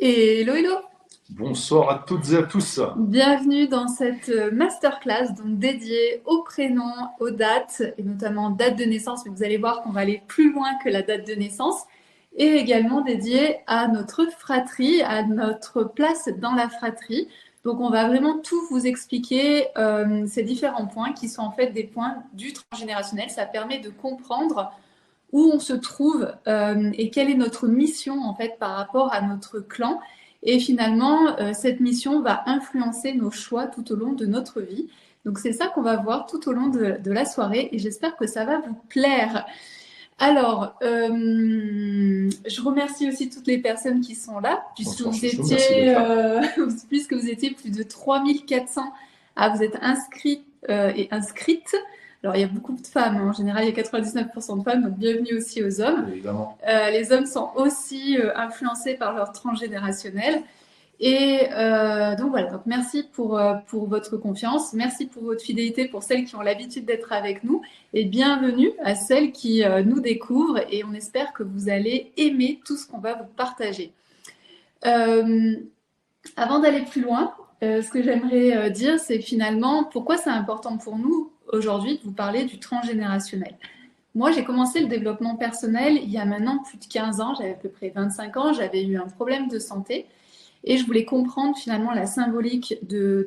Hello, hello! Bonsoir à toutes et à tous. Bienvenue dans cette masterclass donc dédiée aux prénoms, aux dates et notamment date de naissance. Mais vous allez voir qu'on va aller plus loin que la date de naissance et également dédiée à notre fratrie, à notre place dans la fratrie. Donc on va vraiment tout vous expliquer ces différents points qui sont en fait des points du transgénérationnel. Ça permet de comprendre où on se trouve et quelle est notre mission en fait par rapport à notre clan. Et finalement, cette mission va influencer nos choix tout au long de notre vie. Donc c'est ça qu'on va voir tout au long de la soirée et j'espère que ça va vous plaire. Alors, je remercie aussi toutes les personnes qui sont là, puisque Bonsoir vous chouchou, merci d'être étiez, là. puisque vous étiez plus de 3400 à vous être inscrits et inscrites. Alors, il y a beaucoup de femmes, hein. En général, il y a 99% de femmes, donc bienvenue aussi aux hommes. Évidemment. Les hommes sont aussi influencés par leur transgénérationnel. Et donc voilà, donc merci pour votre confiance, merci pour votre fidélité, pour celles qui ont l'habitude d'être avec nous, et bienvenue à celles qui nous découvrent, et on espère que vous allez aimer tout ce qu'on va vous partager. Avant d'aller plus loin, ce que j'aimerais dire, c'est finalement pourquoi c'est important pour nous aujourd'hui de vous parler du transgénérationnel. Moi, j'ai commencé le développement personnel il y a maintenant plus de 15 ans, j'avais à peu près 25 ans, j'avais eu un problème de santé. Et je voulais comprendre finalement la symbolique de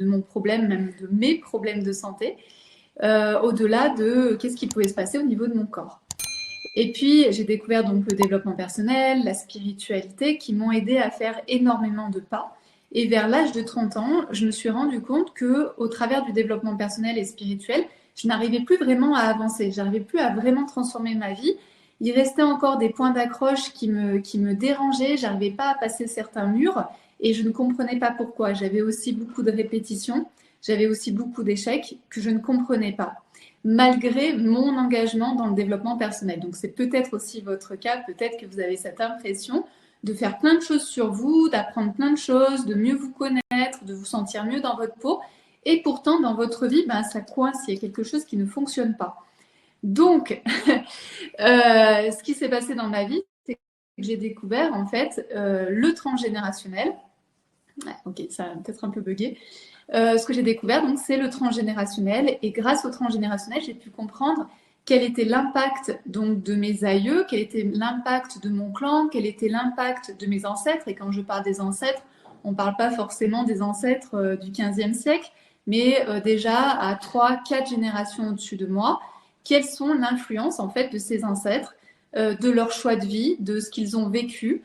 mon problème, même de mes problèmes de santé, au-delà de qu'est-ce qui pouvait se passer au niveau de mon corps. Et puis, j'ai découvert donc le développement personnel, la spiritualité, qui m'ont aidé à faire énormément de pas. Et vers l'âge de 30 ans, je me suis rendu compte que, au travers du développement personnel et spirituel, je n'arrivais plus vraiment à avancer. J'arrivais plus à vraiment transformer ma vie. Il restait encore des points d'accroche qui me dérangeaient. J'arrivais pas à passer certains murs et je ne comprenais pas pourquoi. J'avais aussi beaucoup de répétitions. J'avais aussi beaucoup d'échecs que je ne comprenais pas malgré mon engagement dans le développement personnel. Donc c'est peut-être aussi votre cas, peut-être que vous avez cette impression de faire plein de choses sur vous, d'apprendre plein de choses, de mieux vous connaître, de vous sentir mieux dans votre peau. Et pourtant, dans votre vie, ça coince, il y a quelque chose qui ne fonctionne pas. Donc, ce qui s'est passé dans ma vie, c'est que j'ai découvert en fait le transgénérationnel. Ouais, ok, ça a peut-être un peu bugué. Ce que j'ai découvert, donc, c'est le transgénérationnel. Et grâce au transgénérationnel, j'ai pu comprendre quel était l'impact donc de mes aïeux, quel était l'impact de mon clan, quel était l'impact de mes ancêtres. Et quand je parle des ancêtres, on ne parle pas forcément des ancêtres du 15e siècle, mais déjà à 3, 4 générations au-dessus de moi. Quelles sont l'influence en fait de ces ancêtres, de leur choix de vie, de ce qu'ils ont vécu,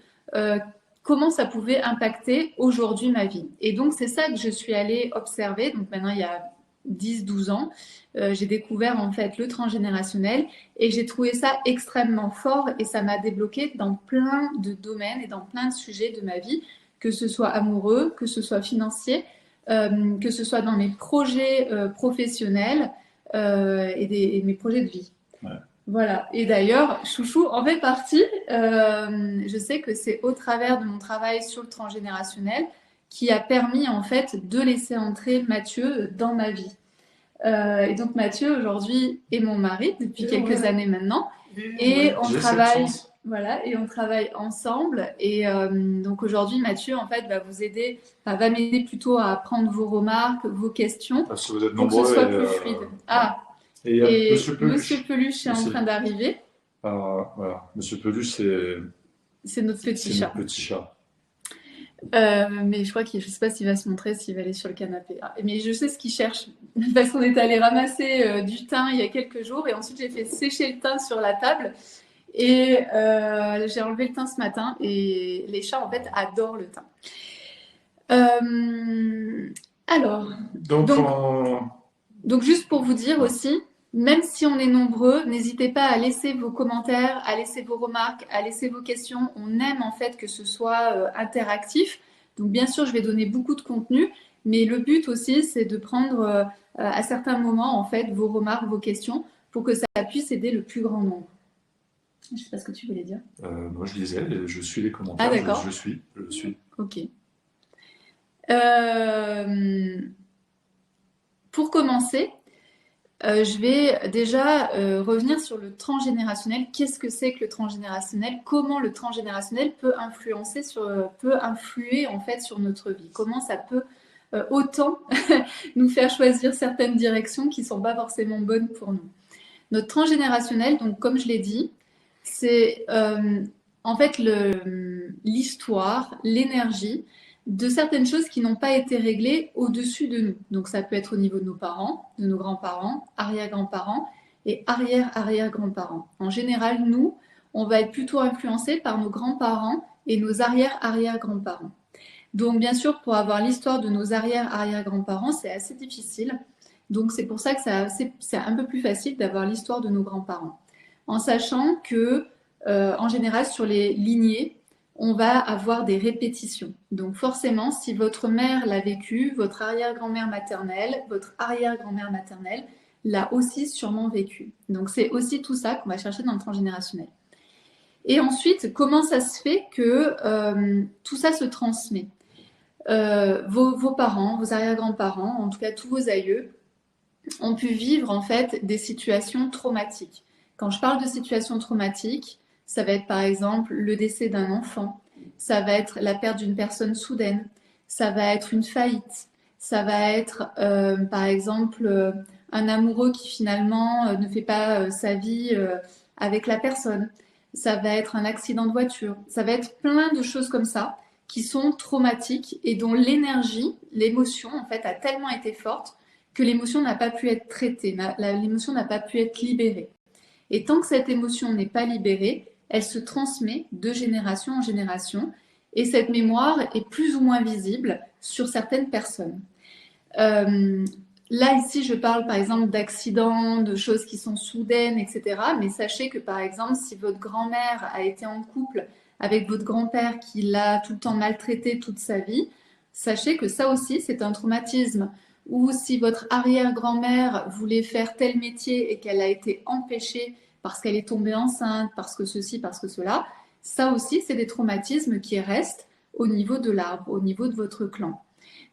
comment ça pouvait impacter aujourd'hui ma vie. Et donc, c'est ça que je suis allée observer. Donc, maintenant, il y a 10, 12 ans, j'ai découvert en fait le transgénérationnel et j'ai trouvé ça extrêmement fort et ça m'a débloqué dans plein de domaines et dans plein de sujets de ma vie, que ce soit amoureux, que ce soit financier, que ce soit dans mes projets professionnels et mes projets de vie. Ouais. Voilà. Et d'ailleurs, Chouchou en fait partie. Je sais que c'est au travers de mon travail sur le transgénérationnel qui a permis en fait de laisser entrer Mathieu dans ma vie. Et donc Mathieu aujourd'hui est mon mari depuis quelques années maintenant, et on travaille. Voilà, et on travaille ensemble. Et donc aujourd'hui, Mathieu en fait va vous aider, va m'aider plutôt à prendre vos remarques, vos questions, Parce que vous êtes pour que ce nombreux soit plus fluide. Ah, et il y a et Monsieur Monsieur Peluche. Peluche est en train d'arriver. Voilà, Monsieur Peluche, C'est notre petit c'est notre chat. petit chat. Mais je crois je ne sais pas s'il va se montrer, s'il va aller sur le canapé. Ah, mais je sais ce qu'il cherche, parce qu'on est allé ramasser du thym il y a quelques jours, et ensuite j'ai fait sécher le thym sur la table, et j'ai enlevé le thym ce matin, et les chats en fait adorent le thym. Alors, Donc, donc Donc juste pour vous dire aussi, même si on est nombreux, n'hésitez pas à laisser vos commentaires, à laisser vos remarques, à laisser vos questions. On aime en fait que ce soit interactif. Donc bien sûr, je vais donner beaucoup de contenu, mais le but aussi, c'est de prendre à certains moments en fait vos remarques, vos questions, pour que ça puisse aider le plus grand nombre. Je ne sais pas ce que tu voulais dire. moi je lisais, je suis les Ah commentaires, d'accord. je suis. Ok. Pour commencer, Je vais déjà revenir sur le transgénérationnel. Qu'est-ce que c'est que le transgénérationnel? Comment le transgénérationnel peut peut influer en fait sur notre vie? Comment ça peut autant nous faire choisir certaines directions qui ne sont pas forcément bonnes pour nous? Notre transgénérationnel, donc comme je l'ai dit, c'est en fait l'histoire, l'énergie de certaines choses qui n'ont pas été réglées au-dessus de nous. Donc ça peut être au niveau de nos parents, de nos grands-parents, arrière-grands-parents et arrière-arrière-grands-parents. En général, nous, on va être plutôt influencés par nos grands-parents et nos arrière-arrière-grands-parents. Donc bien sûr, pour avoir l'histoire de nos arrière-arrière-grands-parents, c'est assez difficile. Donc c'est pour ça que c'est un peu plus facile d'avoir l'histoire de nos grands-parents. En sachant que, en général, sur les lignées, on va avoir des répétitions. Donc forcément, si votre mère l'a vécu, votre arrière-grand-mère maternelle, votre arrière-grand-mère maternelle l'a aussi sûrement vécu. Donc c'est aussi tout ça qu'on va chercher dans le transgénérationnel. Et ensuite, comment ça se fait que tout ça se transmet? Vos parents, vos arrière-grands-parents, en tout cas tous vos aïeux, ont pu vivre en fait des situations traumatiques. Quand je parle de situations traumatiques, ça va être par exemple le décès d'un enfant, ça va être la perte d'une personne soudaine, ça va être une faillite, ça va être par exemple un amoureux qui finalement ne fait pas sa vie avec la personne, ça va être un accident de voiture, ça va être plein de choses comme ça qui sont traumatiques et dont l'énergie, l'émotion en fait a tellement été forte que l'émotion n'a pas pu être traitée, l'émotion n'a pas pu être libérée. Et tant que cette émotion n'est pas libérée, elle se transmet de génération en génération et cette mémoire est plus ou moins visible sur certaines personnes. Là, ici, je parle par exemple d'accidents, de choses qui sont soudaines, etc. Mais sachez que par exemple, si votre grand-mère a été en couple avec votre grand-père qui l'a tout le temps maltraité toute sa vie, sachez que ça aussi, c'est un traumatisme. Ou si votre arrière-grand-mère voulait faire tel métier et qu'elle a été empêchée parce qu'elle est tombée enceinte, parce que ceci, parce que cela, ça aussi, c'est des traumatismes qui restent au niveau de l'arbre, au niveau de votre clan.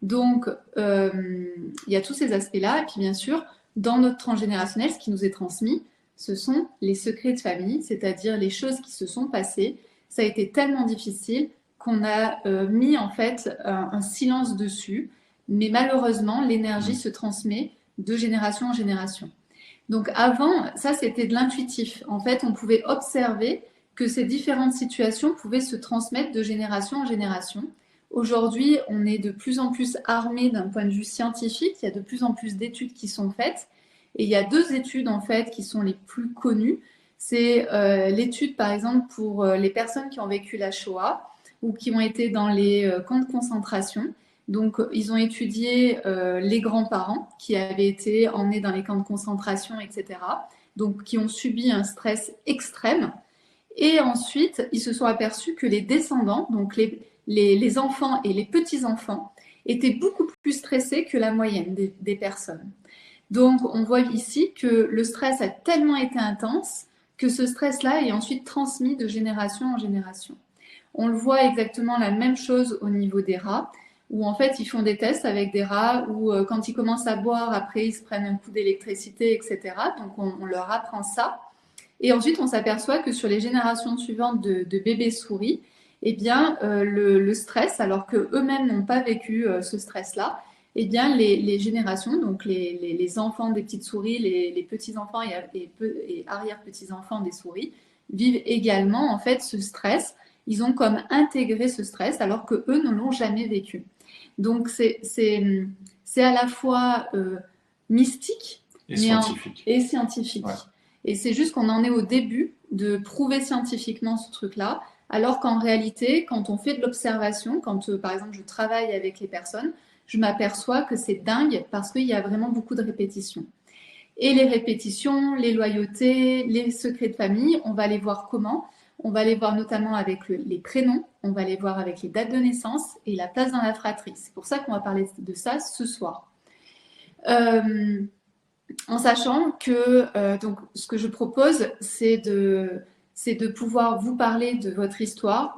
Donc, il y a tous ces aspects-là. Et puis, bien sûr, dans notre transgénérationnel, ce qui nous est transmis, ce sont les secrets de famille, c'est-à-dire les choses qui se sont passées. Ça a été tellement difficile qu'on a mis en fait un silence dessus. Mais malheureusement, l'énergie se transmet de génération en génération. Donc avant, ça c'était de l'intuitif. En fait, on pouvait observer que ces différentes situations pouvaient se transmettre de génération en génération. Aujourd'hui, on est de plus en plus armé d'un point de vue scientifique. Il y a de plus en plus d'études qui sont faites. Et il y a deux études en fait qui sont les plus connues. C'est l'étude par exemple pour les personnes qui ont vécu la Shoah ou qui ont été dans les camps de concentration. Donc, ils ont étudié les grands-parents qui avaient été emmenés dans les camps de concentration, etc. Donc, qui ont subi un stress extrême. Et ensuite, ils se sont aperçus que les descendants, donc les enfants et les petits-enfants, étaient beaucoup plus stressés que la moyenne des personnes. Donc, on voit ici que le stress a tellement été intense que ce stress-là est ensuite transmis de génération en génération. On le voit exactement la même chose au niveau des rats, où en fait ils font des tests avec des rats où quand ils commencent à boire, après ils se prennent un coup d'électricité, etc. Donc on leur apprend ça. Et ensuite on s'aperçoit que sur les générations suivantes de bébés souris, eh bien le stress, alors qu'eux-mêmes n'ont pas vécu ce stress-là, eh bien les générations, donc les enfants des petites souris, les petits-enfants et arrière-petits-enfants des souris, vivent également en fait ce stress. Ils ont comme intégré ce stress alors qu'eux ne l'ont jamais vécu. Donc c'est à la fois mystique et scientifique. Et scientifique. Ouais. Et c'est juste qu'on en est au début de prouver scientifiquement ce truc-là, alors qu'en réalité, quand on fait de l'observation, quand par exemple je travaille avec les personnes, je m'aperçois que c'est dingue parce qu'il y a vraiment beaucoup de répétitions. Et les répétitions, les loyautés, les secrets de famille, on va les voir comment ? On va les voir notamment avec les prénoms, on va les voir avec les dates de naissance et la place dans la fratrie. C'est pour ça qu'on va parler de ça ce soir. En sachant que donc, ce que je propose, c'est de pouvoir vous parler de votre histoire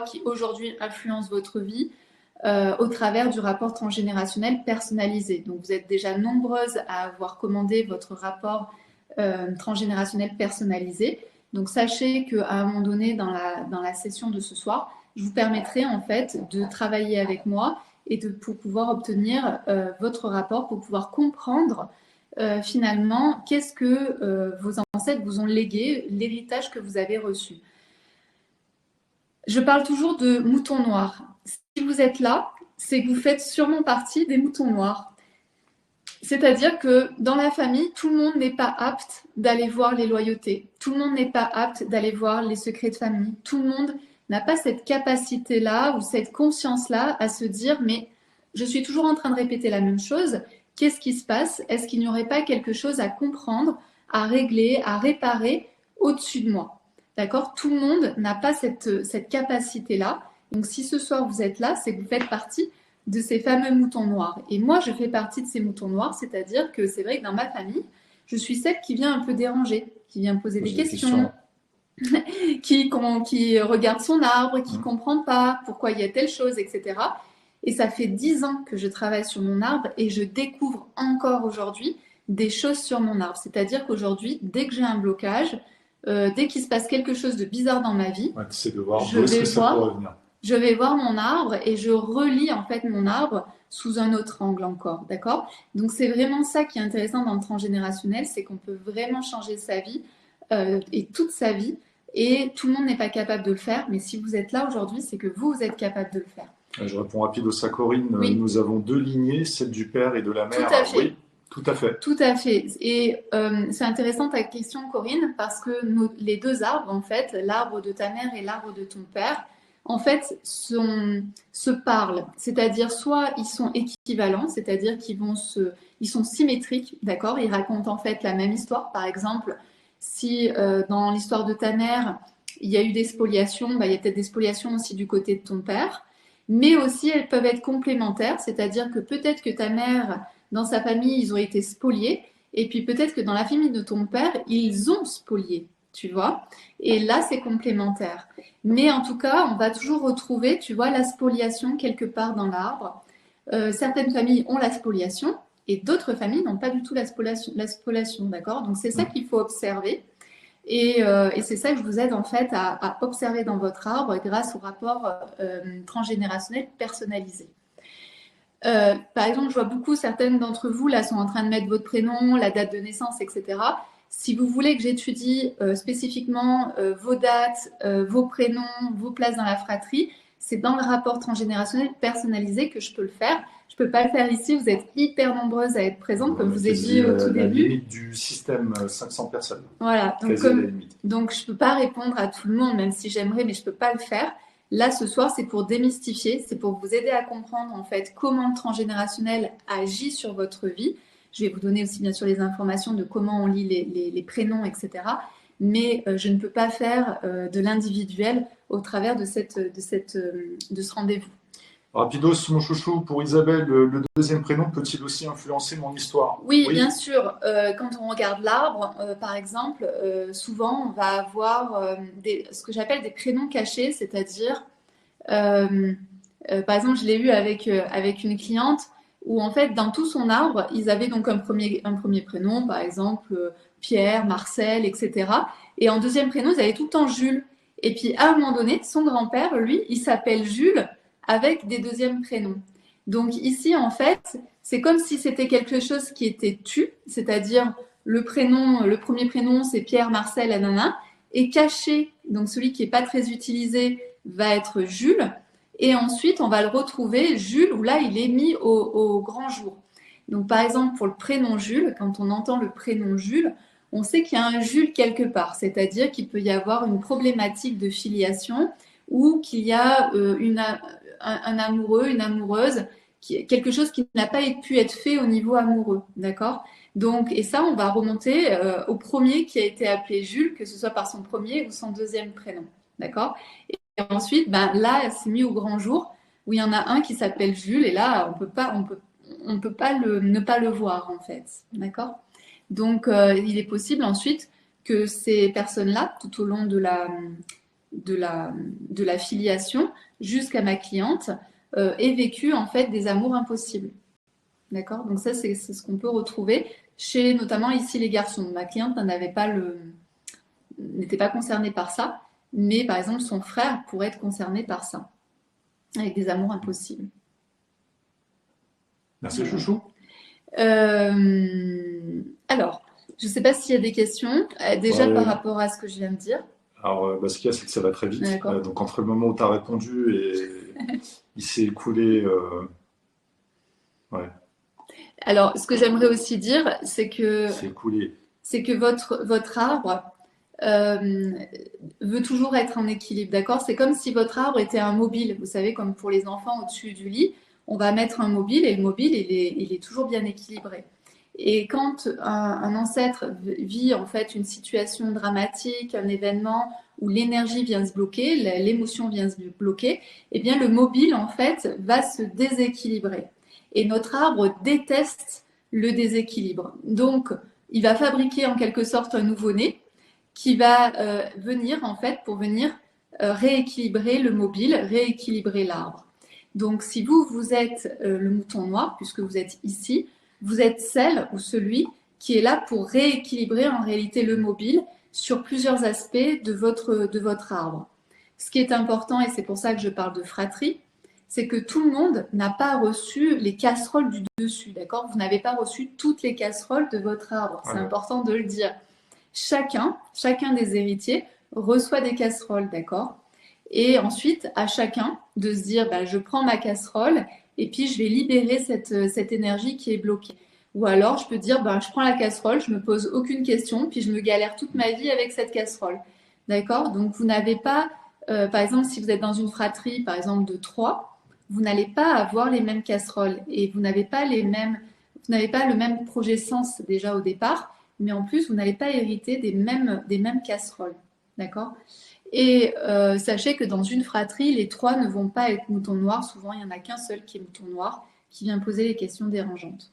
qui aujourd'hui influence votre vie, au travers du rapport transgénérationnel personnalisé. Donc, vous êtes déjà nombreuses à avoir commandé votre rapport transgénérationnel personnalisé. Donc, sachez qu'à un moment donné, dans la session de ce soir, je vous permettrai en fait de travailler avec moi et pour pouvoir obtenir votre rapport, pour pouvoir comprendre finalement qu'est-ce que vos ancêtres vous ont légué, l'héritage que vous avez reçu. Je parle toujours de moutons noirs. Si vous êtes là, c'est que vous faites sûrement partie des moutons noirs. C'est-à-dire que dans la famille, tout le monde n'est pas apte d'aller voir les loyautés. Tout le monde n'est pas apte d'aller voir les secrets de famille. Tout le monde n'a pas cette capacité-là ou cette conscience-là à se dire « mais je suis toujours en train de répéter la même chose, qu'est-ce qui se passe? Est-ce qu'il n'y aurait pas quelque chose à comprendre, à régler, à réparer au-dessus de moi ?» D'accord? Tout le monde n'a pas cette capacité-là. Donc si ce soir vous êtes là, c'est que vous faites partie de ces fameux moutons noirs. Et moi, je fais partie de ces moutons noirs, c'est-à-dire que c'est vrai que dans ma famille, je suis celle qui vient un peu déranger, qui vient poser des questions, qui regarde son arbre, qui ne comprend pas pourquoi il y a telle chose, etc. Et ça fait 10 ans que je travaille sur mon arbre et je découvre encore aujourd'hui des choses sur mon arbre. C'est-à-dire qu'aujourd'hui, dès que j'ai un blocage, dès qu'il se passe quelque chose de bizarre dans ma vie, je vais voir mon arbre et je relis en fait mon arbre sous un autre angle encore, d'accord? Donc c'est vraiment ça qui est intéressant dans le transgénérationnel, c'est qu'on peut vraiment changer sa vie et toute sa vie, et tout le monde n'est pas capable de le faire, mais si vous êtes là aujourd'hui, c'est que vous êtes capable de le faire. Je réponds rapide à Corinne. Oui. Nous avons 2 lignées, celle du père et de la mère. Tout à fait. Oui, tout à fait. Tout à fait. Et c'est intéressant ta question, Corinne, parce que les 2 arbres, en fait, l'arbre de ta mère et l'arbre de ton père, en fait, se parlent. C'est-à-dire, soit ils sont équivalents, c'est-à-dire ils sont symétriques, d'accord? Ils racontent en fait la même histoire. Par exemple, si dans l'histoire de ta mère, il y a eu des spoliations, il y a peut-être des spoliations aussi du côté de ton père. Mais aussi, elles peuvent être complémentaires, c'est-à-dire que peut-être que ta mère, dans sa famille, ils ont été spoliés, et puis peut-être que dans la famille de ton père, ils ont spolié, tu vois. Et là, c'est complémentaire. Mais en tout cas, on va toujours retrouver, tu vois, la spoliation quelque part dans l'arbre. Certaines familles ont la spoliation, et d'autres familles n'ont pas du tout la spoliation, d'accord? Donc, c'est ça qu'il faut observer. Et c'est ça que je vous aide en fait à observer dans votre arbre grâce au rapport transgénérationnel personnalisé. Par exemple, je vois beaucoup, certaines d'entre vous là sont en train de mettre votre prénom, la date de naissance, etc. Si vous voulez que j'étudie spécifiquement vos dates, vos prénoms, vos places dans la fratrie, c'est dans le rapport transgénérationnel personnalisé que je peux le faire. Je ne peux pas le faire ici, vous êtes hyper nombreuses à être présentes, comme je vous ai dit au tout début. La limite du système, 500 personnes. Voilà, donc je ne peux pas répondre à tout le monde, même si j'aimerais, mais je ne peux pas le faire. Là, ce soir, c'est pour démystifier, c'est pour vous aider à comprendre en fait comment le transgénérationnel agit sur votre vie. Je vais vous donner aussi bien sûr les informations de comment on lit les prénoms, etc. Mais je ne peux pas faire de l'individuel au travers de ce rendez-vous. Rapidos, mon chouchou, pour Isabelle, le deuxième prénom peut-il aussi influencer mon histoire? Oui, bien sûr. Quand on regarde l'arbre, par exemple, souvent on va avoir ce que j'appelle des prénoms cachés, c'est-à-dire, par exemple, je l'ai eu avec une cliente où en fait, dans tout son arbre, ils avaient donc un premier prénom, par exemple Pierre, Marcel, etc. Et en deuxième prénom, ils avaient tout le temps Jules. Et puis à un moment donné, son grand-père, lui, il s'appelle Jules avec des deuxièmes prénoms. Donc ici, en fait, c'est comme si c'était quelque chose qui était tu, c'est-à-dire le premier prénom, c'est Pierre, Marcel, nanana, et caché, donc celui qui n'est pas très utilisé, va être Jules. Et ensuite, on va le retrouver, Jules, où là, il est mis au grand jour. Donc par exemple, pour le prénom Jules, quand on entend le prénom Jules, on sait qu'il y a un Jules quelque part, c'est-à-dire qu'il peut y avoir une problématique de filiation ou qu'il y a un amoureux, une amoureuse, quelque chose qui n'a pas pu être fait au niveau amoureux, d'accord? Donc, et ça, on va remonter au premier qui a été appelé Jules, que ce soit par son premier ou son deuxième prénom, d'accord? Et ensuite, là, c'est mis au grand jour, où il y en a un qui s'appelle Jules, et là, on peut pas ne pas le voir, en fait, d'accord? Donc, il est possible ensuite que ces personnes-là, tout au long de la filiation, jusqu'à ma cliente, aient vécu en fait des amours impossibles. D'accord? Donc ça, c'est ce qu'on peut retrouver chez notamment ici les garçons. Ma cliente n'était pas concernée par ça, mais par exemple son frère pourrait être concerné par ça, avec des amours impossibles. Merci chouchou. Alors, je ne sais pas s'il y a des questions, déjà Ouais. par rapport à ce que je viens de dire. Alors, ce qu'il y a, c'est que ça va très vite. D'accord. Donc, entre le moment où tu as répondu et il s'est écoulé. Ouais, Alors, ce que j'aimerais aussi dire, c'est que c'est écoulé. votre arbre veut toujours être en équilibre, d'accord? C'est comme si votre arbre était un mobile, vous savez, comme pour les enfants au-dessus du lit, on va mettre un mobile et le mobile, il est toujours bien équilibré. Et quand un ancêtre vit en fait une situation dramatique, un événement où l'énergie vient se bloquer, l'émotion vient se bloquer, eh bien le mobile en fait va se déséquilibrer. Et notre arbre déteste le déséquilibre. Donc, il va fabriquer en quelque sorte un nouveau-né qui va venir en fait pour venir rééquilibrer le mobile, rééquilibrer l'arbre. Donc, si vous êtes le mouton noir, puisque vous êtes ici, vous êtes celle ou celui qui est là pour rééquilibrer en réalité le mobile sur plusieurs aspects de votre arbre. Ce qui est important, et c'est pour ça que je parle de fratrie, c'est que tout le monde n'a pas reçu les casseroles du dessus, d'accord? Vous n'avez pas reçu toutes les casseroles de votre arbre, c'est important de le dire. Chacun des héritiers reçoit des casseroles, d'accord? Et ensuite, à chacun de se dire, bah, je prends ma casserole et puis je vais libérer cette énergie qui est bloquée. Ou alors, je peux dire, bah, je prends la casserole, je me pose aucune question, puis je me galère toute ma vie avec cette casserole. D'accord? Donc, vous n'avez pas, par exemple, si vous êtes dans une fratrie, par exemple, de 3, vous n'allez pas avoir les mêmes casseroles et vous n'avez pas le même projet sens déjà au départ, mais en plus, vous n'allez pas hériter des mêmes casseroles. D'accord? Et sachez que dans une fratrie, les 3 ne vont pas être moutons noirs. Souvent, il n'y en a qu'un seul qui est mouton noir, qui vient poser les questions dérangeantes.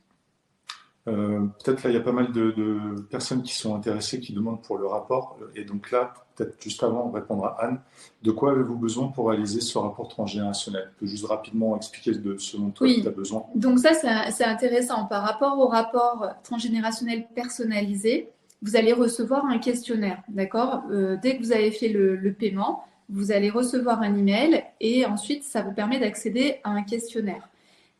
Peut-être là, il y a pas mal de personnes qui sont intéressées, qui demandent pour le rapport. Et donc là, peut-être juste avant, répondre à Anne. De quoi avez-vous besoin pour réaliser ce rapport transgénérationnel? Tu peux juste rapidement expliquer ce dont toi tu as besoin. Donc ça, c'est intéressant. Par rapport au rapport transgénérationnel personnalisé, vous allez recevoir un questionnaire, d'accord? Dès que vous avez fait le paiement, vous allez recevoir un email et ensuite, ça vous permet d'accéder à un questionnaire.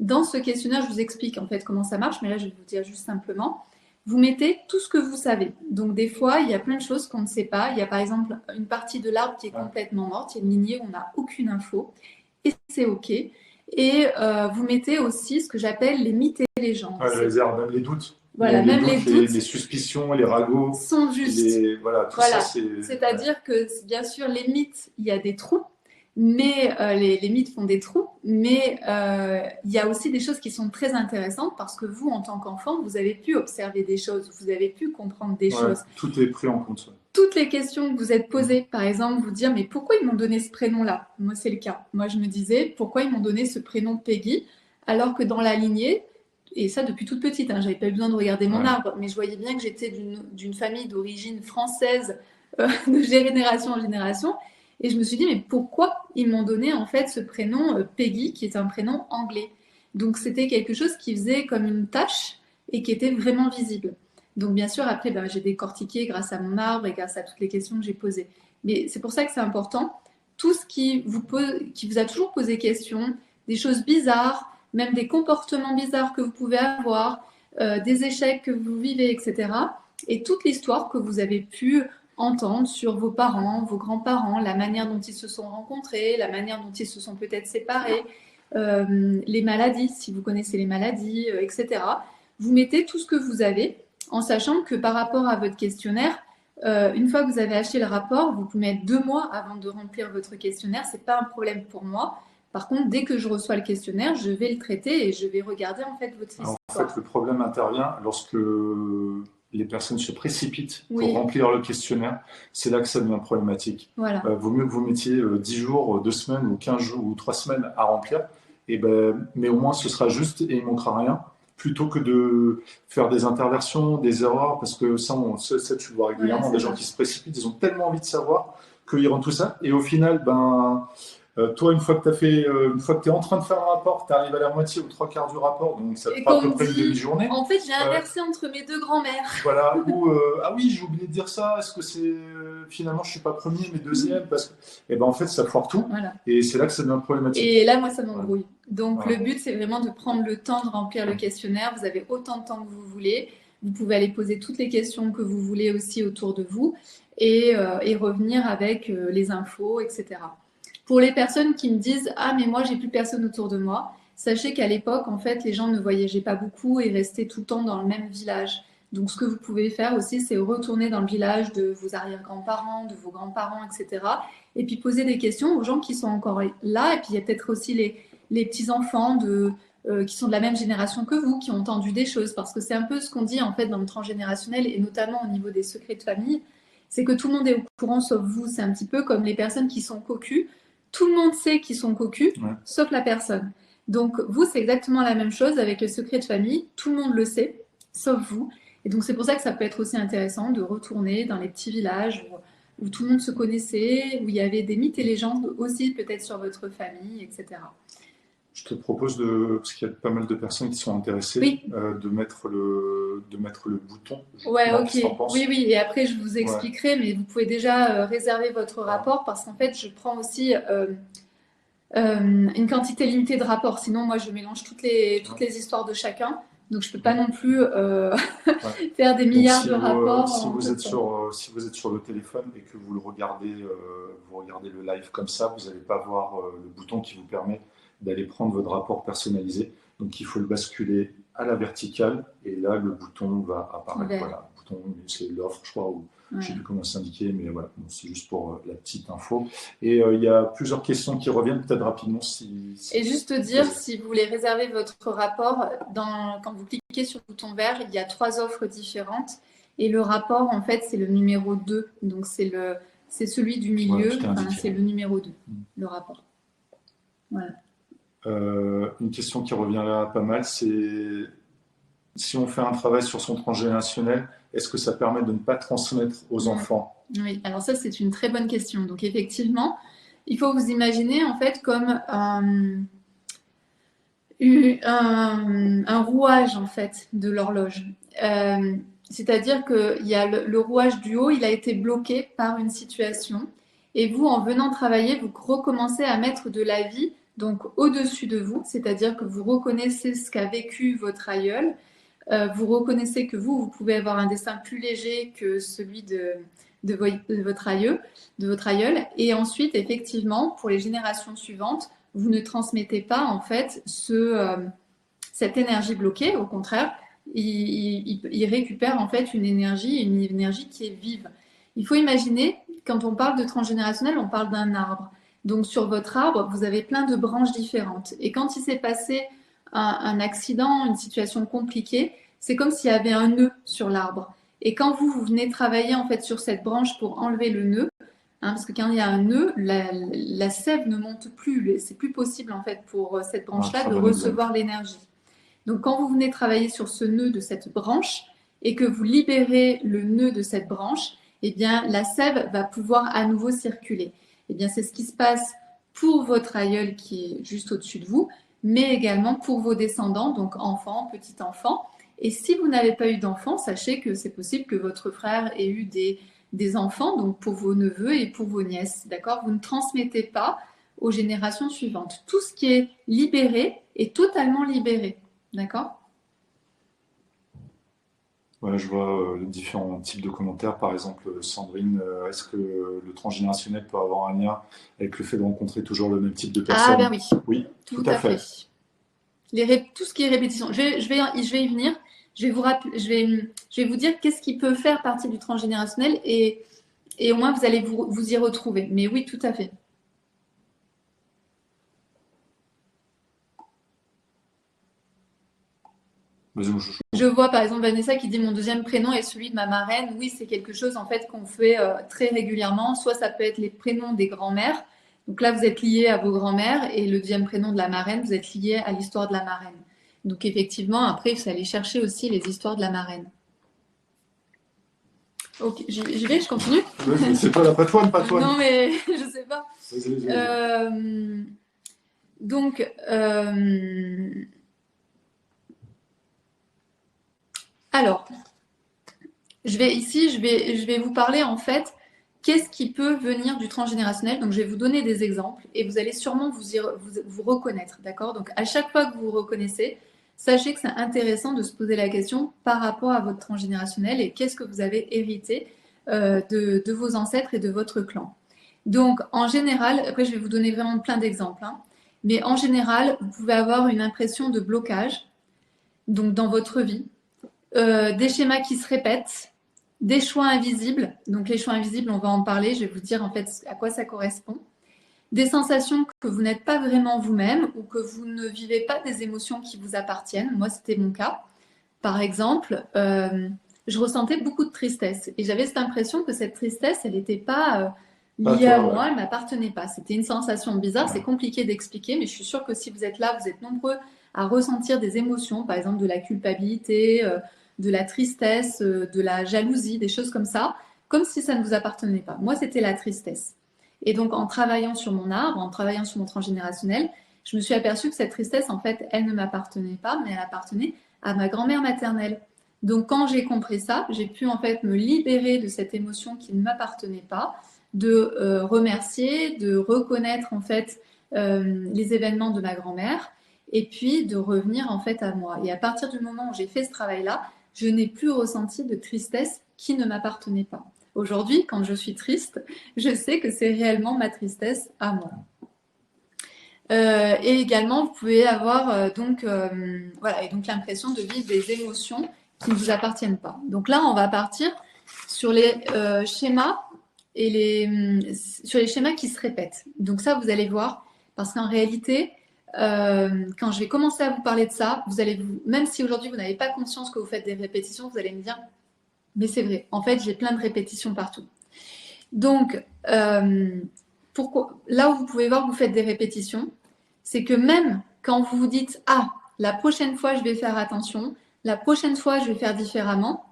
Dans ce questionnaire, je vous explique en fait comment ça marche, mais là, je vais vous dire juste simplement. Vous mettez tout ce que vous savez. Donc, des fois, il y a plein de choses qu'on ne sait pas. Il y a par exemple une partie de l'arbre qui est complètement morte. Il y a une lignée où on n'a aucune info. Et c'est OK. Et vous mettez aussi ce que j'appelle les mythes et les légendes. Même les doutes. Voilà, même les doutes. Les suspicions, les ragots. Sont justes. Ça, c'est-à-dire que, bien sûr, les mythes, il y a des trous. Mais les mythes font des trous, mais il y a aussi des choses qui sont très intéressantes parce que vous, en tant qu'enfant, vous avez pu observer des choses, vous avez pu comprendre des choses. Tout est pris en compte. Toutes les questions que vous êtes posées, par exemple, vous dire mais pourquoi ils m'ont donné ce prénom-là? Moi, c'est le cas. Moi, je me disais pourquoi ils m'ont donné ce prénom Peggy alors que dans la lignée, et ça depuis toute petite, hein, j'avais pas eu besoin de regarder mon arbre, mais je voyais bien que j'étais d'une famille d'origine française de génération en génération. Et je me suis dit, mais pourquoi ils m'ont donné en fait ce prénom Peggy, qui est un prénom anglais? Donc c'était quelque chose qui faisait comme une tache et qui était vraiment visible. Donc bien sûr, après, j'ai décortiqué grâce à mon arbre et grâce à toutes les questions que j'ai posées. Mais c'est pour ça que c'est important. Tout ce qui vous a toujours posé question, des choses bizarres, même des comportements bizarres que vous pouvez avoir, des échecs que vous vivez, etc. Et toute l'histoire que vous avez pu entendre sur vos parents, vos grands-parents, la manière dont ils se sont rencontrés, la manière dont ils se sont peut-être séparés, les maladies, si vous connaissez les maladies, etc. Vous mettez tout ce que vous avez en sachant que par rapport à votre questionnaire, une fois que vous avez acheté le rapport, vous pouvez mettre 2 mois avant de remplir votre questionnaire. C'est pas un problème pour moi. Par contre, dès que je reçois le questionnaire, je vais le traiter et je vais regarder en fait votre histoire. En fait, le problème intervient lorsque les personnes se précipitent pour remplir le questionnaire. C'est là que ça devient problématique. Voilà. Vaut mieux que vous mettiez 10 jours, 2 semaines ou 15 jours ou 3 semaines à remplir. Mais au moins, ce sera juste et il ne manquera rien. Plutôt que de faire des interversions, des erreurs, parce que ça tu le vois régulièrement, des gens qui se précipitent, ils ont tellement envie de savoir qu'ils rendent tout ça. Et au final, Toi, une fois que une fois que tu es en train de faire un rapport, tu arrives à la moitié ou trois quarts du rapport, donc ça te Et prend à qu'on peu me près une dit, demi-journée. en fait, j'ai Euh, inversé entre mes deux grands-mères. voilà, ou ah oui, j'ai oublié de dire ça, est-ce que c'est finalement je suis pas premier mais deuxième parce que et ben en fait ça foire tout Voilà. et c'est là que ça devient problématique. Et là, moi, ça Voilà. m'embrouille. Donc, Voilà. le but, c'est vraiment de prendre le temps de remplir le questionnaire. Vous avez autant de temps que vous voulez. Vous pouvez aller poser toutes les questions que vous voulez aussi autour de vous et revenir avec les infos, etc. Pour les personnes qui me disent, ah, mais moi, j'ai plus personne autour de moi, sachez qu'à l'époque, en fait, les gens ne voyageaient pas beaucoup et restaient tout le temps dans le même village. Donc, ce que vous pouvez faire aussi, c'est retourner dans le village de vos arrière-grands-parents, de vos grands-parents, etc. Et puis poser des questions aux gens qui sont encore là. Et puis, il y a peut-être aussi les petits-enfants qui sont de la même génération que vous, qui ont entendu des choses. Parce que c'est un peu ce qu'on dit, en fait, dans le transgénérationnel, et notamment au niveau des secrets de famille, c'est que tout le monde est au courant, sauf vous. C'est un petit peu comme les personnes qui sont cocus. Tout le monde sait qu'ils sont cocus, Ouais. sauf la personne. Donc, vous, c'est exactement la même chose avec le secret de famille. Tout le monde le sait, sauf vous. Et donc, c'est pour ça que ça peut être aussi intéressant de retourner dans les petits villages où tout le monde se connaissait, où il y avait des mythes et légendes aussi, peut-être sur votre famille, etc. Je te propose parce qu'il y a pas mal de personnes qui sont intéressées, Oui. de mettre le bouton. Ouais, Marc, ok. qu'est-ce que t'en penses? Oui, oui. Et après, je vous expliquerai, mais vous pouvez déjà réserver votre rapport parce qu'en fait, je prends aussi une quantité limitée de rapports. Sinon, moi, je mélange toutes les histoires de chacun. Donc, je peux pas non plus Ouais. faire des Donc, milliards de rapports. si en vous peu de êtes temps. si vous êtes sur le téléphone et que vous regardez le live comme ça, vous n'allez pas voir le bouton qui vous permet d'aller prendre votre rapport personnalisé. Donc, il faut le basculer à la verticale et là, le bouton va apparaître. Vert. Voilà, le bouton, c'est l'offre, je crois, ou je ne sais Ouais. plus comment c'est indiqué, mais voilà, bon, c'est juste pour la petite info. Et il y a plusieurs questions qui reviennent, peut-être rapidement. Et juste dire, Vas-y. si vous voulez réserver votre rapport, quand vous cliquez sur le bouton vert, il y a 3 offres différentes. Et le rapport, en fait, c'est le numéro 2. Donc, c'est celui du milieu. Ouais, tout est Enfin, indiqué. c'est le numéro 2, le rapport. Voilà. Une question qui revient là pas mal, c'est si on fait un travail sur son transgénérationnel, est-ce que ça permet de ne pas transmettre aux enfants? Oui, alors ça, c'est une très bonne question. Donc, effectivement, il faut vous imaginer, en fait, comme un rouage, en fait, de l'horloge. C'est-à-dire qu'il y a le rouage du haut, il a été bloqué par une situation. Et vous, en venant travailler, vous recommencez à mettre de la vie donc au-dessus de vous, c'est-à-dire que vous reconnaissez ce qu'a vécu votre aïeul. Vous reconnaissez que vous pouvez avoir un destin plus léger que celui de votre aïeul. Et ensuite, effectivement, pour les générations suivantes, vous ne transmettez pas en fait cette énergie bloquée. Au contraire, il récupère en fait une énergie qui est vive. Il faut imaginer, quand on parle de transgénérationnel, on parle d'un arbre. Donc sur votre arbre, vous avez plein de branches différentes. Et quand il s'est passé un accident, une situation compliquée, c'est comme s'il y avait un nœud sur l'arbre. Et quand vous venez travailler en fait sur cette branche pour enlever le nœud, parce que quand il y a un nœud, la sève ne monte plus. C'est plus possible en fait pour cette branche-là de recevoir l'énergie. Donc quand vous venez travailler sur ce nœud de cette branche et que vous libérez le nœud de cette branche, eh bien la sève va pouvoir à nouveau circuler. Eh bien c'est ce qui se passe pour votre aïeul qui est juste au-dessus de vous, mais également pour vos descendants, donc enfants, petits-enfants. Et si vous n'avez pas eu d'enfants, sachez que c'est possible que votre frère ait eu des enfants, donc pour vos neveux et pour vos nièces, d'accord? Vous ne transmettez pas aux générations suivantes. Tout ce qui est libéré est totalement libéré, d'accord? Ouais, je vois les différents types de commentaires. Par exemple, Sandrine, est-ce que le transgénérationnel peut avoir un lien avec le fait de rencontrer toujours le même type de personne? Ah ben oui, oui, tout à fait. Tout ce qui est répétition. Je vais y venir. Je vais vous dire qu'est-ce qui peut faire partie du transgénérationnel et au moins vous allez vous y retrouver. Mais oui, tout à fait. Je vois par exemple Vanessa qui dit mon deuxième prénom est celui de ma marraine. Oui, c'est quelque chose en fait qu'on fait très régulièrement. Soit ça peut être les prénoms des grands-mères. Donc là, vous êtes lié à vos grands-mères et le deuxième prénom de la marraine, vous êtes lié à l'histoire de la marraine. Donc effectivement, après, il faut aller chercher aussi les histoires de la marraine. Ok, j'y vais, je continue. C'est pas la patoine. Non, mais je sais pas. Donc, alors, je vais vous parler en fait, qu'est-ce qui peut venir du transgénérationnel. Donc, je vais vous donner des exemples et vous allez sûrement vous reconnaître, d'accord? Donc, à chaque fois que vous vous reconnaissez, sachez que c'est intéressant de se poser la question par rapport à votre transgénérationnel et qu'est-ce que vous avez hérité de vos ancêtres et de votre clan. Donc, en général, après, je vais vous donner vraiment plein d'exemples, hein, mais en général, vous pouvez avoir une impression de blocage, donc dans votre vie, des schémas qui se répètent, des choix invisibles. Donc, les choix invisibles, on va en parler, je vais vous dire en fait à quoi ça correspond. Des sensations que vous n'êtes pas vraiment vous-même ou que vous ne vivez pas des émotions qui vous appartiennent. Moi, c'était mon cas. Par exemple, je ressentais beaucoup de tristesse et j'avais cette impression que cette tristesse, elle n'était pas liée à moi, elle ne m'appartenait pas. C'était une sensation bizarre, c'est compliqué d'expliquer, mais je suis sûre que si vous êtes là, vous êtes nombreux à ressentir des émotions, par exemple de la culpabilité, de la tristesse, de la jalousie, des choses comme ça, comme si ça ne vous appartenait pas. Moi, c'était la tristesse. Et donc, en travaillant sur mon arbre, en travaillant sur mon transgénérationnel, je me suis aperçue que cette tristesse, en fait, elle ne m'appartenait pas, mais elle appartenait à ma grand-mère maternelle. Donc, quand j'ai compris ça, j'ai pu en fait me libérer de cette émotion qui ne m'appartenait pas, de remercier, de reconnaître en fait les événements de ma grand-mère, et puis de revenir en fait à moi. Et à partir du moment où j'ai fait ce travail-là, je n'ai plus ressenti de tristesse qui ne m'appartenait pas. Aujourd'hui, quand je suis triste, je sais que c'est réellement ma tristesse à moi. Et également, vous pouvez avoir voilà, et donc l'impression de vivre des émotions qui ne vous appartiennent pas. Donc là, on va partir sur les schémas et sur les schémas qui se répètent. Donc ça, vous allez voir, parce qu'en réalité, quand je vais commencer à vous parler de ça, même si aujourd'hui vous n'avez pas conscience que vous faites des répétitions, vous allez me dire, mais c'est vrai, en fait, j'ai plein de répétitions partout. Donc, là où vous pouvez voir que vous faites des répétitions, c'est que même quand vous vous dites « Ah, la prochaine fois, je vais faire attention, la prochaine fois, je vais faire différemment »,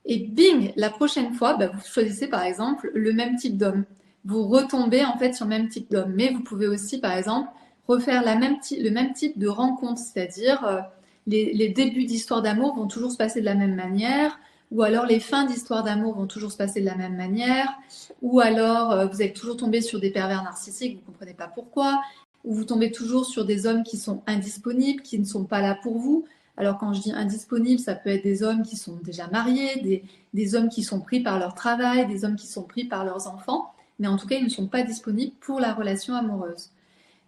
et bing, la prochaine fois, vous choisissez par exemple le même type d'homme. Vous retombez en fait sur le même type d'homme. Mais vous pouvez aussi, par exemple, refaire le même type de rencontre, c'est-à-dire les débuts d'histoire d'amour vont toujours se passer de la même manière, ou alors les fins d'histoire d'amour vont toujours se passer de la même manière, ou alors vous allez toujours tomber sur des pervers narcissiques, vous ne comprenez pas pourquoi, ou vous tombez toujours sur des hommes qui sont indisponibles, qui ne sont pas là pour vous. Alors quand je dis indisponibles, ça peut être des hommes qui sont déjà mariés, des hommes qui sont pris par leur travail, des hommes qui sont pris par leurs enfants, mais en tout cas, ils ne sont pas disponibles pour la relation amoureuse.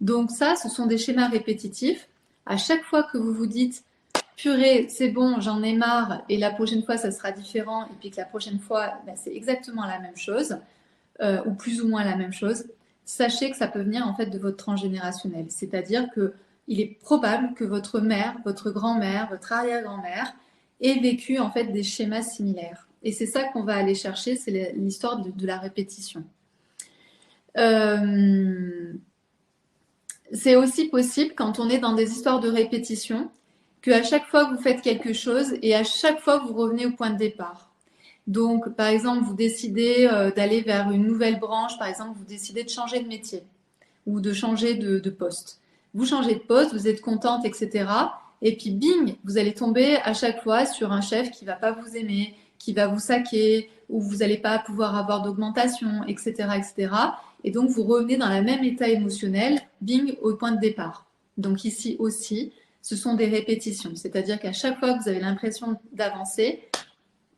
Donc ça, ce sont des schémas répétitifs. À chaque fois que vous vous dites « purée, c'est bon, j'en ai marre, et la prochaine fois, ça sera différent, et puis que la prochaine fois, c'est exactement la même chose, ou plus ou moins la même chose », sachez que ça peut venir en fait de votre transgénérationnel. C'est-à-dire que il est probable que votre mère, votre grand-mère, votre arrière-grand-mère ait vécu en fait des schémas similaires. Et c'est ça qu'on va aller chercher, c'est l'histoire de la répétition. C'est aussi possible quand on est dans des histoires de répétition qu'à chaque fois que vous faites quelque chose et à chaque fois vous revenez au point de départ. Donc, par exemple, vous décidez d'aller vers une nouvelle branche, par exemple, vous décidez de changer de métier ou de changer de poste. Vous changez de poste, vous êtes contente, etc. Et puis, bing, vous allez tomber à chaque fois sur un chef qui ne va pas vous aimer, qui va vous saquer, ou vous n'allez pas pouvoir avoir d'augmentation, etc., etc. Et donc, vous revenez dans le même état émotionnel, bing, au point de départ. Donc ici aussi, ce sont des répétitions. C'est-à-dire qu'à chaque fois que vous avez l'impression d'avancer,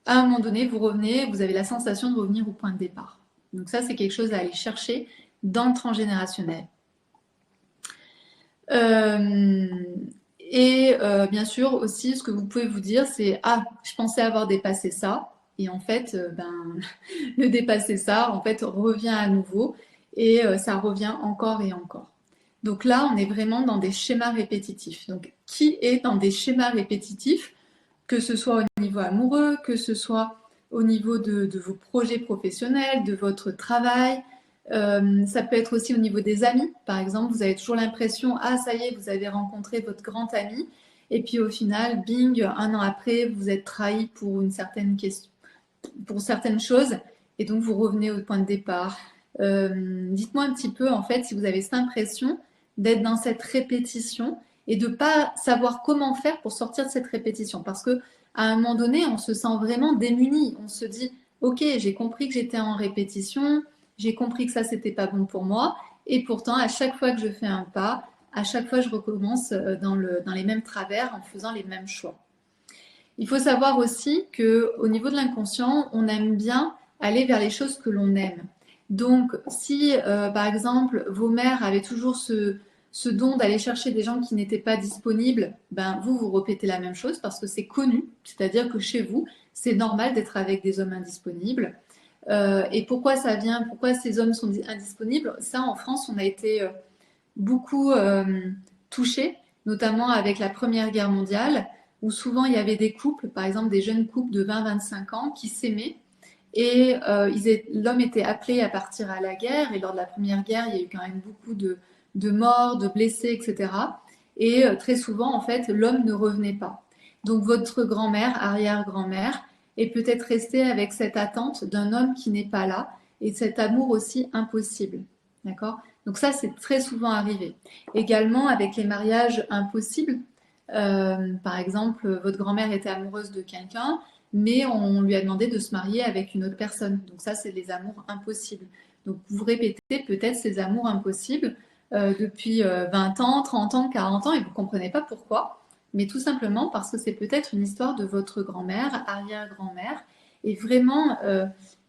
à un moment donné, vous revenez, vous avez la sensation de revenir au point de départ. Donc ça, c'est quelque chose à aller chercher dans le transgénérationnel. Bien sûr aussi, ce que vous pouvez vous dire, c'est « Ah, je pensais avoir dépassé ça ». Et en fait, le dépasser ça, en fait, revient à nouveau et ça revient encore et encore. Donc là, on est vraiment dans des schémas répétitifs. Donc, qui est dans des schémas répétitifs, que ce soit au niveau amoureux, que ce soit au niveau de vos projets professionnels, de votre travail. Ça peut être aussi au niveau des amis. Par exemple, vous avez toujours l'impression, ah ça y est, vous avez rencontré votre grand ami, et puis au final, bing, un an après, vous êtes trahi pour une certaine question, pour certaines choses, et donc vous revenez au point de départ. Dites-moi un petit peu, en fait, si vous avez cette impression d'être dans cette répétition et de ne pas savoir comment faire pour sortir de cette répétition. Parce que à un moment donné, on se sent vraiment démuni. On se dit, OK, j'ai compris que j'étais en répétition, j'ai compris que ça, c'était pas bon pour moi. Et pourtant, à chaque fois que je fais un pas, à chaque fois, je recommence dans les mêmes travers en faisant les mêmes choix. Il faut savoir aussi qu'au niveau de l'inconscient, on aime bien aller vers les choses que l'on aime. Donc, si par exemple vos mères avaient toujours ce don d'aller chercher des gens qui n'étaient pas disponibles, ben vous répétez la même chose parce que c'est connu, c'est-à-dire que chez vous, c'est normal d'être avec des hommes indisponibles. Et pourquoi ça vient, pourquoi ces hommes sont indisponibles? Ça, en France, on a été beaucoup touchés, notamment avec la Première Guerre mondiale, où souvent il y avait des couples, par exemple des jeunes couples de 20-25 ans, qui s'aimaient. Et l'homme était appelé à partir à la guerre. Et lors de la Première Guerre, il y a eu quand même beaucoup de morts, de blessés, etc. Et très souvent, en fait, l'homme ne revenait pas. Donc votre grand-mère, arrière-grand-mère, est peut-être restée avec cette attente d'un homme qui n'est pas là et cet amour aussi impossible. D'accord? Donc ça, c'est très souvent arrivé. Également avec les mariages impossibles. Par exemple, votre grand-mère était amoureuse de quelqu'un, mais on lui a demandé de se marier avec une autre personne. Donc ça, c'est les amours impossibles. Donc vous répétez peut-être ces amours impossibles depuis 20 ans, 30 ans, 40 ans, et vous ne comprenez pas pourquoi, mais tout simplement parce que c'est peut-être une histoire de votre grand-mère, arrière-grand-mère, et vraiment,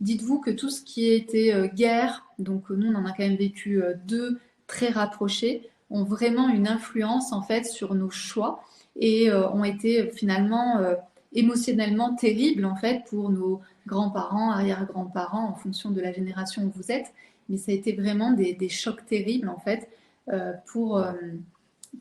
dites-vous que tout ce qui a été guerre, donc nous on en a quand même vécu deux très rapprochés, ont vraiment une influence en fait sur nos choix et ont été finalement émotionnellement terribles en fait pour nos grands-parents, arrière-grands-parents en fonction de la génération où vous êtes. Mais ça a été vraiment des chocs terribles en fait euh, pour, euh,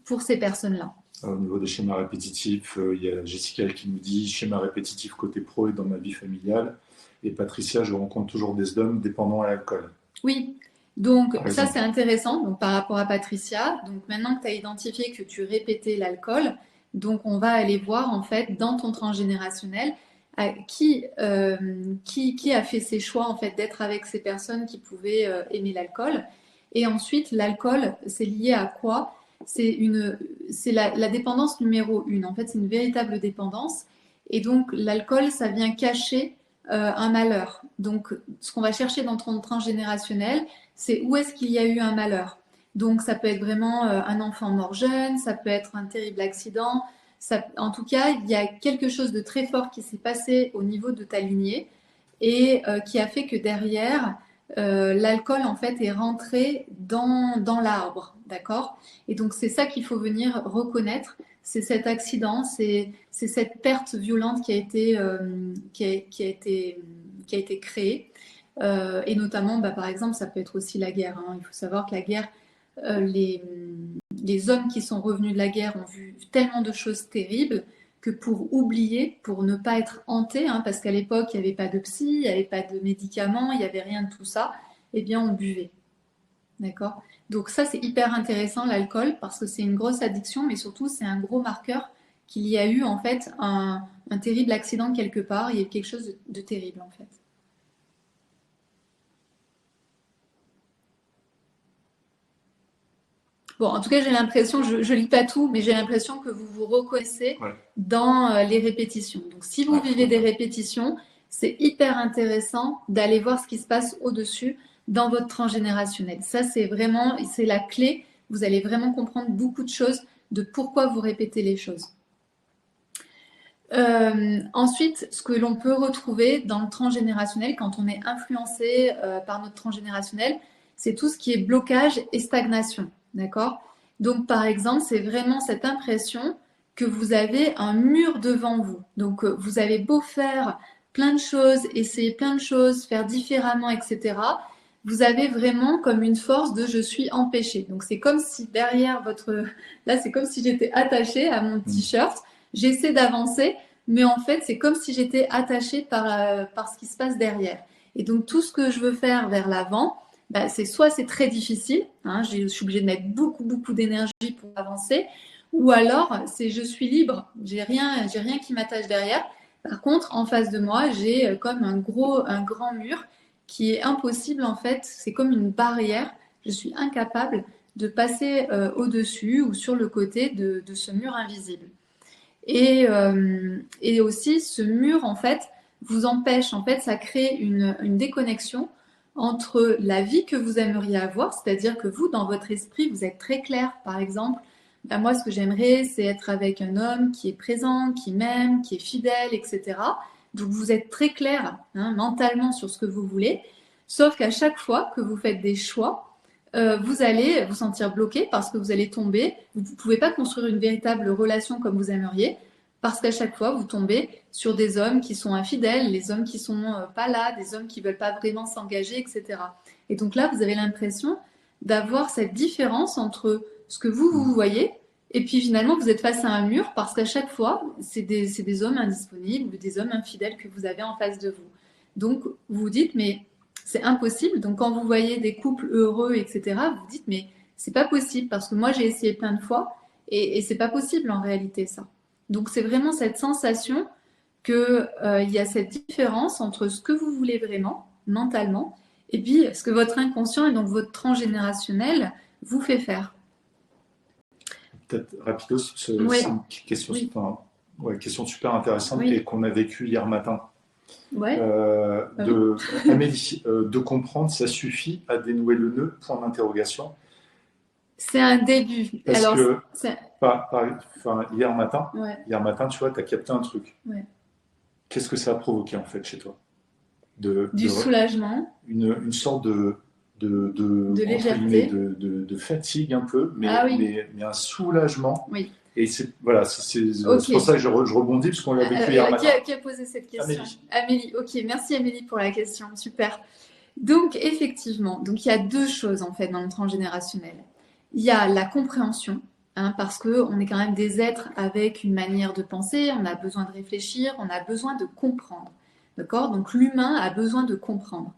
pour ces personnes-là. Au niveau des schémas répétitifs, il y a Jessica qui nous dit schéma répétitif côté pro et dans ma vie familiale. Et Patricia, je rencontre toujours des hommes dépendants à l'alcool. Oui, donc Par ça exemple. c'est intéressant donc, par rapport à Patricia. Donc maintenant que tu as identifié que tu répétais l'alcool, donc on va aller voir en fait dans ton transgénérationnel qui a fait ces choix en fait d'être avec ces personnes qui pouvaient aimer l'alcool. Et ensuite l'alcool c'est lié à quoi? C'est la dépendance numéro une. En fait c'est une véritable dépendance. Et donc l'alcool ça vient cacher un malheur. Donc, ce qu'on va chercher dans ton transgénérationnel, c'est où est-ce qu'il y a eu un malheur. Donc, ça peut être vraiment un enfant mort jeune, ça peut être un terrible accident. En tout cas, il y a quelque chose de très fort qui s'est passé au niveau de ta lignée et qui a fait que derrière, l'alcool en fait est rentré dans l'arbre, d'accord? Et donc c'est ça qu'il faut venir reconnaître, c'est cet accident, c'est cette perte violente qui a été créée. Et notamment, bah, par exemple, ça peut être aussi la guerre, hein. Il faut savoir que la guerre, euh, les, les hommes qui sont revenus de la guerre ont vu tellement de choses terribles que pour oublier, pour ne pas être hanté, hein, parce qu'à l'époque, il n'y avait pas de psy, il n'y avait pas de médicaments, il n'y avait rien de tout ça, eh bien, on buvait. D'accord? Donc ça, c'est hyper intéressant, l'alcool, parce que c'est une grosse addiction, mais surtout, c'est un gros marqueur qu'il y a eu, en fait, un terrible accident quelque part. Il y a eu quelque chose de terrible, en fait. Bon, en tout cas, j'ai l'impression, je ne lis pas tout, mais j'ai l'impression que vous vous reconnaissez Ouais. dans les répétitions. Donc, si vous Ouais. vivez des répétitions, c'est hyper intéressant d'aller voir ce qui se passe au-dessus dans votre transgénérationnel. Ça, c'est vraiment, c'est la clé. Vous allez vraiment comprendre beaucoup de choses de pourquoi vous répétez les choses. Ensuite, ce que l'on peut retrouver dans le transgénérationnel, quand on est influencé par notre transgénérationnel, c'est tout ce qui est blocage et stagnation. D'accord? Donc, par exemple, c'est vraiment cette impression que vous avez un mur devant vous. Donc, vous avez beau faire plein de choses, essayer plein de choses, faire différemment, etc. Vous avez vraiment comme une force de je suis empêché. Donc, c'est comme si derrière votre. Là, c'est comme si j'étais attachée à mon t-shirt. J'essaie d'avancer, mais en fait, c'est comme si j'étais attachée par ce qui se passe derrière. Et donc, tout ce que je veux faire vers l'avant, bah, c'est soit c'est très difficile, hein, je suis obligée de mettre beaucoup, beaucoup d'énergie pour avancer, ou alors c'est je suis libre, j'ai rien qui m'attache derrière. Par contre, en face de moi, j'ai comme un grand mur qui est impossible en fait, c'est comme une barrière, je suis incapable de passer au-dessus ou sur le côté de ce mur invisible. Et aussi, ce mur, en fait, vous empêche, en fait, ça crée une déconnexion entre la vie que vous aimeriez avoir, c'est-à-dire que vous, dans votre esprit, vous êtes très clair. Par exemple, ben moi, ce que j'aimerais, c'est être avec un homme qui est présent, qui m'aime, qui est fidèle, etc. Donc, vous êtes très clair mentalement sur ce que vous voulez, sauf qu'à chaque fois que vous faites des choix, vous allez vous sentir bloqué parce que vous allez tomber. Vous ne pouvez pas construire une véritable relation comme vous aimeriez parce qu'à chaque fois, vous tombez sur des hommes qui sont infidèles, les hommes qui sont pas là, des hommes qui veulent pas vraiment s'engager, etc. Et donc là, vous avez l'impression d'avoir cette différence entre ce que vous voyez et puis finalement, vous êtes face à un mur parce qu'à chaque fois, c'est des hommes indisponibles ou des hommes infidèles que vous avez en face de vous. Donc, vous vous dites, mais c'est impossible. Donc, quand vous voyez des couples heureux, etc., vous vous dites, mais c'est pas possible parce que moi, j'ai essayé plein de fois et c'est pas possible en réalité, ça. Donc, c'est vraiment cette sensation qu'il y a cette différence entre ce que vous voulez vraiment, mentalement, et puis ce que votre inconscient et donc votre transgénérationnel vous fait faire. Peut-être rapidos, c'est Oui. une question, Oui. question super intéressante Oui. et qu'on a vécue hier matin. Ouais. Amélie, de comprendre, ça suffit à dénouer le nœud, point d'interrogation. C'est un début. Parce Alors, que c'est- hier matin, ouais. tu vois, tu as capté un truc. Ouais. Qu'est-ce que ça a provoqué en fait chez toi? Du soulagement, une sorte de de entre guillemets, légèreté. de fatigue un peu, Ah oui. mais un soulagement. Oui. Et c'est voilà, c'est Ok. pour ça que je rebondis, parce qu'on l'a vécu hier matin. Qui a posé cette question? Amélie. Amélie. Ok, merci Amélie pour la question. Super. Donc, effectivement, donc il y a deux choses en fait dans le transgénérationnel. Il y a la compréhension, parce qu'on est quand même des êtres avec une manière de penser, on a besoin de réfléchir, on a besoin de comprendre. D'accord? Donc, l'humain a besoin de comprendre.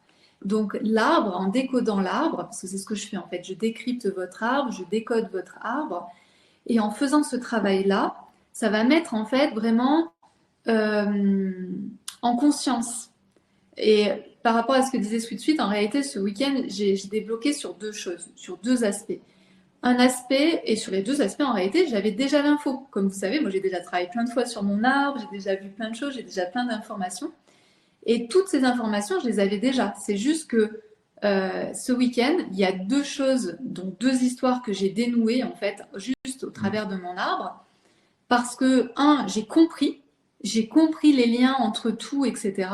Donc, l'arbre, en décodant l'arbre, parce que c'est ce que je fais en fait, je décrypte votre arbre, je décode votre arbre, et en faisant ce travail-là, ça va mettre en fait vraiment en conscience. Et par rapport à ce que disait Sweet Sweet, en réalité, ce week-end, j'ai débloqué sur deux choses, sur deux aspects. Un aspect, et sur les deux aspects, en réalité, j'avais déjà l'info. Comme vous savez, moi, j'ai déjà travaillé plein de fois sur mon arbre, j'ai déjà vu plein de choses, j'ai déjà plein d'informations. Et toutes ces informations, je les avais déjà. C'est juste que ce week-end, il y a deux choses, donc deux histoires que j'ai dénouées, en fait, juste au travers de mon arbre. Parce que, j'ai compris les liens entre tout, etc.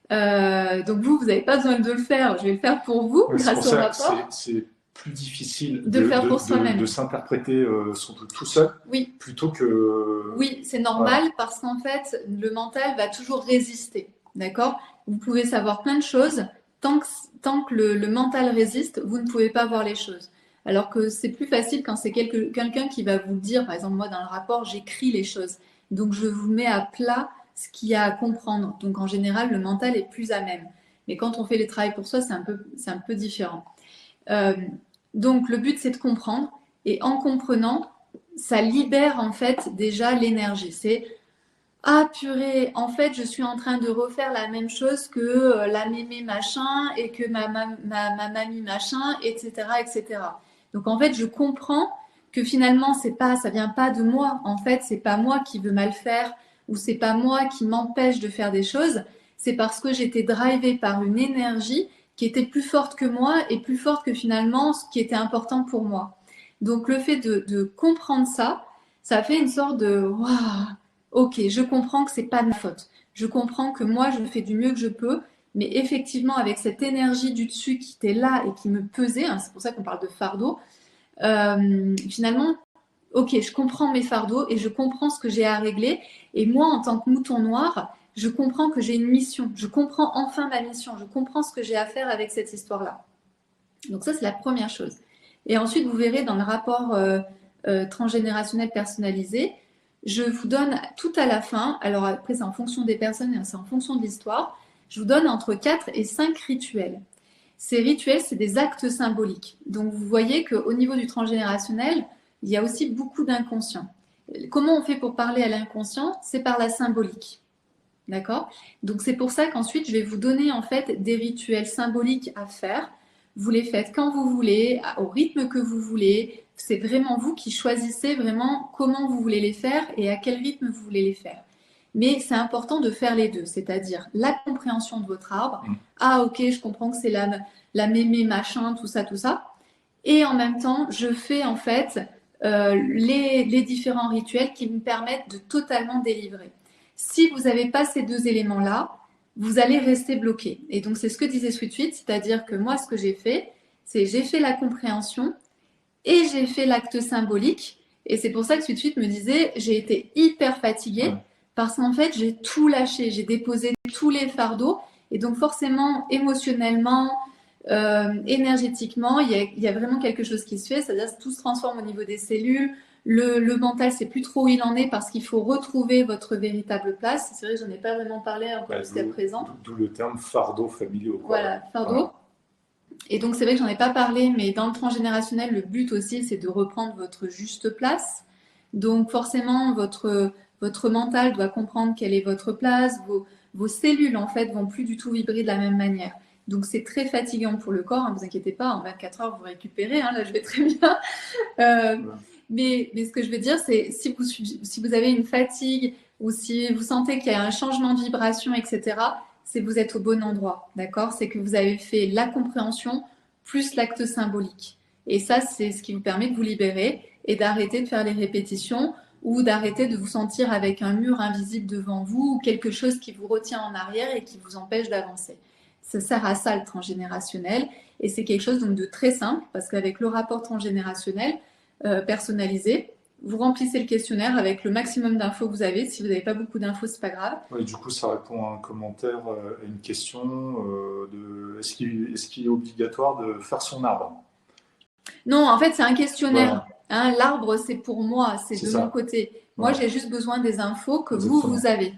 Donc vous n'avez pas besoin de le faire, je vais le faire pour vous, grâce au rapport. C'est plus difficile de faire pour soi-même, de s'interpréter son truc tout seul, oui, plutôt que... oui, c'est normal, Voilà. parce qu'en fait, le mental va toujours résister, d'accord? Vous pouvez savoir plein de choses, tant que le mental résiste, vous ne pouvez pas voir les choses. Alors que c'est plus facile quand c'est quelqu'un qui va vous le dire. Par exemple, moi, dans le rapport, j'écris les choses. Donc, je vous mets à plat ce qu'il y a à comprendre. Donc, en général, le mental est plus à même. Mais quand on fait les travaux pour soi, c'est un peu différent. Donc, le but, c'est de comprendre. Et en comprenant, ça libère en fait déjà l'énergie. C'est ah purée, en fait, je suis en train de refaire la même chose que la mémé machin et que ma mamie machin, etc., etc. Donc en fait, je comprends que finalement, ça vient pas de moi. En fait, c'est pas moi qui veux mal faire ou c'est pas moi qui m'empêche de faire des choses. C'est parce que j'étais drivée par une énergie qui était plus forte que moi et plus forte que finalement ce qui était important pour moi. Donc le fait de comprendre ça, ça fait une sorte de waouh. Ok, je comprends que c'est pas de ma faute. Je comprends que moi, je fais du mieux que je peux, mais effectivement, avec cette énergie du dessus qui était là et qui me pesait, c'est pour ça qu'on parle de fardeau, finalement, ok, je comprends mes fardeaux et je comprends ce que j'ai à régler. Et moi, en tant que mouton noir, je comprends que j'ai une mission. Je comprends enfin ma mission. Je comprends ce que j'ai à faire avec cette histoire-là. Donc ça, c'est la première chose. Et ensuite, vous verrez dans le rapport transgénérationnel personnalisé, je vous donne tout à la fin, alors après c'est en fonction des personnes et c'est en fonction de l'histoire, je vous donne entre 4 et 5 rituels. Ces rituels, c'est des actes symboliques. Donc vous voyez qu'au niveau du transgénérationnel, il y a aussi beaucoup d'inconscient. Comment on fait pour parler à l'inconscient? C'est par la symbolique. D'accord? Donc c'est pour ça qu'ensuite je vais vous donner en fait des rituels symboliques à faire. Vous les faites quand vous voulez, au rythme que vous voulez. C'est vraiment vous qui choisissez vraiment comment vous voulez les faire et à quel rythme vous voulez les faire. Mais c'est important de faire les deux, c'est-à-dire la compréhension de votre arbre. Ah ok, je comprends que c'est la mémé machin, tout ça, tout ça. Et en même temps, je fais en fait les différents rituels qui me permettent de totalement délivrer. Si vous n'avez pas ces deux éléments-là, vous allez rester bloqué. Et donc, c'est ce que disait Sweet Sweet, c'est-à-dire que moi, ce que j'ai fait, c'est j'ai fait la compréhension et j'ai fait l'acte symbolique. Et c'est pour ça que Sweet Sweet me disait, j'ai été hyper fatiguée parce qu'en fait, j'ai tout lâché, j'ai déposé tous les fardeaux. Et donc, forcément, émotionnellement, énergétiquement, il y a vraiment quelque chose qui se fait, c'est-à-dire que tout se transforme au niveau des cellules. Le mental, c'est plus trop où il en est parce qu'il faut retrouver votre véritable place. C'est vrai que j'en ai pas vraiment parlé encore jusqu'à présent. D'où le terme fardeau familiaux. Voilà, fardeau. Voilà. Et donc c'est vrai que j'en ai pas parlé, mais dans le transgénérationnel, le but aussi, c'est de reprendre votre juste place. Donc forcément, votre mental doit comprendre quelle est votre place. Vos cellules, en fait, vont plus du tout vibrer de la même manière. Donc c'est très fatigant pour le corps, ne vous inquiétez pas, en 24 heures, vous récupérez, là je vais très bien. Mais ce que je veux dire, c'est si vous avez une fatigue ou si vous sentez qu'il y a un changement de vibration, etc., c'est que vous êtes au bon endroit, d'accord? C'est que vous avez fait la compréhension plus l'acte symbolique. Et ça, c'est ce qui vous permet de vous libérer et d'arrêter de faire les répétitions ou d'arrêter de vous sentir avec un mur invisible devant vous ou quelque chose qui vous retient en arrière et qui vous empêche d'avancer. Ça sert à ça le transgénérationnel et c'est quelque chose donc de très simple parce qu'avec le rapport transgénérationnel personnalisé, vous remplissez le questionnaire avec le maximum d'infos que vous avez. Si vous n'avez pas beaucoup d'infos, c'est pas grave. Oui, du coup, ça répond à un commentaire, à une question est-ce qu'il est obligatoire de faire son arbre? Non, en fait, c'est un questionnaire. Voilà. L'arbre, c'est pour moi, c'est de mon côté. Moi, j'ai juste besoin des infos que vous avez.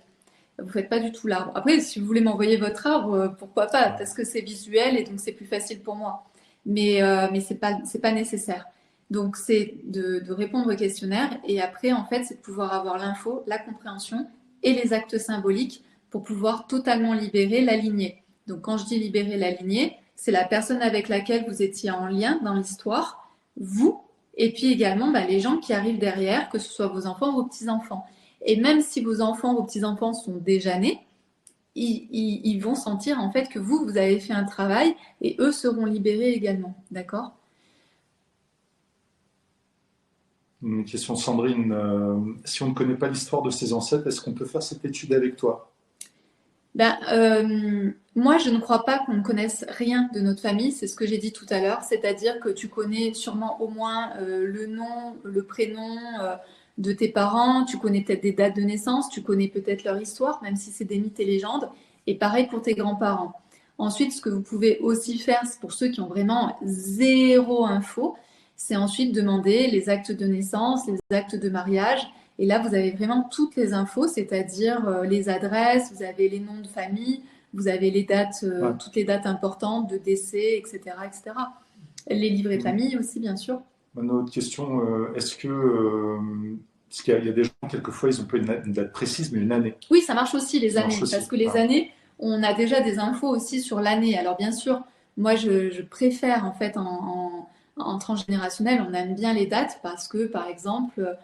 Vous ne faites pas du tout l'arbre. Après, si vous voulez m'envoyer votre arbre, pourquoi pas, parce que c'est visuel et donc c'est plus facile pour moi. Mais c'est pas nécessaire. Donc, c'est de répondre au questionnaire et après, en fait, c'est de pouvoir avoir l'info, la compréhension et les actes symboliques pour pouvoir totalement libérer la lignée. Donc, quand je dis libérer la lignée, c'est la personne avec laquelle vous étiez en lien dans l'histoire, vous, et puis également les gens qui arrivent derrière, que ce soit vos enfants ou vos petits-enfants. Et même si vos enfants, vos petits-enfants sont déjà nés, ils vont sentir en fait que vous avez fait un travail et eux seront libérés également. D'accord ? Une question de Sandrine. Si on ne connaît pas l'histoire de ses ancêtres, est-ce qu'on peut faire cette étude avec toi ? Moi, je ne crois pas qu'on ne connaisse rien de notre famille, c'est ce que j'ai dit tout à l'heure, c'est-à-dire que tu connais sûrement au moins le nom, le prénom de tes parents, tu connais peut-être des dates de naissance, tu connais peut-être leur histoire, même si c'est des mythes et légendes, et pareil pour tes grands-parents. Ensuite, ce que vous pouvez aussi faire, c'est pour ceux qui ont vraiment zéro info, c'est ensuite demander les actes de naissance, les actes de mariage. Et là, vous avez vraiment toutes les infos, c'est-à-dire les adresses, vous avez les noms de famille, vous avez les dates, toutes les dates importantes de décès, etc., etc. Les livrets de famille aussi, bien sûr. Une autre question, est-ce que... parce qu'il y a des gens, quelquefois, ils n'ont pas une date précise, mais une année. Oui, ça marche aussi, les années, parce que les années, on a déjà des infos aussi sur l'année. Alors, bien sûr, moi, je préfère, en fait, en transgénérationnel, on aime bien les dates parce que, par exemple,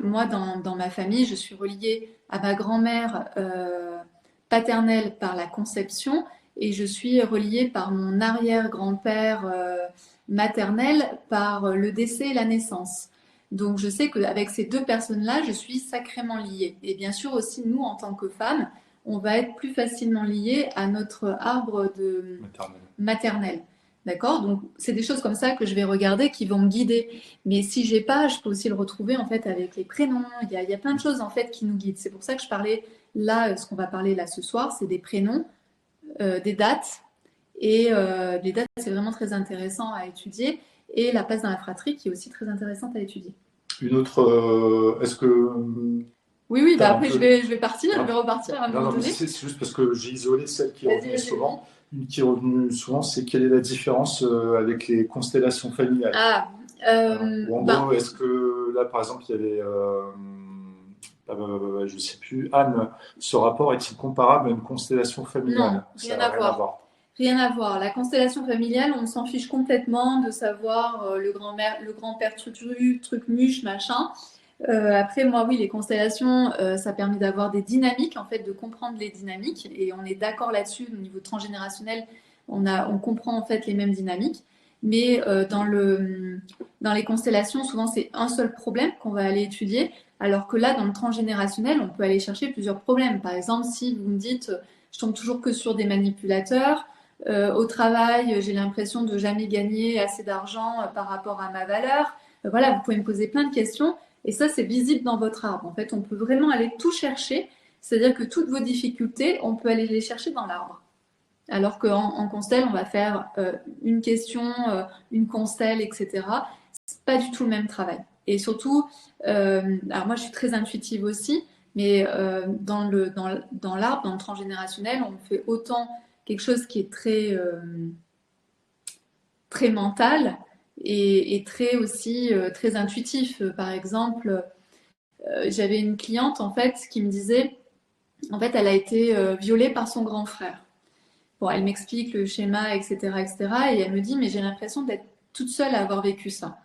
moi, dans ma famille, je suis reliée à ma grand-mère paternelle par la conception et je suis reliée par mon arrière-grand-père maternel par le décès et la naissance. Donc, je sais qu'avec ces deux personnes-là, je suis sacrément liée. Et bien sûr aussi, nous, en tant que femmes, on va être plus facilement liés à notre arbre maternel. D'accord ? Donc, c'est des choses comme ça que je vais regarder qui vont me guider. Mais si j'ai pas, je peux aussi le retrouver en fait avec les prénoms. Il y a plein de choses en fait qui nous guident. C'est pour ça que je parlais là, ce qu'on va parler là ce soir, c'est des prénoms, des dates. Et les dates, c'est vraiment très intéressant à étudier. Et la place dans la fratrie qui est aussi très intéressante à étudier. Une autre, est-ce que... Oui, après je vais partir, je vais repartir à un moment donné. C'est juste parce que j'ai isolé celle qui revenait souvent. Une qui est revenue souvent, c'est quelle est la différence avec les constellations familiales? En gros, est-ce que là, par exemple, il y avait je ne sais plus, Anne, ce rapport est-il comparable à une constellation Non, familiale? Ça rien n'a à rien à voir. voir. Rien à voir. La constellation familiale, on s'en fiche complètement de savoir le grand-père truc muche, machin. Après, moi, oui, les constellations, ça permet d'avoir des dynamiques, en fait, de comprendre les dynamiques. Et on est d'accord là-dessus, au niveau transgénérationnel, on comprend en fait les mêmes dynamiques. Mais dans les constellations, souvent, c'est un seul problème qu'on va aller étudier. Alors que là, dans le transgénérationnel, on peut aller chercher plusieurs problèmes. Par exemple, si vous me dites, je tombe toujours que sur des manipulateurs, au travail, j'ai l'impression de jamais gagner assez d'argent par rapport à ma valeur. Voilà, vous pouvez me poser plein de questions. Et ça, c'est visible dans votre arbre. En fait, on peut vraiment aller tout chercher. C'est-à-dire que toutes vos difficultés, on peut aller les chercher dans l'arbre. Alors qu'en constelle, on va faire une question, une constelle, etc. C'est pas du tout le même travail. Et surtout, alors moi, je suis très intuitive aussi, mais dans l'arbre, dans le transgénérationnel, on fait autant quelque chose qui est très mental et très aussi très intuitif. Par exemple, j'avais une cliente en fait qui me disait, en fait, elle a été violée par son grand frère. Bon, elle m'explique le schéma, etc., etc., et elle me dit, mais j'ai l'impression d'être toute seule à avoir vécu ça.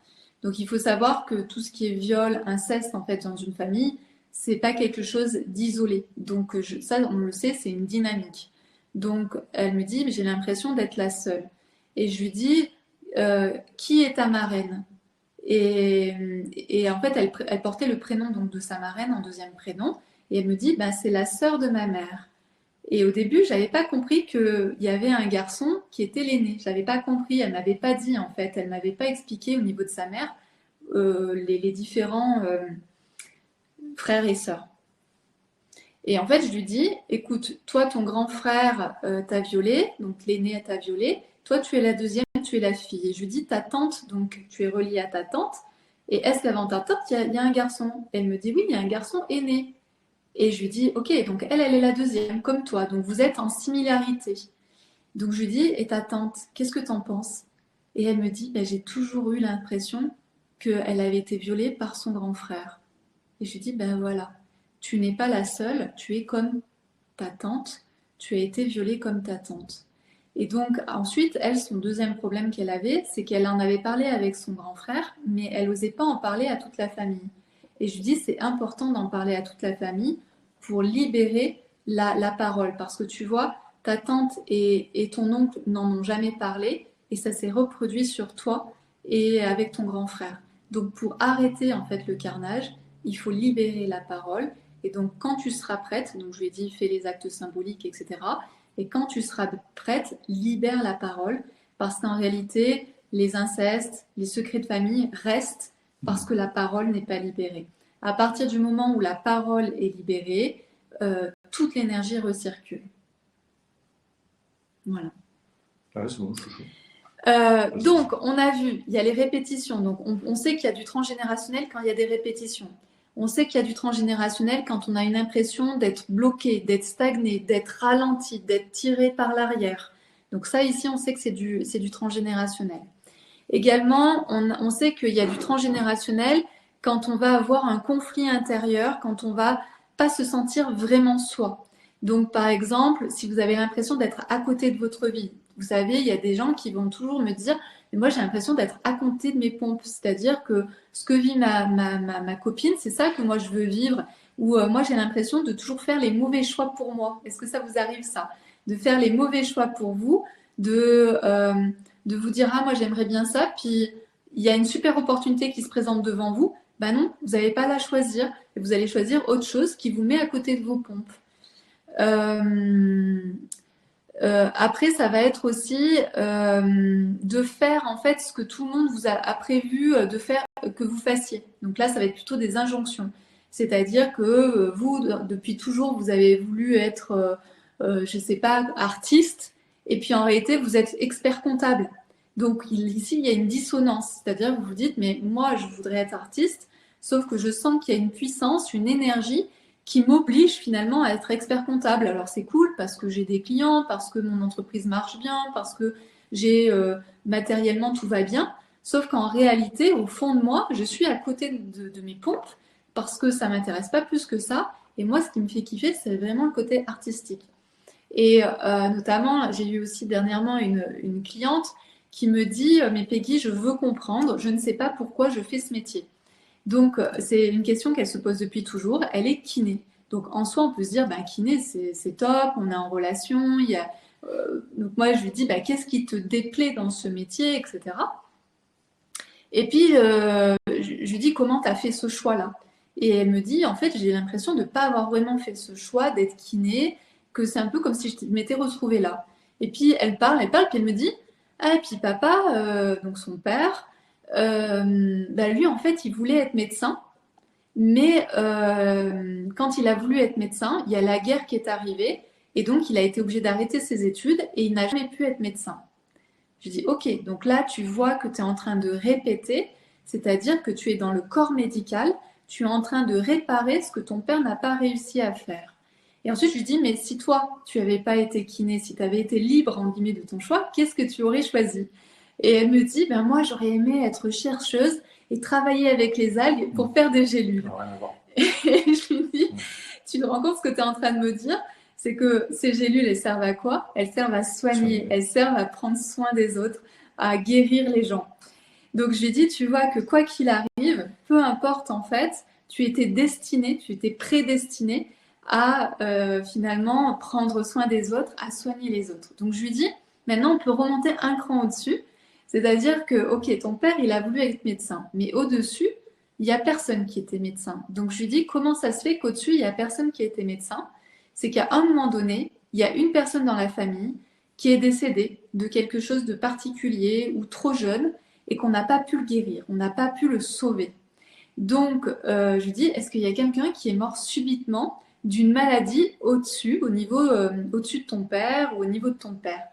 Donc, il faut savoir que tout ce qui est viol, inceste, en fait, dans une famille, c'est pas quelque chose d'isolé. Donc, ça, on le sait, c'est une dynamique. Donc, elle me dit, mais j'ai l'impression d'être la seule. Et je lui dis, qui est ta marraine? Et en fait, elle portait le prénom donc, de sa marraine en deuxième prénom. Et elle me dit, bah, c'est la sœur de ma mère. Et au début, je n'avais pas compris qu'il y avait un garçon qui était l'aîné. Je n'avais pas compris, elle ne m'avait pas dit en fait, elle ne m'avait pas expliqué au niveau de sa mère les différents frères et sœurs. Et en fait, je lui dis, écoute, toi, ton grand frère t'a violé, donc l'aîné t'a violé, toi, tu es la deuxième, tu es la fille. Et je lui dis, ta tante, donc tu es reliée à ta tante, et est-ce qu'avant ta tante, il y a un garçon? Et elle me dit, oui, il y a un garçon aîné. Et je lui dis, ok, donc elle est la deuxième, comme toi, donc vous êtes en similarité. Donc je lui dis, et ta tante, qu'est-ce que t'en penses? Et elle me dit, ben, j'ai toujours eu l'impression qu'elle avait été violée par son grand frère. Et je lui dis, ben voilà, tu n'es pas la seule, tu es comme ta tante, tu as été violée comme ta tante. Et donc ensuite, elle, son deuxième problème qu'elle avait, c'est qu'elle en avait parlé avec son grand frère, mais elle n'osait pas en parler à toute la famille. Et je lui dis, c'est important d'en parler à toute la famille pour libérer la parole. Parce que tu vois, ta tante et ton oncle n'en ont jamais parlé et ça s'est reproduit sur toi et avec ton grand frère. Donc pour arrêter en fait le carnage, il faut libérer la parole. Et donc quand tu seras prête, donc je lui ai dit fais les actes symboliques, etc. Et quand tu seras prête, libère la parole parce qu'en réalité, les incestes, les secrets de famille restent parce que la parole n'est pas libérée. À partir du moment où la parole est libérée, toute l'énergie recircule. Voilà. Ouais, c'est bon, chouchou. Donc, on a vu, il y a les répétitions. Donc, on sait qu'il y a du transgénérationnel quand il y a des répétitions. On sait qu'il y a du transgénérationnel quand on a une impression d'être bloqué, d'être stagné, d'être ralenti, d'être tiré par l'arrière. Donc ça, ici, on sait que c'est du transgénérationnel. Également, on sait qu'il y a du transgénérationnel quand on va avoir un conflit intérieur, quand on va pas se sentir vraiment soi. Donc, par exemple, si vous avez l'impression d'être à côté de votre vie, vous savez, il y a des gens qui vont toujours me dire, mais moi j'ai l'impression d'être à côté de mes pompes, c'est-à-dire que ce que vit ma copine, c'est ça que moi je veux vivre, ou moi j'ai l'impression de toujours faire les mauvais choix pour moi. Est-ce que ça vous arrive ça? De faire les mauvais choix pour vous, de vous dire, ah moi j'aimerais bien ça, puis il y a une super opportunité qui se présente devant vous, ben non, vous n'allez pas la choisir, et vous allez choisir autre chose qui vous met à côté de vos pompes. Après, ça va être aussi de faire en fait ce que tout le monde vous a prévu de faire que vous fassiez. Donc là, ça va être plutôt des injonctions. C'est-à-dire que vous, depuis toujours, vous avez voulu être, je ne sais pas, artiste, et puis en réalité, vous êtes expert comptable. Donc ici, il y a une dissonance. C'est-à-dire que vous vous dites, mais moi, je voudrais être artiste, sauf que je sens qu'il y a une puissance, une énergie qui m'oblige finalement à être expert comptable. Alors c'est cool parce que j'ai des clients, parce que mon entreprise marche bien, parce que j'ai matériellement tout va bien. Sauf qu'en réalité, au fond de moi, je suis à côté de mes pompes parce que ça m'intéresse pas plus que ça. Et moi, ce qui me fait kiffer, c'est vraiment le côté artistique. Et notamment, j'ai eu aussi dernièrement une cliente qui me dit, mais Peggy, je veux comprendre, je ne sais pas pourquoi je fais ce métier. Donc, c'est une question qu'elle se pose depuis toujours. Elle est kiné. Donc, en soi, on peut se dire, bah, kiné, c'est top, on est en relation. Donc, moi, je lui dis, bah, qu'est-ce qui te déplaît dans ce métier, etc. Et puis, je lui dis, comment tu as fait ce choix-là? Et elle me dit, en fait, j'ai l'impression de ne pas avoir vraiment fait ce choix d'être kiné, que c'est un peu comme si je m'étais retrouvée là. Et puis, puis elle me dit, ah, et puis papa, donc son père, bah, lui, en fait, il voulait être médecin, mais quand il a voulu être médecin, il y a la guerre qui est arrivée, et donc il a été obligé d'arrêter ses études, et il n'a jamais pu être médecin. Je dis, ok, donc là, tu vois que tu es en train de répéter, c'est-à-dire que tu es dans le corps médical, tu es en train de réparer ce que ton père n'a pas réussi à faire. Et ensuite, je lui dis, mais si toi, tu n'avais pas été kiné, si tu avais été libre, en guillemets, de ton choix, qu'est-ce que tu aurais choisi? Et elle me dit, ben moi, j'aurais aimé être chercheuse et travailler avec les algues pour faire des gélules. Rien à voir. Et je lui dis, tu te rends compte ce que tu es en train de me dire? C'est que ces gélules, elles servent à quoi? Elles servent à soigner, elles servent à prendre soin des autres, à guérir les gens. Donc je lui dis, tu vois que quoi qu'il arrive, peu importe en fait, tu étais destiné, tu étais prédestiné à finalement prendre soin des autres, à soigner les autres. Donc je lui dis, maintenant on peut remonter un cran au-dessus, c'est-à-dire que, ok, ton père, il a voulu être médecin, mais au-dessus, il n'y a personne qui était médecin. Donc je lui dis, comment ça se fait qu'au-dessus, il n'y a personne qui était médecin? C'est qu'à un moment donné, il y a une personne dans la famille qui est décédée de quelque chose de particulier ou trop jeune et qu'on n'a pas pu le guérir, on n'a pas pu le sauver. Donc, je lui dis, est-ce qu'il y a quelqu'un qui est mort subitement d'une maladie au-dessus, au-dessus de ton père ou au niveau de ton père?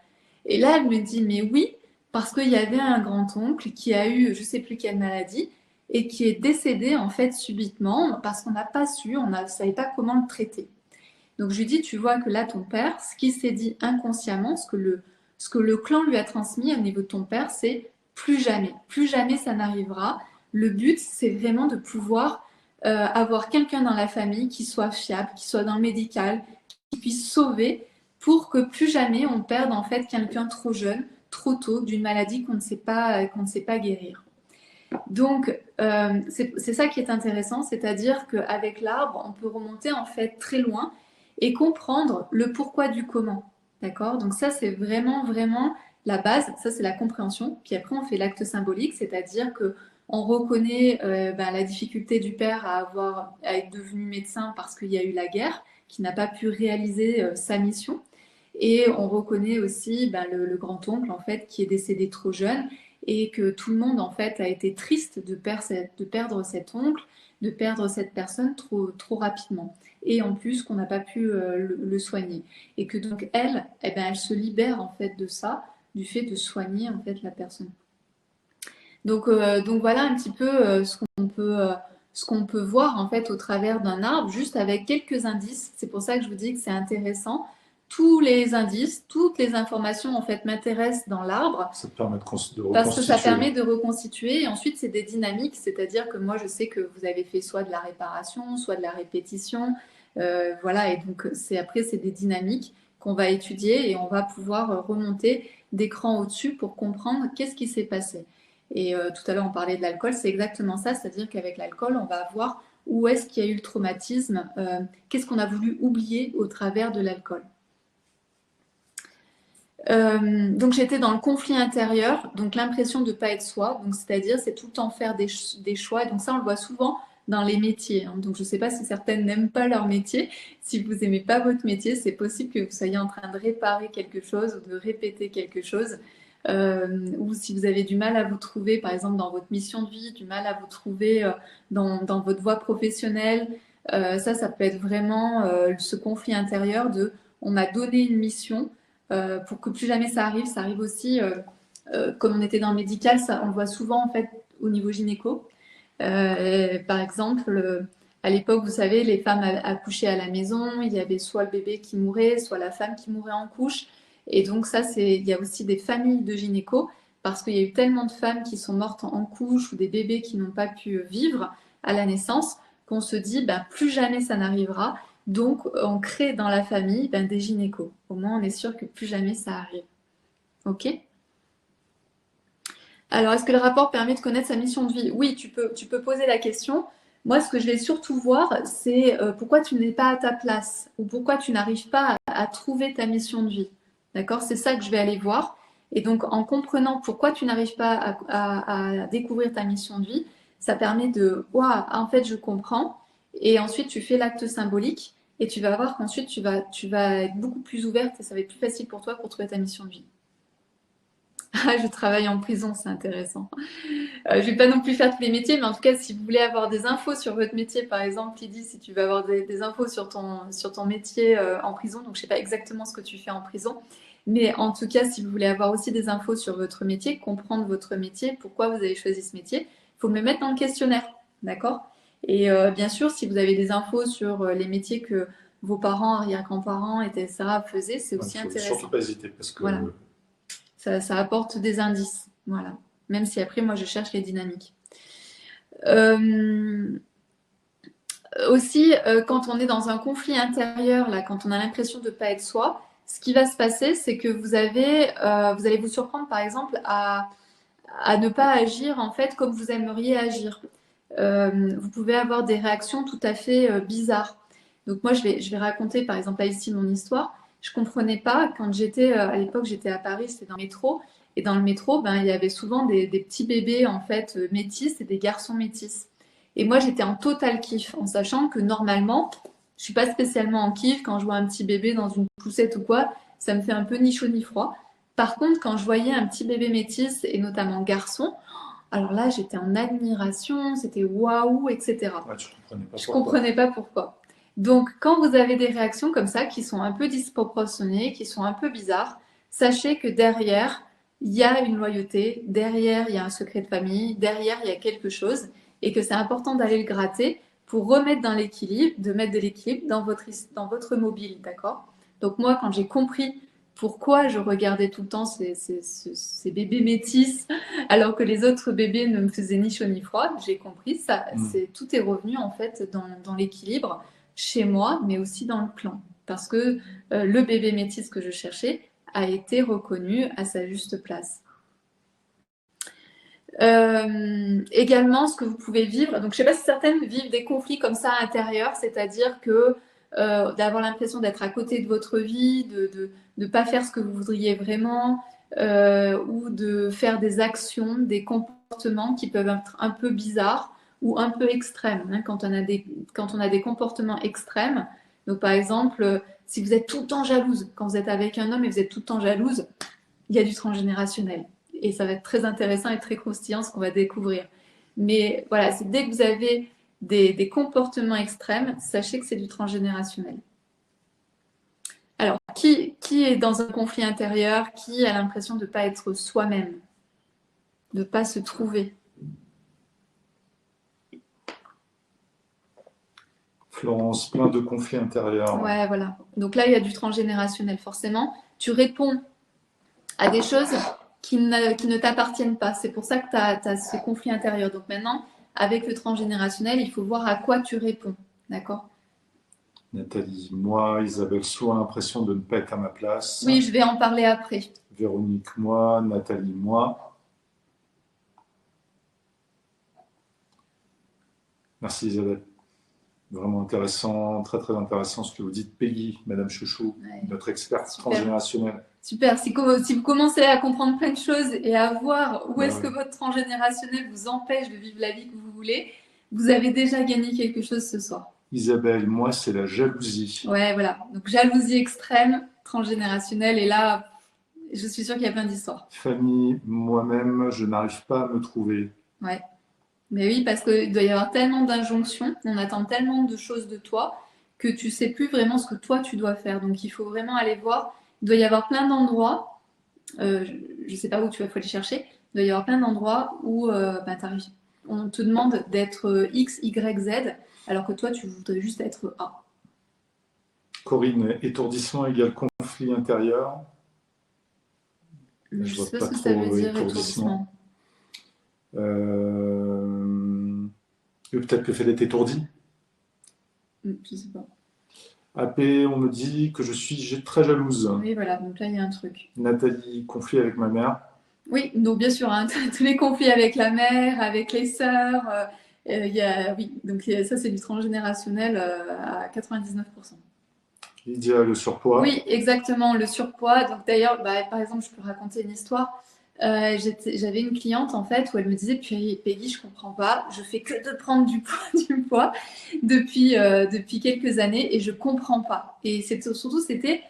Et là, elle me dit, mais oui, parce qu'il y avait un grand-oncle qui a eu, je ne sais plus quelle maladie, et qui est décédé en fait subitement parce qu'on n'a pas su, on ne savait pas comment le traiter. Donc je lui dis, tu vois que là, ton père, ce qui s'est dit inconsciemment, ce que le clan lui a transmis au niveau de ton père, c'est plus jamais ça n'arrivera. Le but, c'est vraiment de pouvoir avoir quelqu'un dans la famille qui soit fiable, qui soit dans le médical, qui puisse sauver pour que plus jamais on perde en fait quelqu'un trop jeune, trop tôt, d'une maladie qu'on ne sait pas guérir. Donc, c'est ça qui est intéressant, c'est-à-dire qu'avec l'arbre, on peut remonter en fait très loin et comprendre le pourquoi du comment. D'accord? Donc ça, c'est vraiment, vraiment la base. Ça, c'est la compréhension. Puis après, on fait l'acte symbolique, c'est-à-dire que on reconnaît la difficulté du père à être devenu médecin parce qu'il y a eu la guerre, qui n'a pas pu réaliser sa mission. Et on reconnaît aussi le grand-oncle en fait qui est décédé trop jeune et que tout le monde en fait a été triste de perdre cet oncle, de perdre cette personne trop rapidement. Et en plus qu'on n'a pas pu le soigner. Et que donc elle, elle se libère en fait de ça, du fait de soigner en fait la personne. Donc voilà un petit peu ce qu'on peut voir en fait au travers d'un arbre, juste avec quelques indices. C'est pour ça que je vous dis que c'est intéressant. Tous les indices, toutes les informations en fait m'intéressent dans l'arbre. Ça te permet de reconstituer. Parce que ça permet de reconstituer. Et ensuite, c'est des dynamiques, c'est-à-dire que moi, je sais que vous avez fait soit de la réparation, soit de la répétition. Voilà, et donc après, c'est des dynamiques qu'on va étudier et on va pouvoir remonter des crans au-dessus pour comprendre qu'est-ce qui s'est passé. Et tout à l'heure, on parlait de l'alcool, c'est exactement ça, c'est-à-dire qu'avec l'alcool, on va voir où est-ce qu'il y a eu le traumatisme, qu'est-ce qu'on a voulu oublier au travers de l'alcool. Donc j'étais dans le conflit intérieur, donc l'impression de ne pas être soi, donc c'est-à-dire c'est tout le temps faire des choix, et donc ça on le voit souvent dans les métiers, hein. Donc je ne sais pas si certaines n'aiment pas leur métier, si vous n'aimez pas votre métier, c'est possible que vous soyez en train de réparer quelque chose ou de répéter quelque chose, ou si vous avez du mal à vous trouver par exemple dans votre mission de vie, du mal à vous trouver dans votre voie professionnelle, ça peut être vraiment ce conflit intérieur de on m'a donné une mission, pour que plus jamais ça arrive aussi, comme on était dans le médical, ça, on le voit souvent en fait au niveau gynéco. Par exemple, à l'époque, vous savez, les femmes accouchaient à la maison, il y avait soit le bébé qui mourait, soit la femme qui mourait en couche. Et donc ça, il y a aussi des familles de gynéco, parce qu'il y a eu tellement de femmes qui sont mortes en couche ou des bébés qui n'ont pas pu vivre à la naissance, qu'on se dit, ben, plus jamais ça n'arrivera. Donc, on crée dans la famille ben, des gynécos. Au moins, on est sûr que plus jamais ça arrive. OK? Alors, est-ce que le rapport permet de connaître sa mission de vie? Oui, tu peux poser la question. Moi, ce que je vais surtout voir, c'est pourquoi tu n'es pas à ta place ou pourquoi tu n'arrives pas à trouver ta mission de vie. D'accord? C'est ça que je vais aller voir. Et donc, en comprenant pourquoi tu n'arrives pas à découvrir ta mission de vie, ça permet de, waouh, en fait, je comprends. Et ensuite, tu fais l'acte symbolique et tu vas voir qu'ensuite, tu vas être beaucoup plus ouverte et ça va être plus facile pour toi pour trouver ta mission de vie. Ah, je travaille en prison, c'est intéressant. Je vais pas non plus faire tous les métiers, mais en tout cas, si vous voulez avoir des infos sur votre métier, par exemple, Lydie, si tu veux avoir des infos sur ton métier en prison, donc je sais pas exactement ce que tu fais en prison, mais en tout cas, si vous voulez avoir aussi des infos sur votre métier, comprendre votre métier, pourquoi vous avez choisi ce métier, il faut me le mettre dans le questionnaire, d'accord? Et bien sûr, si vous avez des infos sur les métiers que vos parents, arrière-grands-parents, etc. faisaient, c'est aussi Il ne faut intéressant. surtout pas hésiter parce que Voilà. Ça apporte des indices, voilà. Même si après, moi, je cherche les dynamiques. Aussi, quand on est dans un conflit intérieur, là, quand on a l'impression de ne pas être soi, ce qui va se passer, c'est que vous allez vous surprendre, par exemple, à ne pas agir en fait comme vous aimeriez agir. Vous pouvez avoir des réactions tout à fait bizarres. Donc moi, je vais raconter, par exemple, là ici mon histoire. Je comprenais pas quand j'étais à l'époque, j'étais à Paris, j'étais dans le métro, et dans le métro, ben il y avait souvent des petits bébés en fait métis et des garçons métis. Et moi, j'étais en total kiff, en sachant que normalement, je suis pas spécialement en kiff quand je vois un petit bébé dans une poussette ou quoi, ça me fait un peu ni chaud ni froid. Par contre, quand je voyais un petit bébé métis et notamment garçon, alors là, j'étais en admiration, c'était waouh, etc. ouais, Je comprenais pas pourquoi. Donc, quand vous avez des réactions comme ça qui sont un peu disproportionnées, qui sont un peu bizarres, sachez que derrière, il y a une loyauté, derrière, il y a un secret de famille, derrière, il y a quelque chose, et que c'est important d'aller le gratter pour remettre dans l'équilibre, de mettre de l'équilibre dans votre mobile, d'accord? Donc moi, quand j'ai compris pourquoi je regardais tout le temps ces bébés métis alors que les autres bébés ne me faisaient ni chaud ni froid, j'ai compris ça. Tout est revenu en fait dans l'équilibre chez moi, mais aussi dans le clan. Parce que le bébé métis que je cherchais a été reconnu à sa juste place. Également, ce que vous pouvez vivre, donc je ne sais pas si certaines vivent des conflits comme ça intérieurs, c'est-à-dire que d'avoir l'impression d'être à côté de votre vie, de ne pas faire ce que vous voudriez vraiment, ou de faire des actions, des comportements qui peuvent être un peu bizarres ou un peu extrêmes. Hein, quand on a des comportements extrêmes, donc par exemple, si vous êtes tout le temps jalouse, quand vous êtes avec un homme et vous êtes tout le temps jalouse, il y a du transgénérationnel. Et ça va être très intéressant et très croustillant ce qu'on va découvrir. Mais voilà, c'est dès que vous avez des comportements extrêmes, sachez que c'est du transgénérationnel. Alors, qui est dans un conflit intérieur, qui a l'impression de ne pas être soi-même, de ne pas se trouver? Florence, plein de conflits intérieurs. Ouais, voilà. Donc là, il y a du transgénérationnel, forcément. Tu réponds à des choses qui ne t'appartiennent pas. C'est pour ça que tu as ce conflit intérieur. Donc maintenant, avec le transgénérationnel, il faut voir à quoi tu réponds. D'accord? Nathalie, moi, Isabelle, souvent l'impression de ne pas être à ma place. Oui, je vais en parler après. Véronique, moi. Nathalie, moi. Merci Isabelle. Vraiment intéressant, très très intéressant ce que vous dites. Peggy, Madame Chouchou, ouais, notre experte transgénérationnelle. Super, si vous commencez à comprendre plein de choses et à voir où est-ce que votre transgénérationnel vous empêche de vivre la vie que vous voulez, vous avez déjà gagné quelque chose ce soir. Isabelle, moi, c'est la jalousie. Ouais, voilà. Donc jalousie extrême, transgénérationnelle, et là, je suis sûre qu'il y a plein d'histoires. Famille, moi-même, je n'arrive pas à me trouver. Ouais. Mais oui, parce qu'il doit y avoir tellement d'injonctions, on attend tellement de choses de toi que tu sais plus vraiment ce que toi tu dois faire. Donc il faut vraiment aller voir. Il doit y avoir plein d'endroits, je ne sais pas où tu vas aller chercher, il doit y avoir plein d'endroits où on te demande d'être X, Y, Z, alors que toi tu voudrais juste être A. Corinne, étourdissement égale conflit intérieur. Je ne sais pas ce que ça veut dire, étourdissement. Peut-être le fait d'être étourdi. Je sais pas. AP, on me dit que je suis très jalouse. Oui, voilà, donc là, il y a un truc. Nathalie, conflit avec ma mère. Oui, donc bien sûr, hein, tous les conflits avec la mère, avec les sœurs, oui, donc ça, c'est du transgénérationnel à 99%. Lydia, le surpoids. Oui, exactement, le surpoids. Donc d'ailleurs, bah, par exemple, je peux raconter une histoire. J'avais une cliente en fait où elle me disait Peggy, je comprends pas, je fais que de prendre du poids, du poids depuis quelques années et je comprends pas. Et surtout, c'était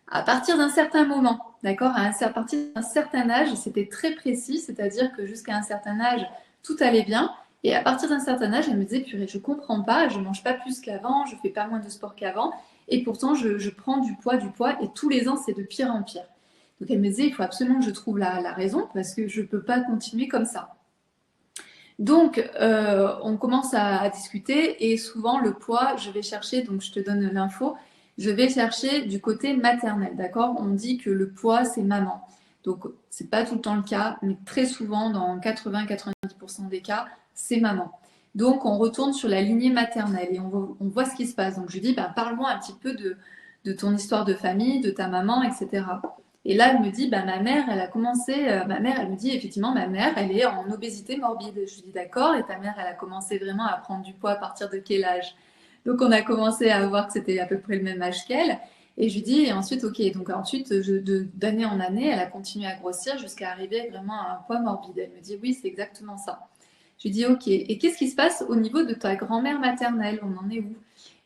à partir d'un certain moment, d'accord, à partir d'un certain âge, c'était très précis, c'est-à-dire que jusqu'à un certain âge, tout allait bien. Et à partir d'un certain âge, elle me disait purée, je comprends pas, je mange pas plus qu'avant, je fais pas moins de sport qu'avant. Et pourtant, je prends du poids, et tous les ans, c'est de pire en pire. Donc elle me disait, il faut absolument que je trouve la raison parce que je ne peux pas continuer comme ça. Donc, on commence à discuter et souvent le poids, je vais chercher, donc je te donne l'info, je vais chercher du côté maternel, d'accord? On dit que le poids, c'est maman. Donc, c'est pas tout le temps le cas, mais très souvent, dans 80-90% des cas, c'est maman. Donc, on retourne sur la lignée maternelle et on voit ce qui se passe. Donc, je lui dis, ben, parle-moi un petit peu de ton histoire de famille, de ta maman, etc. Et là, elle me dit, bah, ma mère, elle a commencé, ma mère, elle me dit, effectivement, ma mère, elle est en obésité morbide. Je lui dis, d'accord, et ta mère, elle a commencé vraiment à prendre du poids à partir de quel âge? Donc, on a commencé à voir que c'était à peu près le même âge qu'elle. Et je lui dis, et ensuite, ok, donc ensuite, d'année en année, elle a continué à grossir jusqu'à arriver vraiment à un poids morbide. Elle me dit, oui, c'est exactement ça. Je lui dis, ok, et qu'est-ce qui se passe au niveau de ta grand-mère maternelle? On en est où?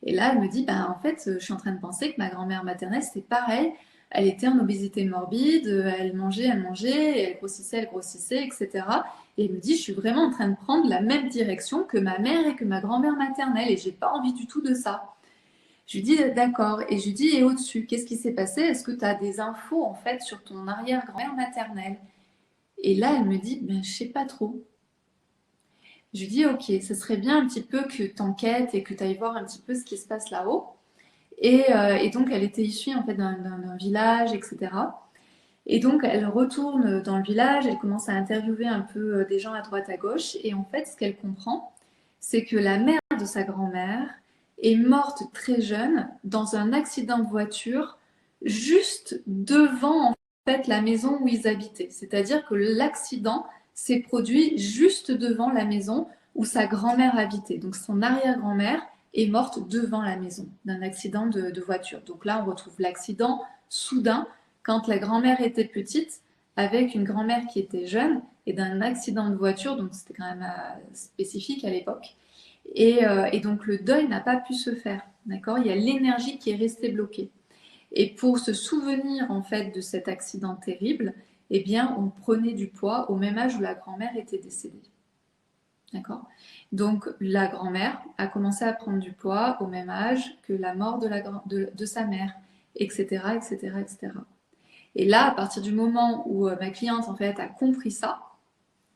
Et là, elle me dit, ben, en fait, je suis en train de penser que ma grand-mère maternelle, c'était pareil. Elle était en obésité morbide, elle mangeait, elle grossissait, etc. Et elle me dit, je suis vraiment en train de prendre la même direction que ma mère et que ma grand-mère maternelle, et j'ai pas envie du tout de ça. Je lui dis, d'accord. Et je lui dis, et au-dessus, qu'est-ce qui s'est passé? Est-ce que tu as des infos, en fait, sur ton arrière-grand-mère maternelle? Et là, elle me dit, ben, je sais pas trop. Je lui dis, ok, ce serait bien un petit peu que tu enquêtes et que tu ailles voir un petit peu ce qui se passe là-haut. Et donc, elle était issue en fait d'un village, etc. Et donc, elle retourne dans le village, elle commence à interviewer un peu des gens à droite, à gauche. Et en fait, ce qu'elle comprend, c'est que la mère de sa grand-mère est morte très jeune dans un accident de voiture juste devant en fait la maison où ils habitaient. C'est-à-dire que l'accident s'est produit juste devant la maison où sa grand-mère habitait. Donc, son arrière-grand-mère est morte devant la maison d'un accident de voiture. Donc là, on retrouve l'accident soudain quand la grand-mère était petite, avec une grand-mère qui était jeune, et d'un accident de voiture, donc c'était quand même spécifique à l'époque. Et donc le deuil n'a pas pu se faire, d'accord? Il y a l'énergie qui est restée bloquée. Et pour se souvenir en fait de cet accident terrible, eh bien on prenait du poids au même âge où la grand-mère était décédée. D'accord? Donc la grand-mère a commencé à prendre du poids au même âge que la mort de sa mère, etc., etc., etc. Et là, à partir du moment où ma cliente en fait a compris ça,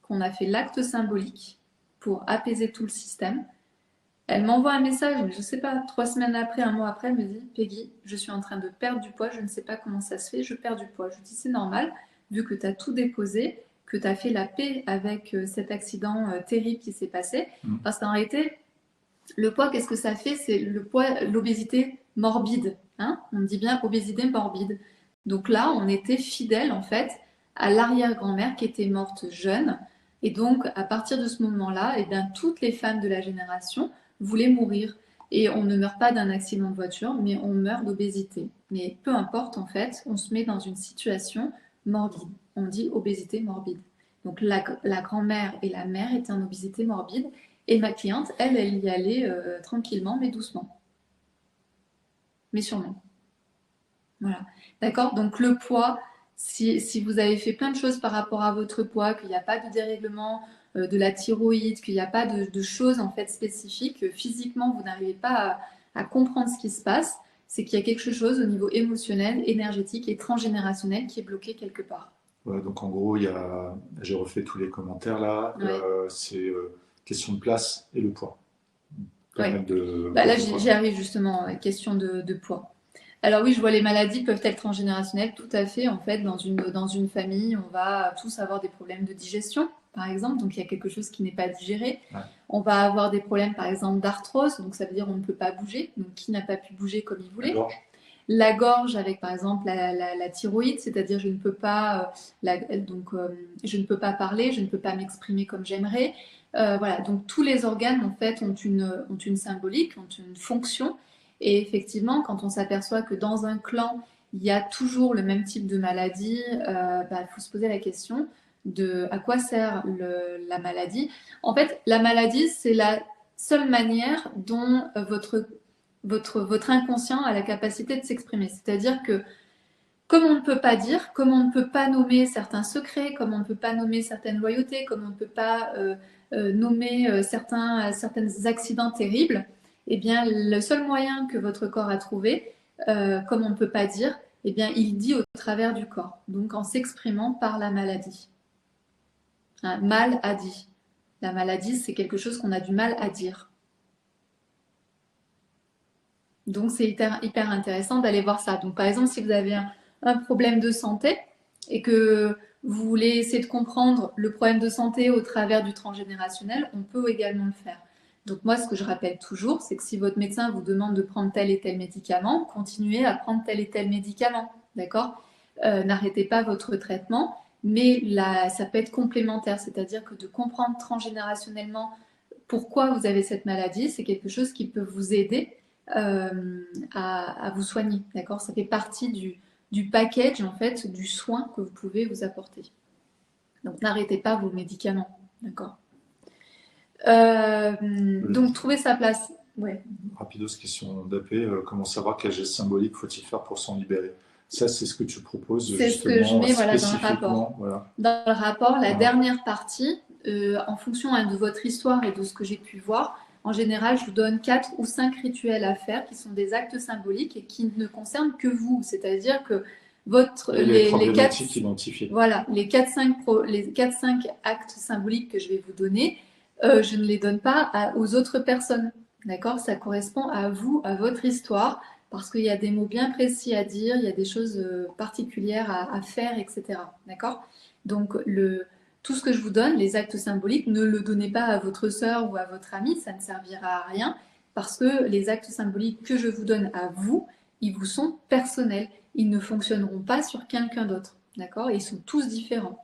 qu'on a fait l'acte symbolique pour apaiser tout le système, elle m'envoie un message, mais je ne sais pas, 3 semaines après, un mois après, elle me dit Peggy, je suis en train de perdre du poids, je ne sais pas comment ça se fait, je perds du poids. Je lui dis c'est normal, vu que tu as tout déposé, que tu as fait la paix avec cet accident terrible qui s'est passé. Parce qu'en réalité, le poids, qu'est-ce que ça fait? C'est le poids, l'obésité morbide. Hein, on dit bien obésité morbide. Donc là, on était fidèle en fait à l'arrière-grand-mère qui était morte jeune. Et donc, à partir de ce moment-là, eh bien, toutes les femmes de la génération voulaient mourir. Et on ne meurt pas d'un accident de voiture, mais on meurt d'obésité. Mais peu importe, en fait, on se met dans une situation morbide. On dit obésité morbide. Donc la grand-mère et la mère étaient en obésité morbide. Et ma cliente, elle y allait tranquillement, mais doucement. Mais sûrement. Voilà. D'accord? Donc le poids, si vous avez fait plein de choses par rapport à votre poids, qu'il n'y a pas de dérèglement de la thyroïde, qu'il n'y a pas de choses en fait spécifiques, que physiquement vous n'arrivez pas à comprendre ce qui se passe, c'est qu'il y a quelque chose au niveau émotionnel, énergétique et transgénérationnel qui est bloqué quelque part. Ouais, donc en gros, j'ai refait tous les commentaires là. Ouais. C'est question de place et le poids. Ouais. Bah là, j'y arrive justement, question de poids. Alors oui, je vois les maladies peuvent être transgénérationnelles, tout à fait. En fait, dans une famille, on va tous avoir des problèmes de digestion, par exemple, donc il y a quelque chose qui n'est pas digéré. Ouais. On va avoir des problèmes, par exemple, d'arthrose, donc ça veut dire on ne peut pas bouger, donc qui n'a pas pu bouger comme il La voulait. gorge. La gorge avec, par exemple, la thyroïde, c'est-à-dire je ne peux pas, je ne peux pas parler, je ne peux pas m'exprimer comme j'aimerais. Voilà, donc tous les organes, en fait, ont une symbolique, ont une fonction. Et effectivement, quand on s'aperçoit que dans un clan, il y a toujours le même type de maladie, il faut se poser la question de à quoi sert la maladie. En fait, la maladie, c'est la seule manière dont votre inconscient a la capacité de s'exprimer. C'est-à-dire que comme on ne peut pas dire, comme on ne peut pas nommer certains secrets, comme on ne peut pas nommer certaines loyautés, comme on ne peut pas nommer certains accidents terribles, eh bien, le seul moyen que votre corps a trouvé, comme on ne peut pas dire, eh bien, il dit au travers du corps, donc en s'exprimant par la maladie. Un mal à dit. La maladie, c'est quelque chose qu'on a du mal à dire. Donc, c'est hyper intéressant d'aller voir ça. Donc, par exemple, si vous avez un problème de santé et que vous voulez essayer de comprendre le problème de santé au travers du transgénérationnel, on peut également le faire. Donc moi, ce que je rappelle toujours, c'est que si votre médecin vous demande de prendre tel et tel médicament, continuez à prendre tel et tel médicament, d'accord? N'arrêtez pas votre traitement, mais là, ça peut être complémentaire, c'est-à-dire que de comprendre transgénérationnellement pourquoi vous avez cette maladie, c'est quelque chose qui peut vous aider à vous soigner, d'accord? Ça fait partie du package, en fait, du soin que vous pouvez vous apporter. Donc, n'arrêtez pas vos médicaments, d'accord? Donc, trouver sa place. Ouais. Rapidos, question d'AP. Comment savoir quel geste symbolique faut-il faire pour s'en libérer? Ça, c'est ce que tu proposes C'est ce que je mets voilà, dans le rapport. Voilà. Dans le rapport, la dernière partie, en fonction de votre histoire et de ce que j'ai pu voir, en général, je vous donne 4 ou 5 rituels à faire qui sont des actes symboliques et qui ne concernent que vous. C'est-à-dire que les problématiques identifiées. Voilà, les 4-5 actes symboliques que je vais vous donner, je ne les donne pas aux autres personnes. D'accord? Ça correspond à vous, à votre histoire, parce qu'il y a des mots bien précis à dire, il y a des choses particulières à faire, etc. D'accord? Donc, tout ce que je vous donne, les actes symboliques, ne le donnez pas à votre sœur ou à votre ami, ça ne servira à rien, parce que les actes symboliques que je vous donne à vous, ils vous sont personnels. Ils ne fonctionneront pas sur quelqu'un d'autre. D'accord? Ils sont tous différents.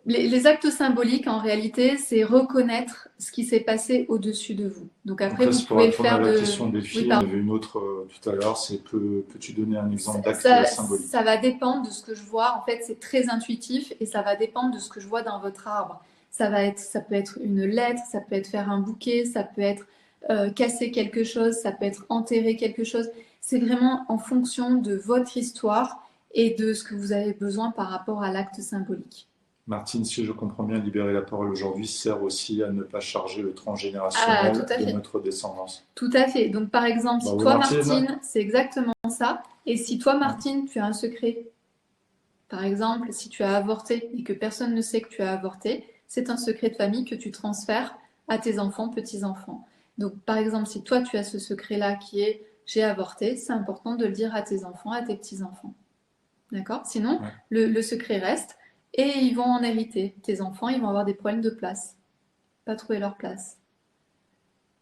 Les actes symboliques, en réalité, c'est reconnaître ce qui s'est passé au-dessus de vous. Donc après, vous pouvez le faire de... la question des filles, il y avait une autre tout à l'heure, c'est peux-tu donner un exemple d'acte symbolique? Ça va dépendre de ce que je vois. En fait, c'est très intuitif et ça va dépendre de ce que je vois dans votre arbre. Ça peut être une lettre, ça peut être faire un bouquet, ça peut être casser quelque chose, ça peut être enterrer quelque chose. C'est vraiment en fonction de votre histoire et de ce que vous avez besoin par rapport à l'acte symbolique. Martine, si je comprends bien, libérer la parole aujourd'hui sert aussi à ne pas charger le transgénérationnel de notre descendance. Tout à fait. Donc, par exemple, si toi, Martine, c'est exactement ça. Et si toi, Martine, tu as un secret, par exemple, si tu as avorté et que personne ne sait que tu as avorté, c'est un secret de famille que tu transfères à tes enfants, petits-enfants. Donc, par exemple, si toi, tu as ce secret-là qui est j'ai avorté, c'est important de le dire à tes enfants, à tes petits-enfants. D'accord? Sinon, le secret reste. Et ils vont en hériter. Tes enfants, ils vont avoir des problèmes de place. Pas trouver leur place.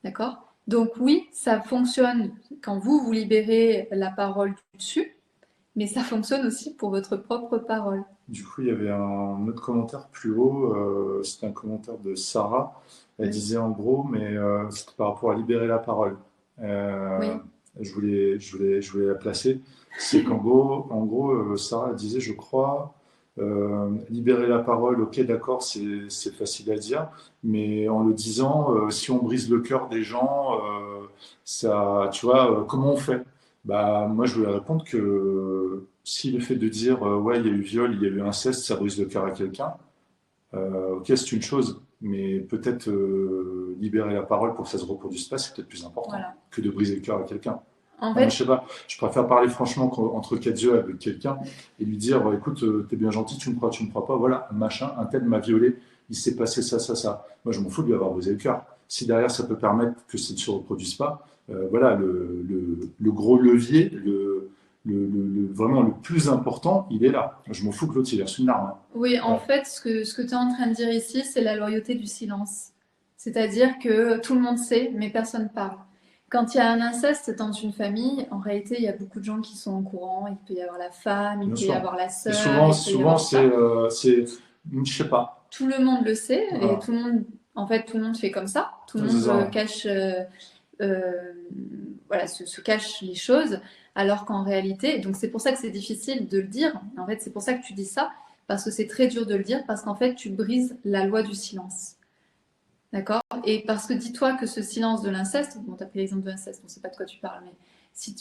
D'accord? Donc oui, ça fonctionne quand vous libérez la parole du dessus, mais ça fonctionne aussi pour votre propre parole. Du coup, il y avait un autre commentaire plus haut, c'était un commentaire de Sarah. Elle disait en gros, mais c'était par rapport à libérer la parole. Je voulais la placer. C'est qu'en gros, Sarah disait, je crois, libérer la parole, ok, d'accord, c'est facile à dire, mais en le disant, si on brise le cœur des gens, ça, tu vois, comment on fait? Bah, moi, je voulais répondre que si le fait de dire, ouais, il y a eu viol, il y a eu inceste, ça brise le cœur à quelqu'un, ok, c'est une chose, mais peut-être libérer la parole pour que ça se reproduise pas, c'est peut-être plus important que de briser le cœur à quelqu'un. En fait, je sais pas, je préfère parler franchement entre quatre yeux avec quelqu'un et lui dire écoute, t'es bien gentil, tu me crois pas, voilà, un machin, un tel m'a violé, il s'est passé ça. Moi, je m'en fous de lui avoir brisé le cœur. si derrière ça peut permettre que ça ne se reproduise pas, voilà, le gros levier, vraiment le plus important, il est là. Je m'en fous que l'autre il reçu une arme. Hein. Oui, en Ouais. fait, ce que tu es en train de dire ici, c'est la loyauté du silence. C'est-à-dire que tout le monde sait, mais personne parle. Quand il y a un inceste dans une famille, en réalité, il y a beaucoup de gens qui sont au courant. Il peut y avoir la femme, il Bien peut y sûr. avoir la Et sœur, souvent, il peut y avoir ça. je sais pas. Tout le monde le sait et Voilà. tout le monde, en fait, tout le monde fait comme ça. Tout le C'est monde ça. cache, euh, voilà, se cache les choses, alors qu'en réalité, donc c'est pour ça que c'est difficile de le dire. En fait, c'est pour ça que tu dis ça, parce que c'est très dur de le dire, parce qu'en fait, tu brises la loi du silence. D'accord? Et parce que dis-toi que ce silence de l'inceste, bon, tu as pris l'exemple de l'inceste, on ne sait pas de quoi tu parles, mais si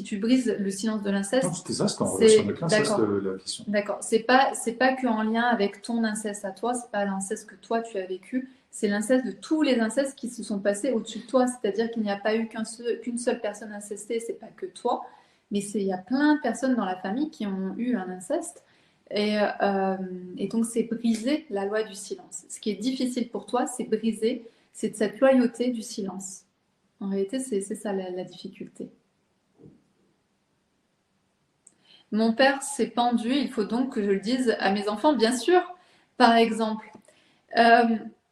tu brises le silence de Non, l'inceste, c'était ça, c'était en relation c'est avec l'inceste, d'accord. la question. D'accord. C'est pas que en lien avec ton inceste à toi, c'est pas l'inceste que toi tu as vécu, c'est l'inceste de tous les incestes qui se sont passés au-dessus de toi. C'est-à-dire qu'il n'y a pas eu qu'une seule personne incestée, c'est pas que toi, mais il y a plein de personnes dans la famille qui ont eu un inceste. Et donc c'est briser la loi du silence. Ce qui est difficile pour toi, c'est briser, c'est de cette loyauté du silence. En réalité, c'est ça la difficulté. Mon père s'est pendu, il faut donc que je le dise à mes enfants, bien sûr. Par exemple, euh,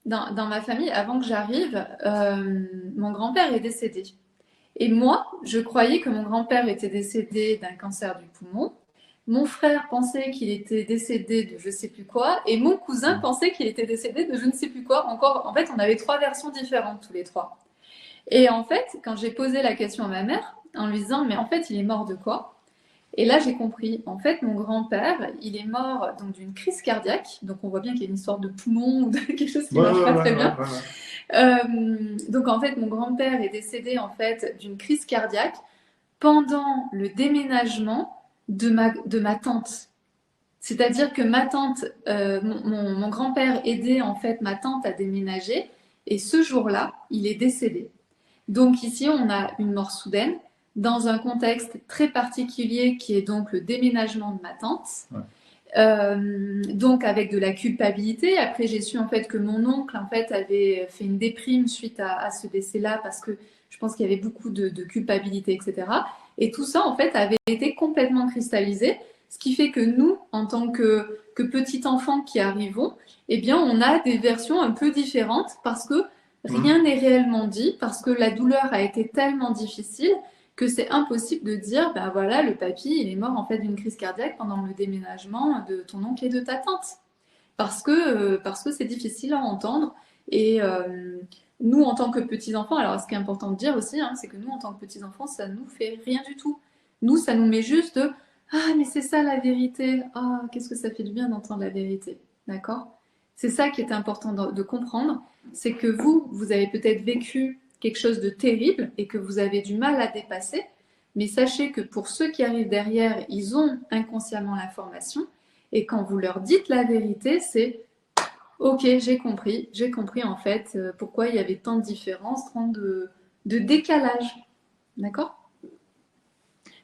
dans ma famille, avant que j'arrive, mon grand-père est décédé. Et moi, je croyais que mon grand-père était décédé d'un cancer du poumon. Mon frère pensait qu'il était décédé de je sais plus quoi, et mon cousin pensait qu'il était décédé de je ne sais plus quoi. Encore, en fait, on avait trois versions différentes tous les trois. Et en fait, quand j'ai posé la question à ma mère, en lui disant, mais en fait, il est mort de quoi? Et là, j'ai compris. En fait, mon grand-père, il est mort donc d'une crise cardiaque. Donc, on voit bien qu'il y a une histoire de poumon ou de quelque chose qui Ouais, marche ouais, pas ouais, très ouais, bien. ouais, ouais. Donc, en fait, mon grand-père est décédé en fait d'une crise cardiaque pendant le déménagement de ma tante. C'est-à-dire que ma tante, mon grand-père aidait en fait ma tante à déménager, et ce jour-là, il est décédé. Donc ici, on a une mort soudaine dans un contexte très particulier qui est donc le déménagement de ma tante. Ouais. Donc avec de la culpabilité. Après, j'ai su en fait que mon oncle en fait avait fait une déprime suite à ce décès-là parce que je pense qu'il y avait beaucoup de culpabilité, etc. Et tout ça en fait avait été complètement cristallisé, ce qui fait que nous, en tant que petits enfants qui arrivons, eh bien, on a des versions un peu différentes parce que rien n'est réellement dit, parce que la douleur a été tellement difficile que c'est impossible de dire, ben voilà, le papy, il est mort en fait d'une crise cardiaque pendant le déménagement de ton oncle et de ta tante. Parce que c'est difficile à entendre. Et nous, en tant que petits-enfants, alors ce qui est important de dire aussi, hein, c'est que nous, en tant que petits-enfants, ça nous fait rien du tout. Nous, ça nous met juste de ah, mais c'est ça la vérité. Ah, qu'est-ce que ça fait du bien d'entendre la vérité. D'accord? C'est ça qui est important de comprendre. C'est que vous avez peut-être vécu quelque chose de terrible et que vous avez du mal à dépasser. Mais sachez que pour ceux qui arrivent derrière, ils ont inconsciemment l'information. Et quand vous leur dites la vérité, c'est ok, j'ai compris en fait pourquoi il y avait tant de différences, tant de décalage. D'accord?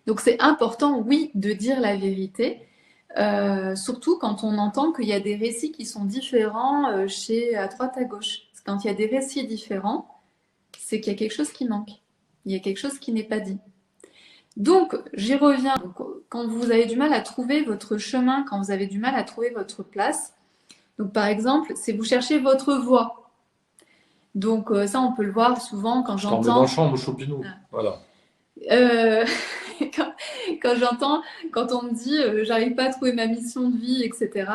Donc c'est important, oui, de dire la vérité, surtout quand on entend qu'il y a des récits qui sont différents à droite, à gauche. Parce que quand il y a des récits différents, c'est qu'il y a quelque chose qui manque. Il y a quelque chose qui n'est pas dit. Donc, j'y reviens. Donc, quand vous avez du mal à trouver votre chemin, quand vous avez du mal à trouver votre place, donc par exemple, c'est vous cherchez votre voie. Donc ça, on peut le voir souvent quand Je t'en mets dans le j'entends. champ, mon choupinou. Voilà. Euh, quand, quand j'entends, quand on me dit j'arrive pas à trouver ma mission de vie, etc.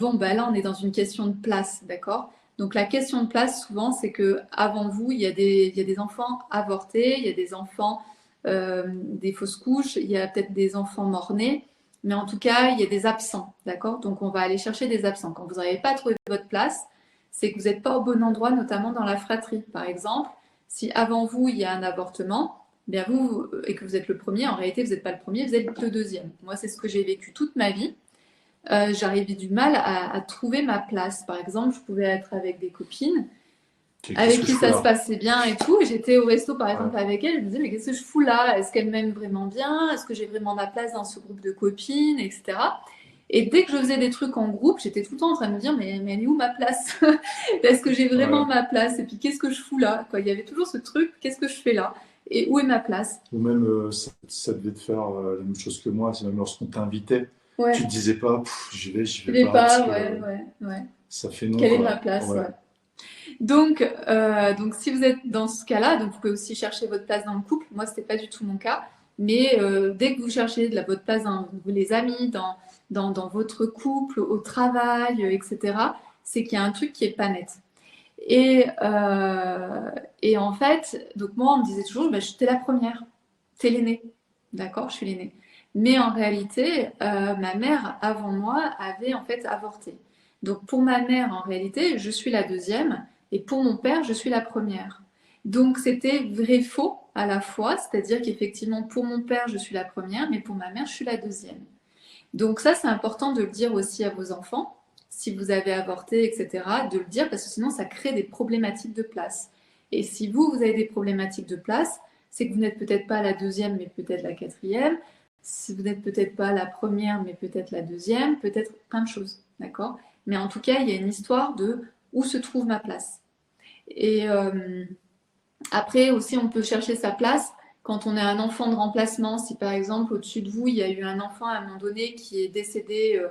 Bon, bah là, on est dans une question de place, d'accord? Donc la question de place, souvent, c'est que avant vous, il y a des enfants avortés, il y a des enfants des fausses couches, il y a peut-être des enfants morts-nés, mais en tout cas, il y a des absents, d'accord? Donc on va aller chercher des absents. Quand vous n'arrivez pas à trouver votre place, c'est que vous n'êtes pas au bon endroit, notamment dans la fratrie. Par exemple, si avant vous, il y a un avortement, bien vous, et que vous êtes le premier, en réalité, vous n'êtes pas le premier, vous êtes le deuxième. Moi, c'est ce que j'ai vécu toute ma vie. J'arrivais du mal à trouver ma place. Par exemple, je pouvais être avec des copines avec qui ça se passait bien et tout. Et j'étais au resto, par exemple, avec elles. Je me disais, mais qu'est-ce que je fous là? Est-ce qu'elles m'aiment vraiment bien? Est-ce que j'ai vraiment ma place dans ce groupe de copines, etc. Et dès que je faisais des trucs en groupe, j'étais tout le temps en train de me dire, mais elle est où ma place? Est-ce que j'ai vraiment Ouais. ma place? Et puis, qu'est-ce que je fous là? Quoi, il y avait toujours ce truc, qu'est-ce que je fais là? Et où est ma place? Ou même, ça devait te faire la même chose que moi, c'est même lorsqu'on t'invitait, tu Ouais, te disais pas, j'y je vais vais pas, parce pas, que ouais. ça fait non, Quelle est ma quoi. place? Ouais. Ouais. Donc, si vous êtes dans ce cas-là, donc vous pouvez aussi chercher votre place dans le couple. Moi, c'était pas du tout mon cas. Mais dès que vous cherchez votre place dans les amis, dans votre couple, au travail, etc., c'est qu'il y a un truc qui est pas net. Et, euh, et en fait, donc moi, on me disait toujours, bah, j'étais la première. T'es l'aînée. D'accord, je suis l'aînée. Mais en réalité, ma mère, avant moi, avait en fait avorté. Donc pour ma mère, en réalité, je suis la deuxième. Et pour mon père, je suis la première. Donc c'était vrai-faux à la fois. C'est-à-dire qu'effectivement, pour mon père, je suis la première, mais pour ma mère, je suis la deuxième. Donc ça, c'est important de le dire aussi à vos enfants, si vous avez avorté, etc., de le dire parce que sinon, ça crée des problématiques de place. Et si vous, vous avez des problématiques de place, c'est que vous n'êtes peut-être pas la deuxième, mais peut-être la quatrième. Si vous n'êtes peut-être pas la première, mais peut-être la deuxième, peut-être plein de choses, d'accord? Mais en tout cas, il y a une histoire de où se trouve ma place. Et après aussi, on peut chercher sa place quand on est un enfant de remplacement. Si par exemple, au-dessus de vous, il y a eu un enfant à un moment donné qui est décédé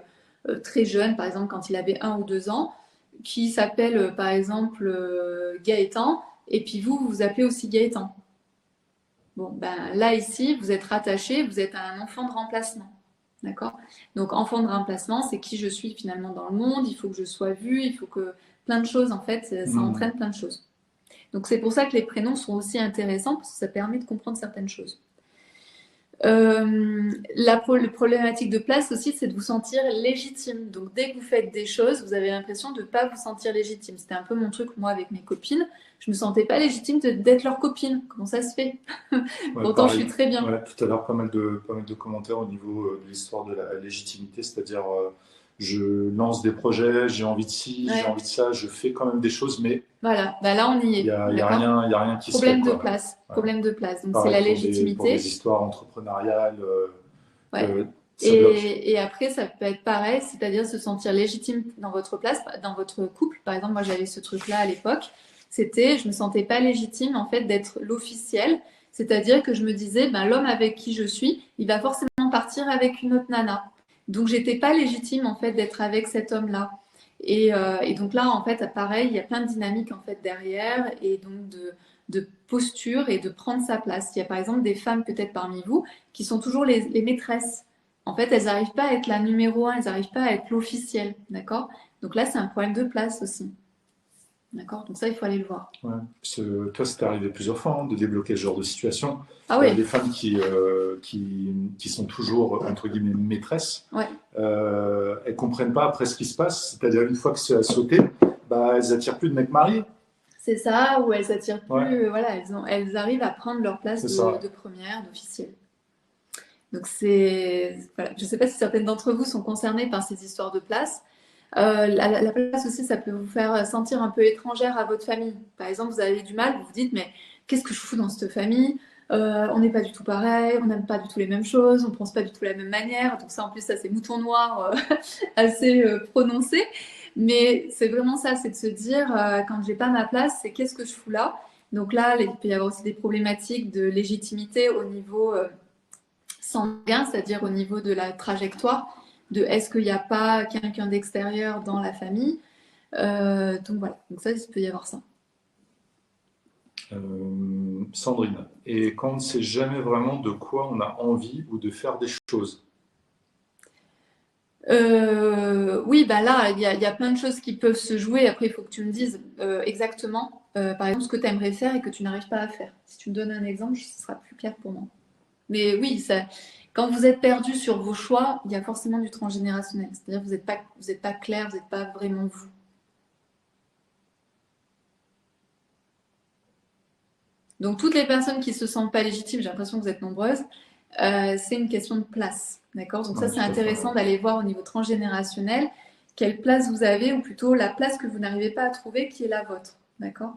très jeune, par exemple quand il avait 1 ou 2 ans, qui s'appelle par exemple Gaëtan, et puis vous, vous vous appelez aussi Gaëtan. Bon, ben là, ici, vous êtes rattaché, vous êtes un enfant de remplacement. D'accord? Donc, enfant de remplacement, c'est qui je suis finalement dans le monde, il faut que je sois vue, il faut que plein de choses, en fait, ça Hmm. entraîne plein de choses. Donc c'est pour ça que les prénoms sont aussi intéressants parce que ça permet de comprendre certaines choses. La problématique de place aussi, c'est de vous sentir légitime. Donc dès que vous faites des choses, vous avez l'impression de ne pas vous sentir légitime. C'était un peu mon truc, moi, avec mes copines. Je me sentais pas légitime d'être leur copine. Comment ça se fait? Ouais, Pourtant, je suis pareil. très bien. Ouais, tout à l'heure, pas mal de commentaires au niveau de l'histoire de la légitimité, c'est-à-dire je lance des projets, j'ai envie de ci, j'ai Ouais, envie de ça, je fais quand même des choses, mais voilà. Bah là, on y est. D'accord? il y a rien qui se fait, Problème de quoi. place. Ouais. Problème de place. Donc c'est Pareil la pour des légitimité. histoires entrepreneuriales, Ouais. ça bloque. Et après, ça peut être pareil, c'est-à-dire se sentir légitime dans votre place, dans votre couple. Par exemple, moi, j'avais ce truc-là à l'époque. C'était, je me sentais pas légitime, en fait, d'être l'officiel. C'est-à-dire que je me disais, ben, l'homme avec qui je suis, il va forcément partir avec une autre nana. Donc, j'étais pas légitime, en fait, d'être avec cet homme-là. Et donc là, en fait, pareil, il y a plein de dynamiques, en fait, derrière, et donc de posture et de prendre sa place. Il y a, par exemple, des femmes, peut-être parmi vous, qui sont toujours les maîtresses. En fait, elles n'arrivent pas à être la numéro un, elles n'arrivent pas à être l'officielle, d'accord? Donc là, c'est un problème de place aussi, d'accord? Donc ça, il faut aller le voir. Ouais. Toi, c'était arrivé plusieurs fois de débloquer ce genre de situation. Ah oui, Les femmes qui sont toujours, entre guillemets, maîtresses, ouais, elles comprennent pas après ce qui se passe. C'est-à-dire, une fois que c'est à sauter, bah, elles attirent plus de mecs mariés. c'est ça, ou elles s'attirent Ouais, plus, voilà, elles arrivent à prendre leur place c'est ça. de première, d'officielle. Donc c'est, voilà. Je ne sais pas si certaines d'entre vous sont concernées par ces histoires de place. La place aussi, ça peut vous faire sentir un peu étrangère à votre famille. Par exemple, vous avez du mal, vous vous dites, mais qu'est-ce que je fous dans cette famille? On n'est pas du tout pareil, on n'aime pas du tout les mêmes choses, on ne pense pas du tout de la même manière. Donc ça, en plus, ça, c'est mouton noir assez prononcé. Mais c'est vraiment ça, c'est de se dire, quand j'ai pas ma place, c'est qu'est-ce que je fous là? Donc là, il peut y avoir aussi des problématiques de légitimité au niveau sanguin, c'est-à-dire au niveau de la trajectoire, de est-ce qu'il n'y a pas quelqu'un d'extérieur dans la famille. Donc voilà, donc ça, il peut y avoir ça. Sandrine. Et quand on ne sait jamais vraiment de quoi on a envie ou de faire des choses. Oui, bah là, il y a plein de choses qui peuvent se jouer. Après, il faut que tu me dises exactement, par exemple, ce que tu aimerais faire et que tu n'arrives pas à faire. Si tu me donnes un exemple, ce sera plus clair pour moi. Mais oui, ça, quand vous êtes perdu sur vos choix, il y a forcément du transgénérationnel. C'est-à-dire que vous êtes pas clair, vous n'êtes pas vraiment vous. Donc, toutes les personnes qui se sentent pas légitimes, j'ai l'impression que vous êtes nombreuses, c'est une question de place. D'accord? Donc, ça, Ouais, c'est tout à fait. intéressant d'aller voir au niveau transgénérationnel quelle place vous avez, ou plutôt la place que vous n'arrivez pas à trouver qui est la vôtre. D'accord?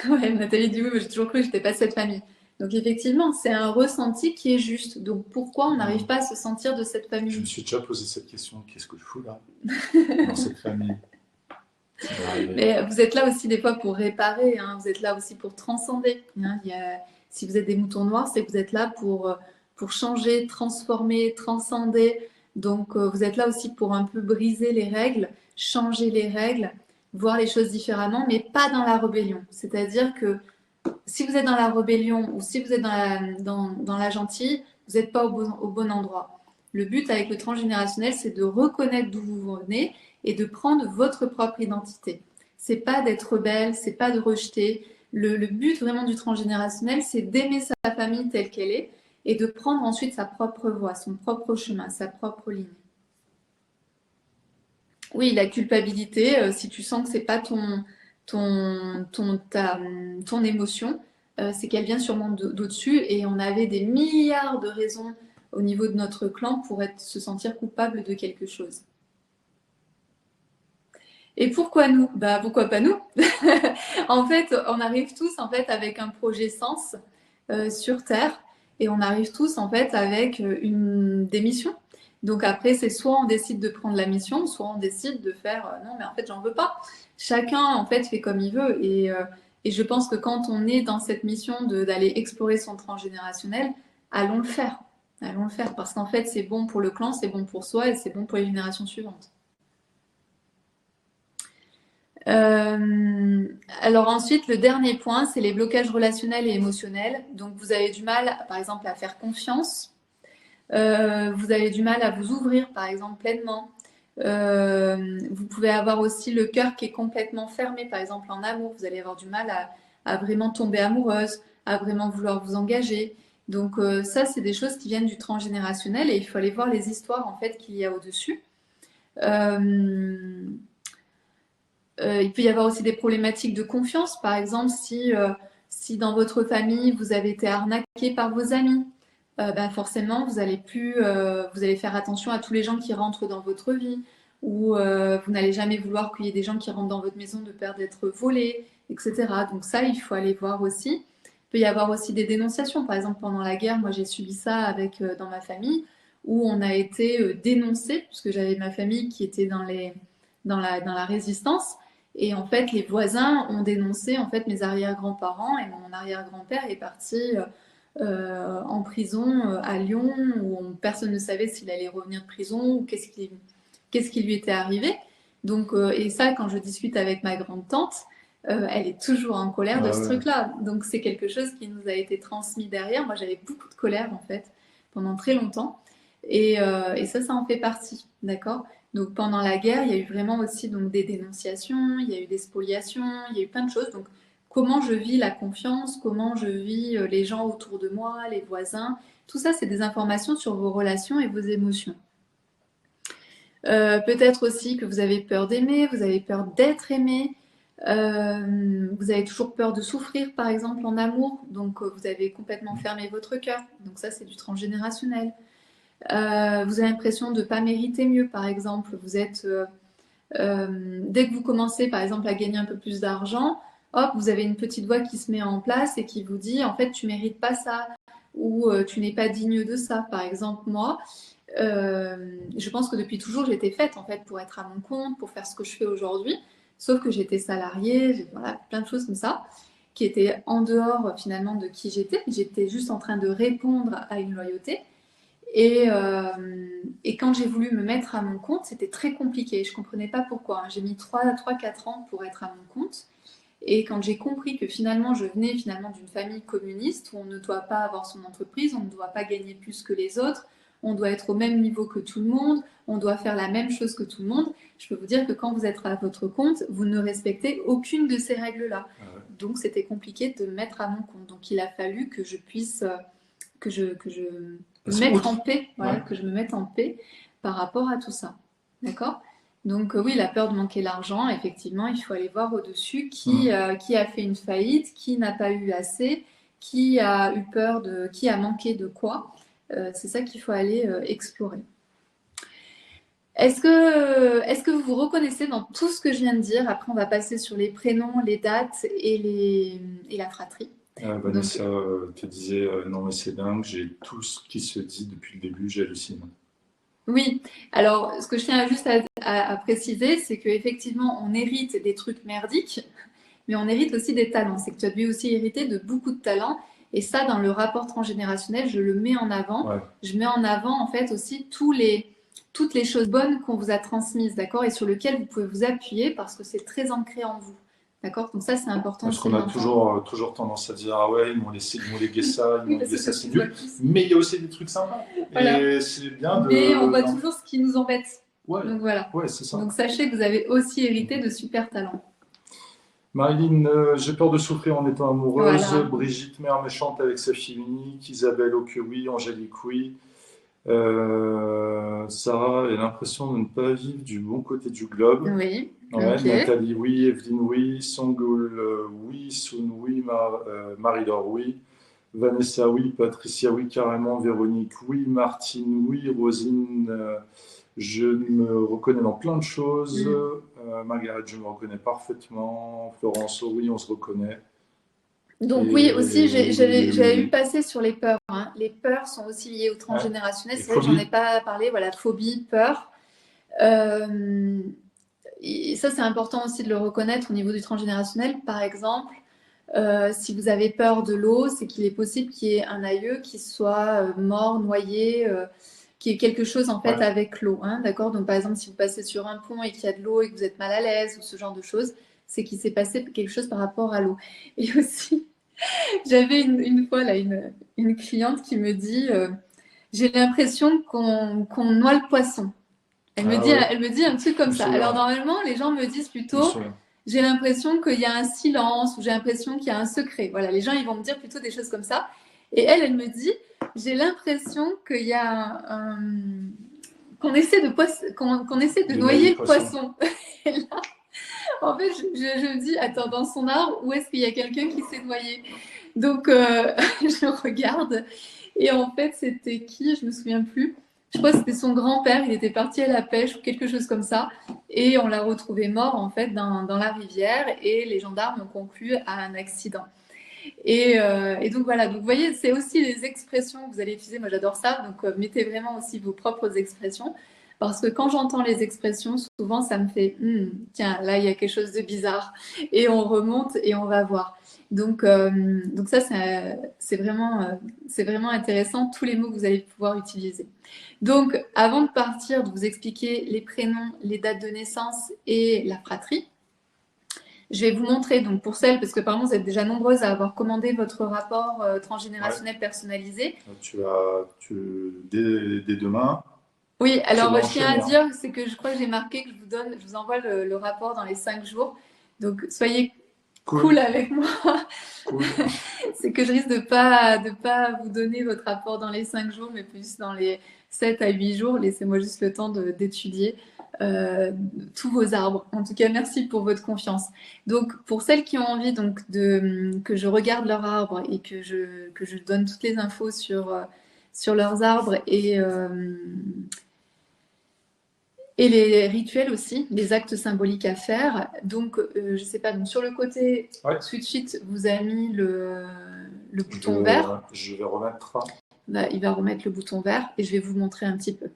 Ouais, Nathalie dit oui, mais j'ai toujours cru que j'étais pas de cette famille. Donc effectivement, c'est un ressenti qui est juste. Donc pourquoi on n'arrive pas à se sentir de cette famille? Je me suis déjà posé cette question, qu'est-ce que je fous là, dans cette famille? Mais vous êtes là aussi des fois pour réparer, hein. Vous êtes là aussi pour transcender, hein. Si vous êtes des moutons noirs, c'est que vous êtes là pour changer, transformer, transcender. Donc vous êtes là aussi pour un peu briser les règles, changer les règles, voir les choses différemment, mais pas dans la rébellion. C'est-à-dire que si vous êtes dans la rébellion ou si vous êtes dans la gentille, vous n'êtes pas au bon endroit. Le but avec le transgénérationnel, c'est de reconnaître d'où vous venez et de prendre votre propre identité. C'est pas d'être rebelle, c'est pas de rejeter. Le but vraiment du transgénérationnel, c'est d'aimer sa famille telle qu'elle est et de prendre ensuite sa propre voie, son propre chemin, sa propre ligne. Oui, la culpabilité, si tu sens que c'est pas ton émotion, c'est qu'elle vient sûrement d'au-dessus et on avait des milliards de raisons au niveau de notre clan pour se sentir coupable de quelque chose. Et pourquoi nous? Bah pourquoi pas nous? En fait, on arrive tous en fait avec un projet sens sur Terre et on arrive tous en fait avec des missions. Donc après, c'est soit on décide de prendre la mission, soit on décide de faire non, mais en fait, j'en veux pas. Chacun en fait fait comme il veut et je pense que quand on est dans cette mission d'aller explorer son transgénérationnel, allons le faire. Allons le faire parce qu'en fait, c'est bon pour le clan, c'est bon pour soi et c'est bon pour les générations suivantes. Alors ensuite, le dernier point, c'est les blocages relationnels et émotionnels. Donc vous avez du mal, par exemple, à faire confiance. Vous avez du mal à vous ouvrir, par exemple, pleinement. Vous pouvez avoir aussi le cœur qui est complètement fermé, par exemple, en amour. Vous allez avoir du mal à vraiment tomber amoureuse, à vraiment vouloir vous engager. Donc ça, c'est des choses qui viennent du transgénérationnel et il faut aller voir les histoires en fait qu'il y a au-dessus. Il peut y avoir aussi des problématiques de confiance. Par exemple, si dans votre famille, vous avez été arnaqué par vos amis, ben forcément, vous allez faire attention à tous les gens qui rentrent dans votre vie, ou vous n'allez jamais vouloir qu'il y ait des gens qui rentrent dans votre maison de peur d'être volés, etc. Donc ça, il faut aller voir aussi. Il peut y avoir aussi des dénonciations. Par exemple, pendant la guerre, moi j'ai subi ça dans ma famille, où on a été dénoncé, puisque j'avais ma famille qui était dans la résistance. Et en fait, les voisins ont dénoncé en fait mes arrière-grands-parents et mon arrière-grand-père est parti en prison à Lyon où personne ne savait s'il allait revenir de prison ou qu'est-ce qui lui était arrivé. Donc, et ça, quand je discute avec ma grande-tante, elle est toujours en colère de ce truc-là. Donc, c'est quelque chose qui nous a été transmis derrière. Moi, j'avais beaucoup de colère en fait pendant très longtemps. Et ça en fait partie, d'accord? Donc pendant la guerre, il y a eu vraiment aussi donc, des dénonciations, il y a eu des spoliations, il y a eu plein de choses. Donc comment je vis la confiance, comment je vis les gens autour de moi, les voisins, tout ça c'est des informations sur vos relations et vos émotions. Peut-être aussi que vous avez peur d'aimer, vous avez peur d'être aimé, vous avez toujours peur de souffrir par exemple en amour, donc vous avez complètement fermé votre cœur, donc ça c'est du transgénérationnel. Vous avez l'impression de ne pas mériter mieux, par exemple. Dès que vous commencez, par exemple, à gagner un peu plus d'argent, hop, vous avez une petite voix qui se met en place et qui vous dit, en fait, tu mérites pas ça ou tu n'es pas digne de ça. Par exemple, moi, je pense que depuis toujours, j'étais faite, en fait, pour être à mon compte, pour faire ce que je fais aujourd'hui. Sauf que j'étais salariée, voilà, plein de choses comme ça, qui étaient en dehors, finalement, de qui j'étais. J'étais juste en train de répondre à une loyauté. Et quand j'ai voulu me mettre à mon compte, c'était très compliqué. Je ne comprenais pas pourquoi. J'ai mis 3-4 ans pour être à mon compte. Et quand j'ai compris que finalement, je venais finalement d'une famille communiste où on ne doit pas avoir son entreprise, on ne doit pas gagner plus que les autres, on doit être au même niveau que tout le monde, on doit faire la même chose que tout le monde, je peux vous dire que quand vous êtes à votre compte, vous ne respectez aucune de ces règles-là. Donc c'était compliqué de me mettre à mon compte. Donc il a fallu que je puisse... que je me mettre en paix, voilà, que je me mette en paix par rapport à tout ça. D'accord? Donc oui, la peur de manquer l'argent, effectivement, il faut aller voir au-dessus qui a fait une faillite, qui n'a pas eu assez, qui a eu peur qui a manqué de quoi. C'est ça qu'il faut aller explorer. Est-ce que vous vous reconnaissez dans tout ce que je viens de dire? Après, on va passer sur les prénoms, les dates et la fratrie. Donc, Vanessa te disait non mais c'est dingue, j'ai tout ce qui se dit depuis le début, j'hallucine. oui, alors ce que je tiens juste à préciser, c'est qu'effectivement, on hérite des trucs merdiques, mais on hérite aussi des talents. C'est que tu as dû aussi hériter de beaucoup de talents. Et ça, dans le rapport transgénérationnel, je le mets en avant. Ouais. Je mets en avant, en fait, aussi toutes les choses bonnes qu'on vous a transmises, d'accord, et sur lesquelles vous pouvez vous appuyer parce que c'est très ancré en vous. D'accord. Donc ça, c'est important Parce aussi qu'on de a l'entendre. toujours tendance à dire ah ouais, ils m'ont légué ça, ils Oui, m'ont parce légué que ça, c'est ce c'est qu'ils voient nul. le plus. Mais il y a aussi des trucs sympas. Voilà. Et c'est bien Mais on voit non. toujours ce qui nous embête. Ouais, Donc voilà. ouais, c'est ça. Donc sachez que vous avez aussi hérité de super talents. Marilyn, j'ai peur de souffrir en étant amoureuse. Voilà. Brigitte, mère méchante avec sa fille unique. Isabelle, oh que oui. Angélique, oui. Sarah a l'impression de ne pas vivre du bon côté du globe. Oui. Ouais, Ok. Nathalie, oui. Evelyne, oui. Songul, oui. Soun, oui. Marie-Laure, oui. Vanessa, oui. Patricia, oui, carrément. Véronique, oui. Martine, oui. Rosine, je me reconnais dans plein de choses. Margaret, je me reconnais parfaitement. Florence, oh oui, on se reconnaît. Donc oui, aussi, Et oui, oui, oui, j'avais vu oui. passer sur les peurs, hein. Les peurs sont aussi liées au Ouais. transgénérationnel. Et C'est vrai que j'en ai phobie. pas parlé. Voilà, phobie, peur. Euh, et ça, c'est important aussi de le reconnaître au niveau du transgénérationnel. Par exemple, si vous avez peur de l'eau, c'est qu'il est possible qu'il y ait un aïeux qui soit mort, noyé, qui ait quelque chose en fait Ouais. avec l'eau, hein, d'accord? Donc par exemple, si vous passez sur un pont et qu'il y a de l'eau et que vous êtes mal à l'aise ou ce genre de choses, c'est qu'il s'est passé quelque chose par rapport à l'eau. Et aussi, j'avais une fois là une cliente qui me dit j'ai l'impression qu'on noie le poisson. Ah ouais, Elle me dit un truc je comme me ça. souviens. Alors Ouais. normalement, les gens me disent Je me plutôt souviens. j'ai l'impression qu'il y a un silence ou j'ai l'impression qu'il y a un secret. Voilà, les gens ils vont me dire plutôt des choses comme ça. Et elle me dit j'ai l'impression qu'il y a qu'on essaie qu'on essaie de De noyer noyer le le poisson. poisson. Et là, en fait, je me dis attends, dans son arbre, où est-ce qu'il y a quelqu'un qui s'est noyé? Donc je regarde et en fait, c'était qui? Je me souviens plus. Je crois que c'était son grand-père. Il était parti à la pêche ou quelque chose comme ça. Et on l'a retrouvé mort en fait dans la rivière. Et les gendarmes ont conclu à un accident. Et donc voilà. Donc vous voyez, c'est aussi les expressions que vous allez utiliser. Moi, j'adore ça. Donc mettez vraiment aussi vos propres expressions. Parce que quand j'entends les expressions, souvent ça me fait tiens, là il y a quelque chose de bizarre. Et on remonte et on va voir. Donc ça, c'est vraiment intéressant, tous les mots que vous allez pouvoir utiliser. Donc, avant de partir, de vous expliquer les prénoms, les dates de naissance et la fratrie, je vais vous montrer, donc pour celles, parce que par exemple, vous êtes déjà nombreuses à avoir commandé votre rapport Ouais. transgénérationnel personnalisé. Dès demain, Oui, tu alors vas je tiens à enchaîner. Hein. dire, c'est que je crois que j'ai marqué que je vous envoie le rapport dans les 5 jours. Donc, soyez cool Cool, avec moi. cool. C'est que je risque de pas vous donner votre rapport dans les 5 jours, mais plus dans les 7 à 8 jours. Laissez-moi juste le temps d'étudier euh, tous vos arbres. En tout cas, merci pour votre confiance. Donc, pour celles qui ont envie donc que je regarde leur arbre et que je donne toutes les infos sur leurs arbres et les rituels aussi, les actes symboliques à faire. Donc, je sais pas, donc sur le côté, Ouais. tout de suite, vous avez mis le bouton vert. Je vais remettre. Bah, il va remettre le bouton vert et je vais vous montrer un petit peu.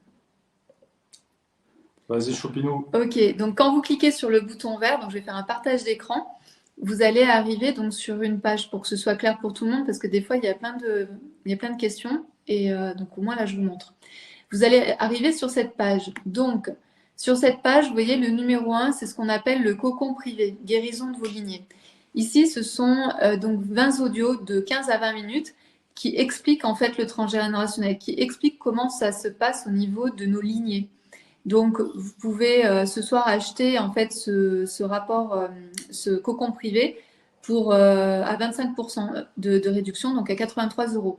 Vas-y, choupinou. Ok, donc quand vous cliquez sur le bouton vert, donc je vais faire un partage d'écran, vous allez arriver donc sur une page pour que ce soit clair pour tout le monde parce que des fois il y a il y a plein de questions et donc au moins là je vous montre. Vous allez arriver sur cette page. Donc, sur cette page, vous voyez le numéro 1, c'est ce qu'on appelle le cocon privé, guérison de vos lignées. Ici, ce sont donc 20 audios de 15 à 20 minutes qui expliquent en fait le transgénérationnel, qui expliquent comment ça se passe au niveau de nos lignées. Donc, vous pouvez ce soir acheter en fait ce rapport, ce cocon privé pour à 25% de réduction, donc à 83 euros.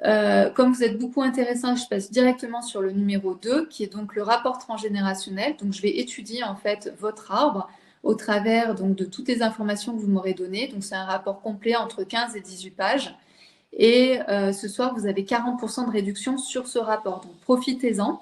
Comme vous êtes beaucoup intéressant, je passe directement sur le numéro 2, qui est donc le rapport transgénérationnel. Donc, je vais étudier en fait votre arbre au travers donc, de toutes les informations que vous m'aurez données. Donc, c'est un rapport complet entre 15 et 18 pages. Et ce soir, vous avez 40% de réduction sur ce rapport. Donc, profitez-en.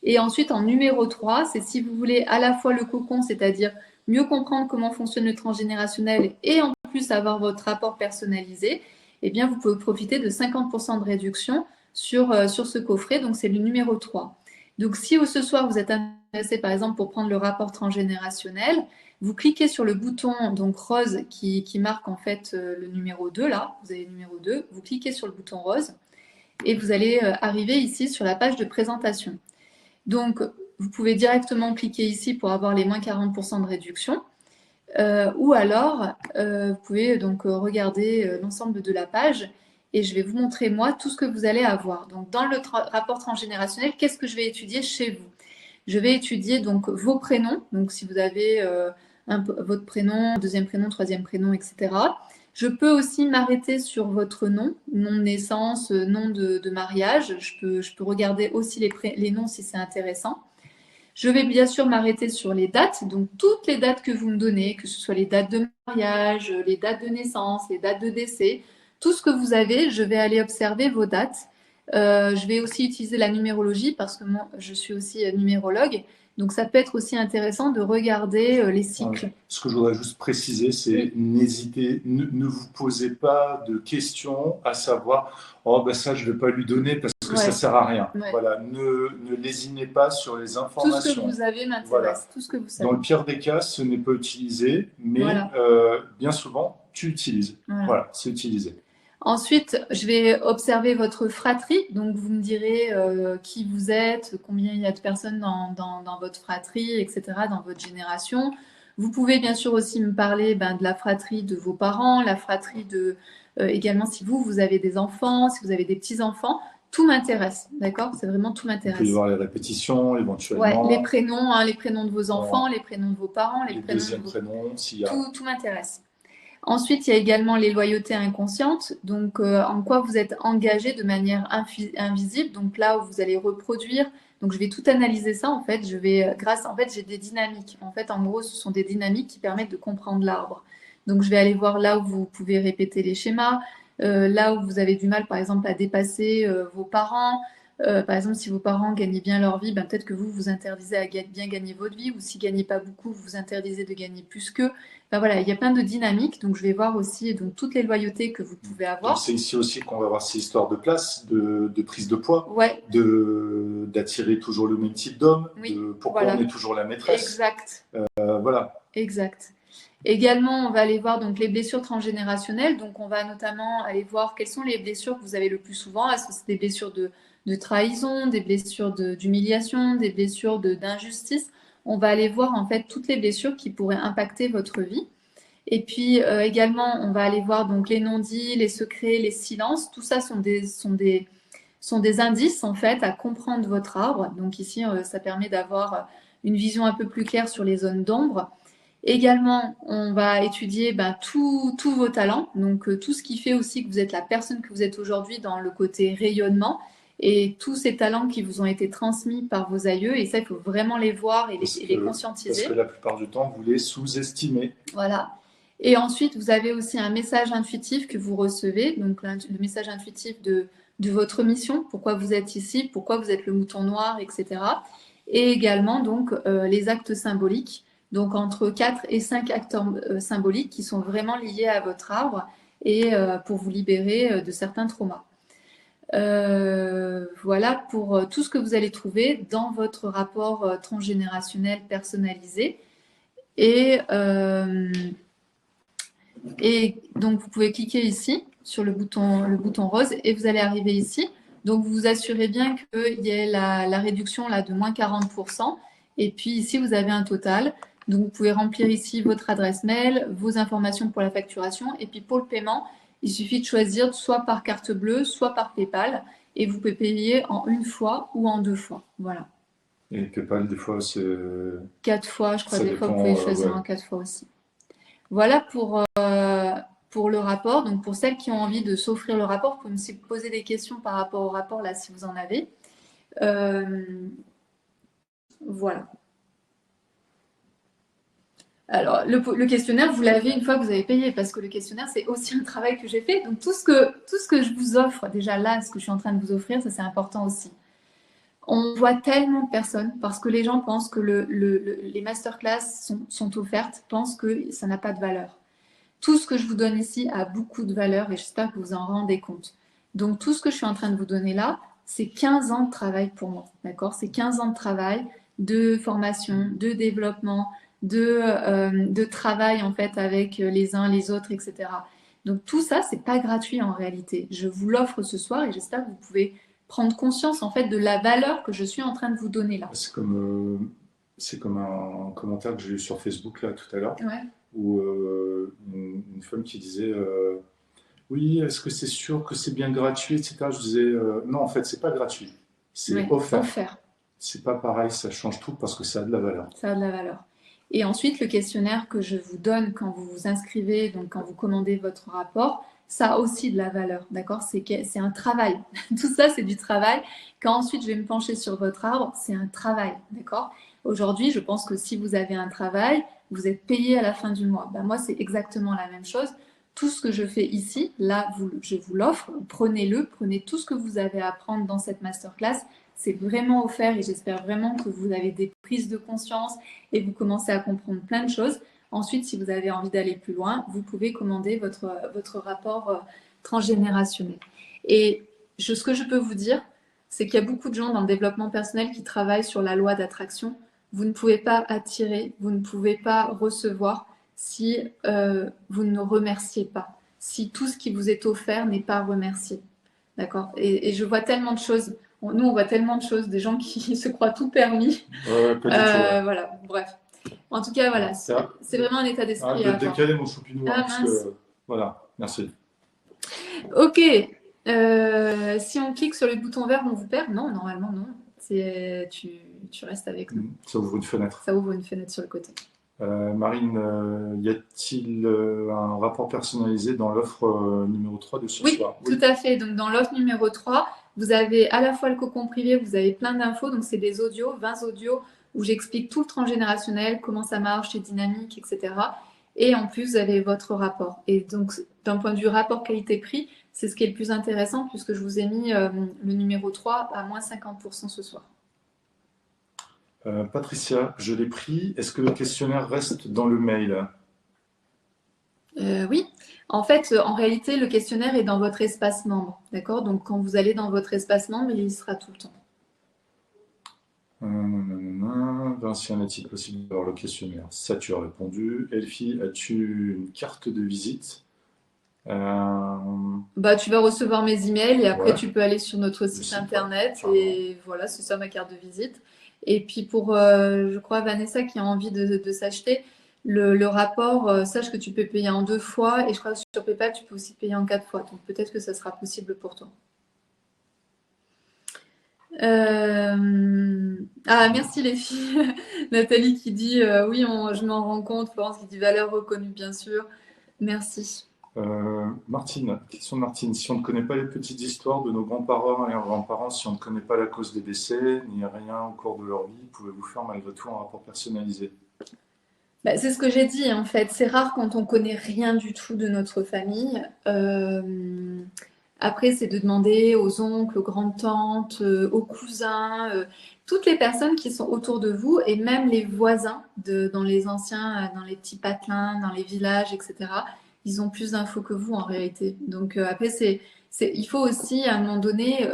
Et ensuite, en numéro 3, c'est si vous voulez à la fois le cocon, c'est-à-dire mieux comprendre comment fonctionne le transgénérationnel et en plus avoir votre rapport personnalisé, eh bien, vous pouvez profiter de 50% de réduction sur ce coffret. Donc, c'est le numéro 3. Donc, si ce soir, vous êtes intéressé, par exemple, pour prendre le rapport transgénérationnel, vous cliquez sur le bouton donc rose qui marque en fait le numéro 2, là. Vous avez le numéro 2. Vous cliquez sur le bouton rose et vous allez arriver ici sur la page de présentation. Donc, vous pouvez directement cliquer ici pour avoir les moins 40% de réduction. Ou alors, vous pouvez donc regarder l'ensemble de la page et je vais vous montrer moi tout ce que vous allez avoir. Donc, dans le rapport transgénérationnel, qu'est-ce que je vais étudier chez vous? Je vais étudier donc vos prénoms, donc si vous avez votre prénom, deuxième prénom, troisième prénom, etc. Je peux aussi m'arrêter sur votre nom de naissance, nom de mariage. Je peux regarder aussi les noms si c'est intéressant. Je vais bien sûr m'arrêter sur les dates, donc toutes les dates que vous me donnez, que ce soit les dates de mariage, les dates de naissance, les dates de décès, tout ce que vous avez, je vais aller observer vos dates. Je vais aussi utiliser la numérologie parce que moi, je suis aussi numérologue. Donc, ça peut être aussi intéressant de regarder les cycles. Ce que je voudrais juste préciser, c'est n'hésitez, ne vous posez pas de questions à savoir « Oh, ben ça, je ne vais pas lui donner parce que ça ne sert à rien. » Voilà, ne lésinez pas sur les informations. Tout ce que vous avez m'intéresse, voilà. Tout ce que vous savez. Dans le pire des cas, ce n'est pas utilisé, mais bien souvent, tu utilises. Voilà, c'est utilisé. Ensuite, je vais observer votre fratrie. Donc, vous me direz qui vous êtes, combien il y a de personnes dans votre fratrie, etc., dans votre génération. Vous pouvez bien sûr aussi me parler de la fratrie de vos parents, la fratrie de également si vous avez des enfants, si vous avez des petits-enfants. Tout m'intéresse, d'accord? C'est vraiment tout m'intéresse. Il peut y avoir les répétitions, éventuellement. Ouais, les prénoms de vos enfants, les prénoms de vos parents, les prénoms deuxièmes prénoms, s'il y a... Tout m'intéresse. Ensuite, il y a également les loyautés inconscientes, donc en quoi vous êtes engagé de manière invisible, donc là où vous allez reproduire. Donc je vais tout analyser ça en fait. J'ai des dynamiques. En fait, en gros, ce sont des dynamiques qui permettent de comprendre l'arbre. Donc je vais aller voir là où vous pouvez répéter les schémas, là où vous avez du mal, par exemple, à dépasser vos parents. Par exemple, si vos parents gagnaient bien leur vie, peut-être que vous interdisez à bien gagner votre vie, ou s'ils ne gagnez pas beaucoup, vous interdisez de gagner plus qu'eux. Voilà, il y a plein de dynamiques, donc je vais voir aussi toutes les loyautés que vous pouvez avoir. C'est ici aussi qu'on va voir ces histoires de place, de prise de poids, d'attirer toujours le même type d'homme, pourquoi on est toujours la maîtresse. Exact. Voilà. Exact. Également, on va aller voir donc les blessures transgénérationnelles. Donc, on va notamment aller voir quelles sont les blessures que vous avez le plus souvent. Est-ce que c'est des blessures de trahison, des blessures d'humiliation, des blessures d'injustice? On va aller voir en fait toutes les blessures qui pourraient impacter votre vie. Et puis également, on va aller voir donc les non-dits, les secrets, les silences. Tout ça sont des indices en fait à comprendre votre arbre. Donc ici, ça permet d'avoir une vision un peu plus claire sur les zones d'ombre. Également, on va étudier tous vos talents, donc tout ce qui fait aussi que vous êtes la personne que vous êtes aujourd'hui dans le côté rayonnement et tous ces talents qui vous ont été transmis par vos aïeux. Et ça, il faut vraiment les voir et les conscientiser. Parce que la plupart du temps, vous les sous-estimez. Voilà. Et ensuite, vous avez aussi un message intuitif que vous recevez, donc le message intuitif de votre mission, pourquoi vous êtes ici, pourquoi vous êtes le mouton noir, etc. Et également donc les actes symboliques. Donc, entre 4 et 5 actes symboliques qui sont vraiment liés à votre arbre et pour vous libérer de certains traumas. Voilà pour tout ce que vous allez trouver dans votre rapport transgénérationnel personnalisé. Et donc, vous pouvez cliquer ici sur le bouton rose et vous allez arriver ici. Donc, vous vous assurez bien qu'il y ait la réduction là, de moins 40%. Et puis ici, vous avez un total. Donc, vous pouvez remplir ici votre adresse mail, vos informations pour la facturation. Et puis, pour le paiement, il suffit de choisir soit par carte bleue, soit par PayPal. Et vous pouvez payer en une fois ou en 2 fois. Voilà. Et PayPal, des fois, c'est... 4 fois, je crois. Des fois, vous pouvez choisir en 4 fois aussi. Voilà pour le rapport. Donc, pour celles qui ont envie de s'offrir le rapport, vous pouvez me poser des questions par rapport au rapport, là, si vous en avez. Voilà. Alors, le questionnaire, vous l'avez une fois que vous avez payé, parce que le questionnaire, c'est aussi un travail que j'ai fait. Donc, tout ce que je vous offre, déjà là, ce que je suis en train de vous offrir, ça, c'est important aussi. On voit tellement de personnes, parce que les gens pensent que les masterclass sont offertes, pensent que ça n'a pas de valeur. Tout ce que je vous donne ici a beaucoup de valeur et j'espère que vous en rendez compte. Donc tout ce que je suis en train de vous donner là, c'est 15 ans de travail pour moi, d'accord? C'est 15 ans de travail, de formation, de développement, de travail en fait avec les uns, les autres, etc. Donc tout ça, c'est pas gratuit en réalité. Je vous l'offre ce soir et j'espère que vous pouvez prendre conscience en fait de la valeur que je suis en train de vous donner là. C'est comme un commentaire que j'ai eu sur Facebook là tout à l'heure, Ouais. où une femme qui disait oui, est-ce que c'est sûr que c'est bien gratuit, etc. Je disais non, en fait, c'est pas gratuit, c'est Ouais, offert. offert. C'est pas pareil, ça change tout parce que ça a de la valeur. Ça a de la valeur. Et ensuite, le questionnaire que je vous donne quand vous vous inscrivez, donc quand vous commandez votre rapport, ça a aussi de la valeur, d'accord? C'est un travail. Tout ça, c'est du travail. Quand ensuite je vais me pencher sur votre arbre, c'est un travail, d'accord? Aujourd'hui, je pense que si vous avez un travail, vous êtes payé à la fin du mois. Ben moi, c'est exactement la même chose. Tout ce que je fais ici, là, je vous l'offre, prenez-le, prenez tout ce que vous avez à prendre dans cette masterclass. C'est vraiment offert et j'espère vraiment que vous avez des prises de conscience et vous commencez à comprendre plein de choses. Ensuite, si vous avez envie d'aller plus loin, vous pouvez commander votre rapport transgénérationnel. Et ce que je peux vous dire, c'est qu'il y a beaucoup de gens dans le développement personnel qui travaillent sur la loi d'attraction. Vous ne pouvez pas attirer, vous ne pouvez pas recevoir si vous ne remerciez pas, si tout ce qui vous est offert n'est pas remercié. D'accord? Et je vois tellement de choses. Nous, on voit tellement de choses, des gens qui se croient tout permis. Ouais, pas du tout. Ouais. Voilà, bref. En tout cas, voilà, c'est vraiment un état d'esprit. Arrête de décaler mon choupinois, parce que voilà, merci. Ok. Si on clique sur le bouton vert, on vous perd? Non, normalement non. Tu restes avec nous. Ça ouvre une fenêtre. Ça ouvre une fenêtre sur le côté. Marine, y a-t-il un rapport personnalisé dans l'offre numéro 3 de ce soir? Oui, tout à fait. Donc dans l'offre numéro 3, vous avez à la fois le cocon privé, vous avez plein d'infos. Donc c'est des audios, 20 audios où j'explique tout le transgénérationnel, comment ça marche, les dynamiques, etc. Et en plus, vous avez votre rapport. Et donc d'un point de vue rapport qualité-prix, c'est ce qui est le plus intéressant puisque je vous ai mis le numéro 3 à moins 50% ce soir. Patricia, je l'ai pris. Est-ce que le questionnaire reste dans le mail? Oui. En fait, en réalité, le questionnaire est dans votre espace membre. D'accord? Donc, quand vous allez dans votre espace membre, il y sera tout le temps. Vincent, est-il possible d'avoir le questionnaire? Ça, tu as répondu. Elfie, as-tu une carte de visite? Bah, tu vas recevoir mes emails et après, tu peux aller sur notre site internet. Et voilà, c'est ça ma carte de visite. Et puis, pour, je crois, Vanessa qui a envie de s'acheter, le rapport, sache que tu peux payer en 2 fois et je crois que sur PayPal, tu peux aussi payer en 4 fois. Donc peut-être que ça sera possible pour toi. Ah, merci les filles. Nathalie qui dit oui, je m'en rends compte. Florence qui dit valeur reconnue, bien sûr. Merci. Martine, question de Martine. Si on ne connaît pas les petites histoires de nos grands-parents et grands-parents, si on ne connaît pas la cause des décès, ni rien au cours de leur vie, pouvez-vous faire malgré tout un rapport personnalisé? Bah, c'est ce que j'ai dit en fait. C'est rare quand on connaît rien du tout de notre famille. Après, c'est de demander aux oncles, aux grandes-tantes, aux cousins, toutes les personnes qui sont autour de vous et même les voisins dans les anciens, dans les petits patelins, dans les villages, etc. Ils ont plus d'infos que vous en réalité. Donc après, il faut aussi à un moment donné,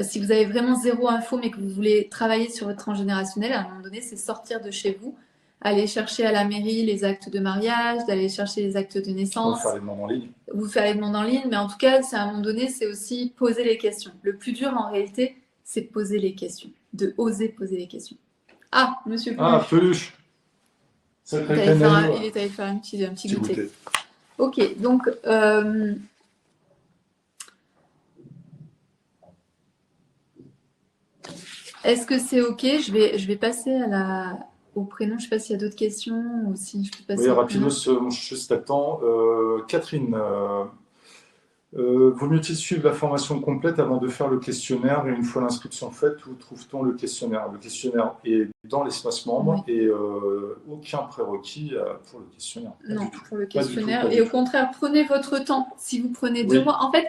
si vous avez vraiment zéro info mais que vous voulez travailler sur votre transgénérationnel, à un moment donné, c'est sortir de chez vous, aller chercher à la mairie les actes de mariage, d'aller chercher les actes de naissance. Vous faire les demandes en ligne. Vous faire les demandes en ligne, mais en tout cas, à un moment donné, c'est aussi poser les questions. Le plus dur en réalité, c'est de poser les questions, de oser poser les questions. Ah, monsieur Peluche. Ah, Peluche. Il est allé faire un petit goûter. Ok, donc est-ce que c'est ok? Je vais passer au prénom. Je ne sais pas s'il y a d'autres questions ou si je peux passer. Oui, rapidos, juste attends. Catherine, vaut mieux-il suivre la formation complète avant de faire le questionnaire et une fois l'inscription faite, où trouve-t-on le questionnaire? Le questionnaire est dans l'espace membre et aucun prérequis pour le questionnaire. Non, pour le questionnaire. Et au contraire, prenez votre temps. Si vous prenez 2 mois, en fait,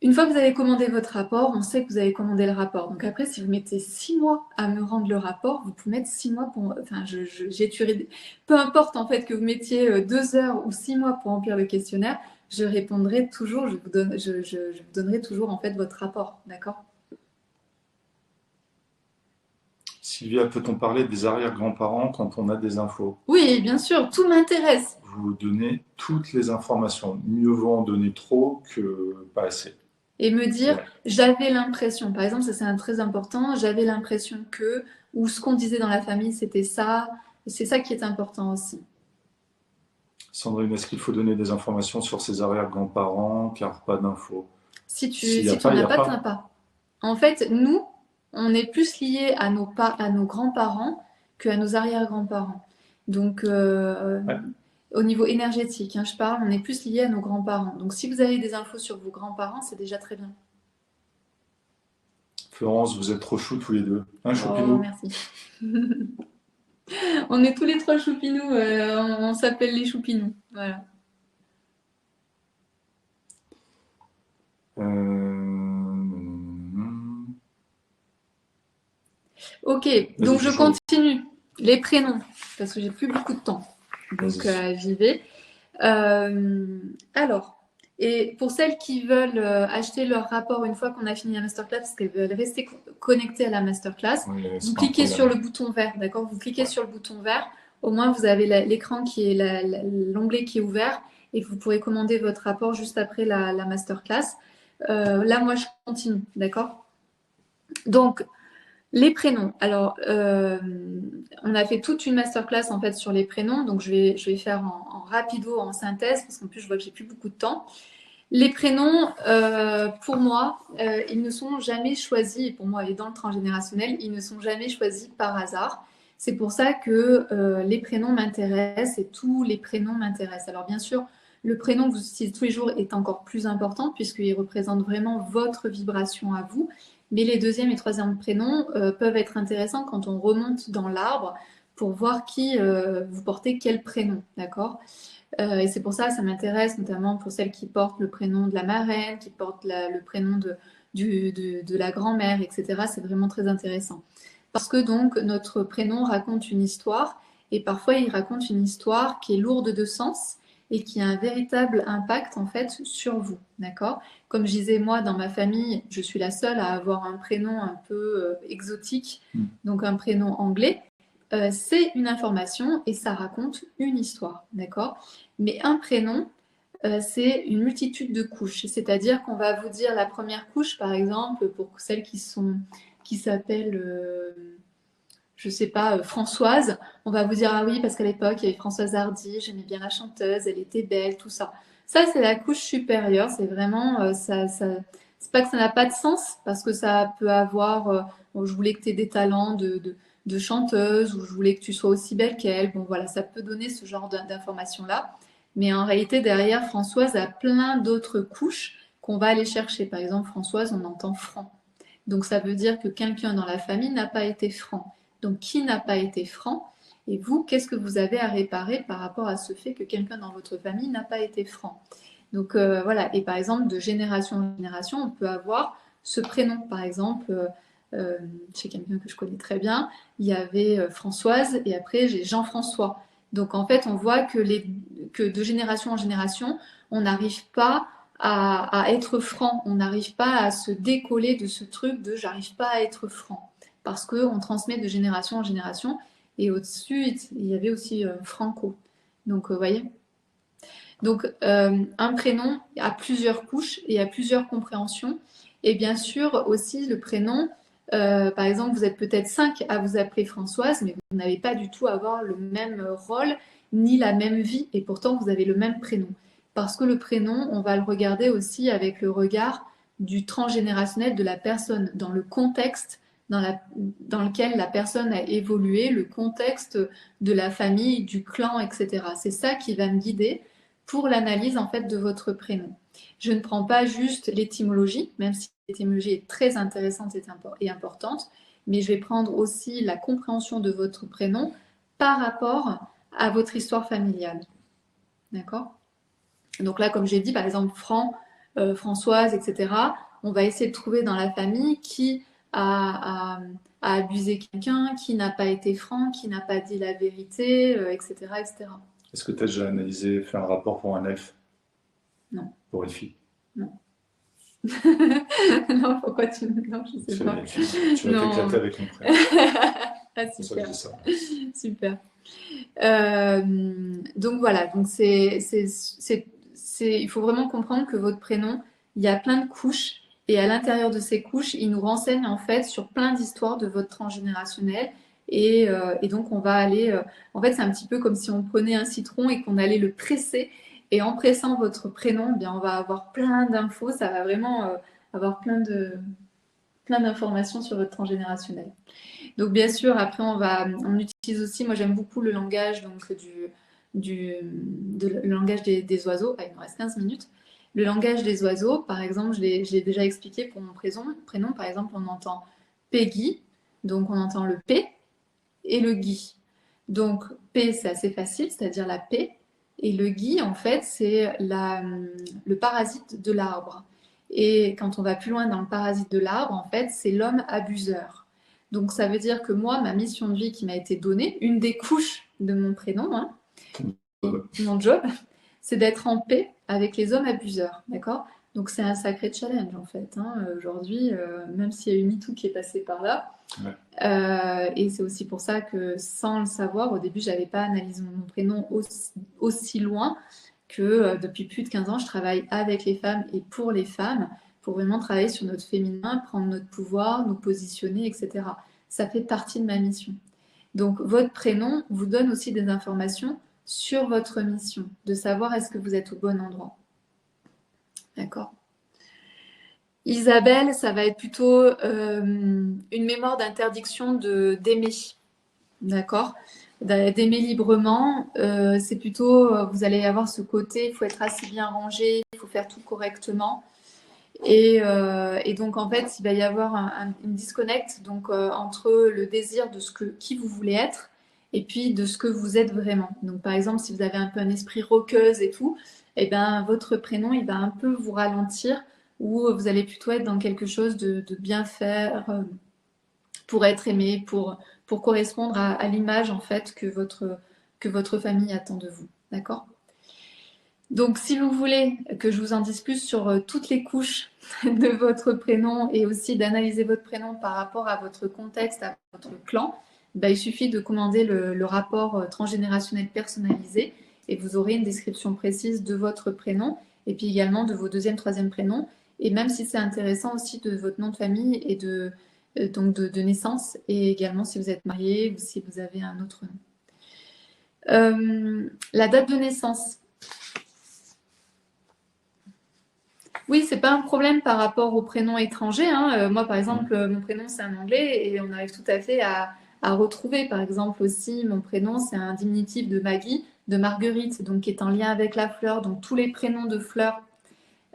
Une fois que vous avez commandé votre rapport, on sait que vous avez commandé le rapport. Donc après, si vous mettez 6 mois à me rendre le rapport, vous pouvez mettre 6 mois pour... Enfin, j'ai tué... Peu importe en fait que vous mettiez 2 heures ou 6 mois pour remplir le questionnaire, je répondrai toujours, je vous donnerai toujours en fait votre rapport, d'accord? Sylvia, peut-on parler des arrière-grands-parents quand on a des infos? Oui, bien sûr, tout m'intéresse. Vous donnez toutes les informations. Mieux vaut en donner trop que pas assez. Et me dire, Ouais. j'avais l'impression, par exemple, ça c'est un très important, j'avais l'impression que, ou ce qu'on disait dans la famille, c'était ça. C'est ça qui est important aussi. Sandrine, est-ce qu'il faut donner des informations sur ses arrière-grands-parents car pas d'infos? Si S'il tu, n'y a si tu pas, en il n'y as a pas, tu n'en as pas. pas. En fait, nous, on est plus liés à nos grands-parents qu'à nos arrière-grands-parents. Donc, Ouais. au niveau énergétique, hein, je parle, on est plus liés à nos grands-parents. Donc, si vous avez des infos sur vos grands-parents, c'est déjà très bien. Florence, vous êtes trop chou tous les deux. Un Oh, choupinou. merci. On est tous les trois choupinous, on s'appelle les choupinous. Voilà. Ok, donc Vas-y, je toujours. continue. Les prénoms, parce que j'ai plus beaucoup de temps. Donc Vas-y. j'y vais. Alors, et pour celles qui veulent acheter leur rapport une fois qu'on a fini la masterclass, parce qu'elles veulent rester connectées à la masterclass, Oui, vous c'est pas un cliquez sur problème. le bouton vert, d'accord? Vous cliquez Ouais. sur le bouton vert, au moins vous avez l'écran qui est l'onglet qui est ouvert et vous pourrez commander votre rapport juste après la masterclass. Là, moi, je continue, d'accord? Donc, les prénoms. Alors, on a fait toute une masterclass en fait sur les prénoms, donc je vais faire en rapido, en synthèse, parce qu'en plus je vois que j'ai plus beaucoup de temps. Les prénoms, pour moi, ils ne sont jamais choisis, et pour moi, et dans le transgénérationnel, ils ne sont jamais choisis par hasard. C'est pour ça que les prénoms m'intéressent et tous les prénoms m'intéressent. Alors bien sûr, le prénom que vous utilisez tous les jours est encore plus important puisqu'il représente vraiment votre vibration à vous. Mais les deuxième et troisième prénoms peuvent être intéressants quand on remonte dans l'arbre pour voir qui vous portez quel prénom, d'accord? Et c'est pour ça que ça m'intéresse, notamment pour celles qui portent le prénom de la marraine, qui portent le prénom de la grand-mère, etc. C'est vraiment très intéressant. Parce que donc notre prénom raconte une histoire, et parfois il raconte une histoire qui est lourde de sens et qui a un véritable impact en fait sur vous, d'accord? Comme je disais, moi, dans ma famille, je suis la seule à avoir un prénom un peu exotique, donc un prénom anglais. C'est une information et ça raconte une histoire, d'accord? Mais un prénom, c'est une multitude de couches. C'est-à-dire qu'on va vous dire la première couche, par exemple, pour celles qui s'appellent, je sais pas, Françoise, on va vous dire ah oui parce qu'à l'époque il y avait Françoise Hardy, j'aimais bien la chanteuse, elle était belle, tout ça. Ça c'est la couche supérieure, c'est vraiment c'est pas que ça n'a pas de sens parce que ça peut avoir, bon, je voulais que tu aies des talents de chanteuse ou je voulais que tu sois aussi belle qu'elle. Bon voilà, ça peut donner ce genre d'informations là. Mais en réalité, derrière, Françoise a plein d'autres couches qu'on va aller chercher. Par exemple, Françoise, on entend franc. Donc ça veut dire que quelqu'un dans la famille n'a pas été franc. Donc qui n'a pas été franc? Et vous, qu'est-ce que vous avez à réparer par rapport à ce fait que quelqu'un dans votre famille n'a pas été franc? Donc voilà, et par exemple, de génération en génération, on peut avoir ce prénom. Par exemple, chez quelqu'un que je connais très bien, il y avait Françoise et après j'ai Jean-François. Donc en fait, on voit que de génération en génération, on n'arrive pas à être franc, on n'arrive pas à se décoller de ce truc de j'arrive pas à être franc, parce qu'on transmet de génération en génération, et au-dessus, il y avait aussi Franco. Donc, vous voyez. Donc, un prénom a plusieurs couches et a plusieurs compréhensions, et bien sûr aussi le prénom, par exemple, vous êtes peut-être 5 à vous appeler Françoise, mais vous n'avez pas du tout à avoir le même rôle ni la même vie, et pourtant vous avez le même prénom. Parce que le prénom, on va le regarder aussi avec le regard du transgénérationnel de la personne, dans le contexte dans lequel la personne a évolué, le contexte de la famille, du clan, etc. C'est ça qui va me guider pour l'analyse en fait de votre prénom. Je ne prends pas juste l'étymologie, même si l'étymologie est très intéressante et importante, mais je vais prendre aussi la compréhension de votre prénom par rapport à votre histoire familiale. D'accord? Donc là, comme j'ai dit, par exemple, franc, Françoise, etc. On va essayer de trouver dans la famille qui a abusé quelqu'un, qui n'a pas été franc, qui n'a pas dit la vérité, etc., etc. Est-ce que tu as déjà analysé, fait un rapport pour un elfe? Non. Pour une fille? Non. Non, pourquoi tu... Non, je sais pas. Tu vas Non. t'éclater avec mon prénom. Ah, Ça, je super. dis ça. Super. Donc voilà, donc il faut vraiment comprendre que votre prénom, il y a plein de couches et à l'intérieur de ces couches, il nous renseigne en fait sur plein d'histoires de votre transgénérationnel et donc on va aller, en fait c'est un petit peu comme si on prenait un citron et qu'on allait le presser et en pressant votre prénom, eh bien on va avoir plein d'infos, ça va vraiment avoir plein d'informations sur votre transgénérationnel. Donc bien sûr, après on utilise aussi, moi j'aime beaucoup le langage le langage des oiseaux. Ah, il me reste 15 minutes. Le langage des oiseaux, par exemple, je l'ai déjà expliqué pour mon prénom. Par exemple, on entend Peggy, donc on entend le P et le Guy. Donc P, c'est assez facile, c'est-à-dire la paix. Et le Guy, en fait, c'est le parasite de l'arbre. Et quand on va plus loin dans le parasite de l'arbre, en fait, c'est l'homme abuseur. Donc ça veut dire que moi, ma mission de vie qui m'a été donnée, une des couches de mon prénom, hein, mon job, c'est d'être en paix avec les hommes abuseurs, d'accord? Donc c'est un sacré challenge en fait, hein, aujourd'hui, même s'il y a une MeToo qui est passée par là. Ouais. Et c'est aussi pour ça que sans le savoir, au début, j'avais pas analysé mon prénom aussi loin que depuis plus de 15 ans, je travaille avec les femmes et pour les femmes pour vraiment travailler sur notre féminin, prendre notre pouvoir, nous positionner, etc. Ça fait partie de ma mission. Donc votre prénom vous donne aussi des informations sur votre mission, de savoir est-ce que vous êtes au bon endroit. D'accord. Isabelle, ça va être plutôt une mémoire d'interdiction d'aimer. D'accord. D'aimer librement, c'est plutôt, vous allez avoir ce côté, il faut être assez bien rangé, il faut faire tout correctement. Et donc en fait, il va y avoir une disconnect donc, entre le désir de qui vous voulez être et puis de ce que vous êtes vraiment. Donc par exemple, si vous avez un peu un esprit roqueuse et tout, eh ben, votre prénom, il va un peu vous ralentir ou vous allez plutôt être dans quelque chose de bien faire pour être aimé, pour correspondre à l'image en fait que votre famille attend de vous. D'accord ? Donc, si vous voulez que je vous en dise plus sur toutes les couches de votre prénom et aussi d'analyser votre prénom par rapport à votre contexte, à votre clan, il suffit de commander le rapport transgénérationnel personnalisé et vous aurez une description précise de votre prénom et puis également de vos deuxième, troisième prénoms. Et même si c'est intéressant aussi de votre nom de famille et donc de naissance et également si vous êtes marié ou si vous avez un autre nom. La date de naissance. Oui, c'est pas un problème par rapport aux prénoms étrangers, hein. Moi, par exemple, mon prénom, c'est un anglais et on arrive tout à fait à retrouver. Par exemple, aussi, mon prénom, c'est un diminutif de Maggie, de Marguerite, donc qui est en lien avec la fleur. Donc, tous les prénoms de fleurs,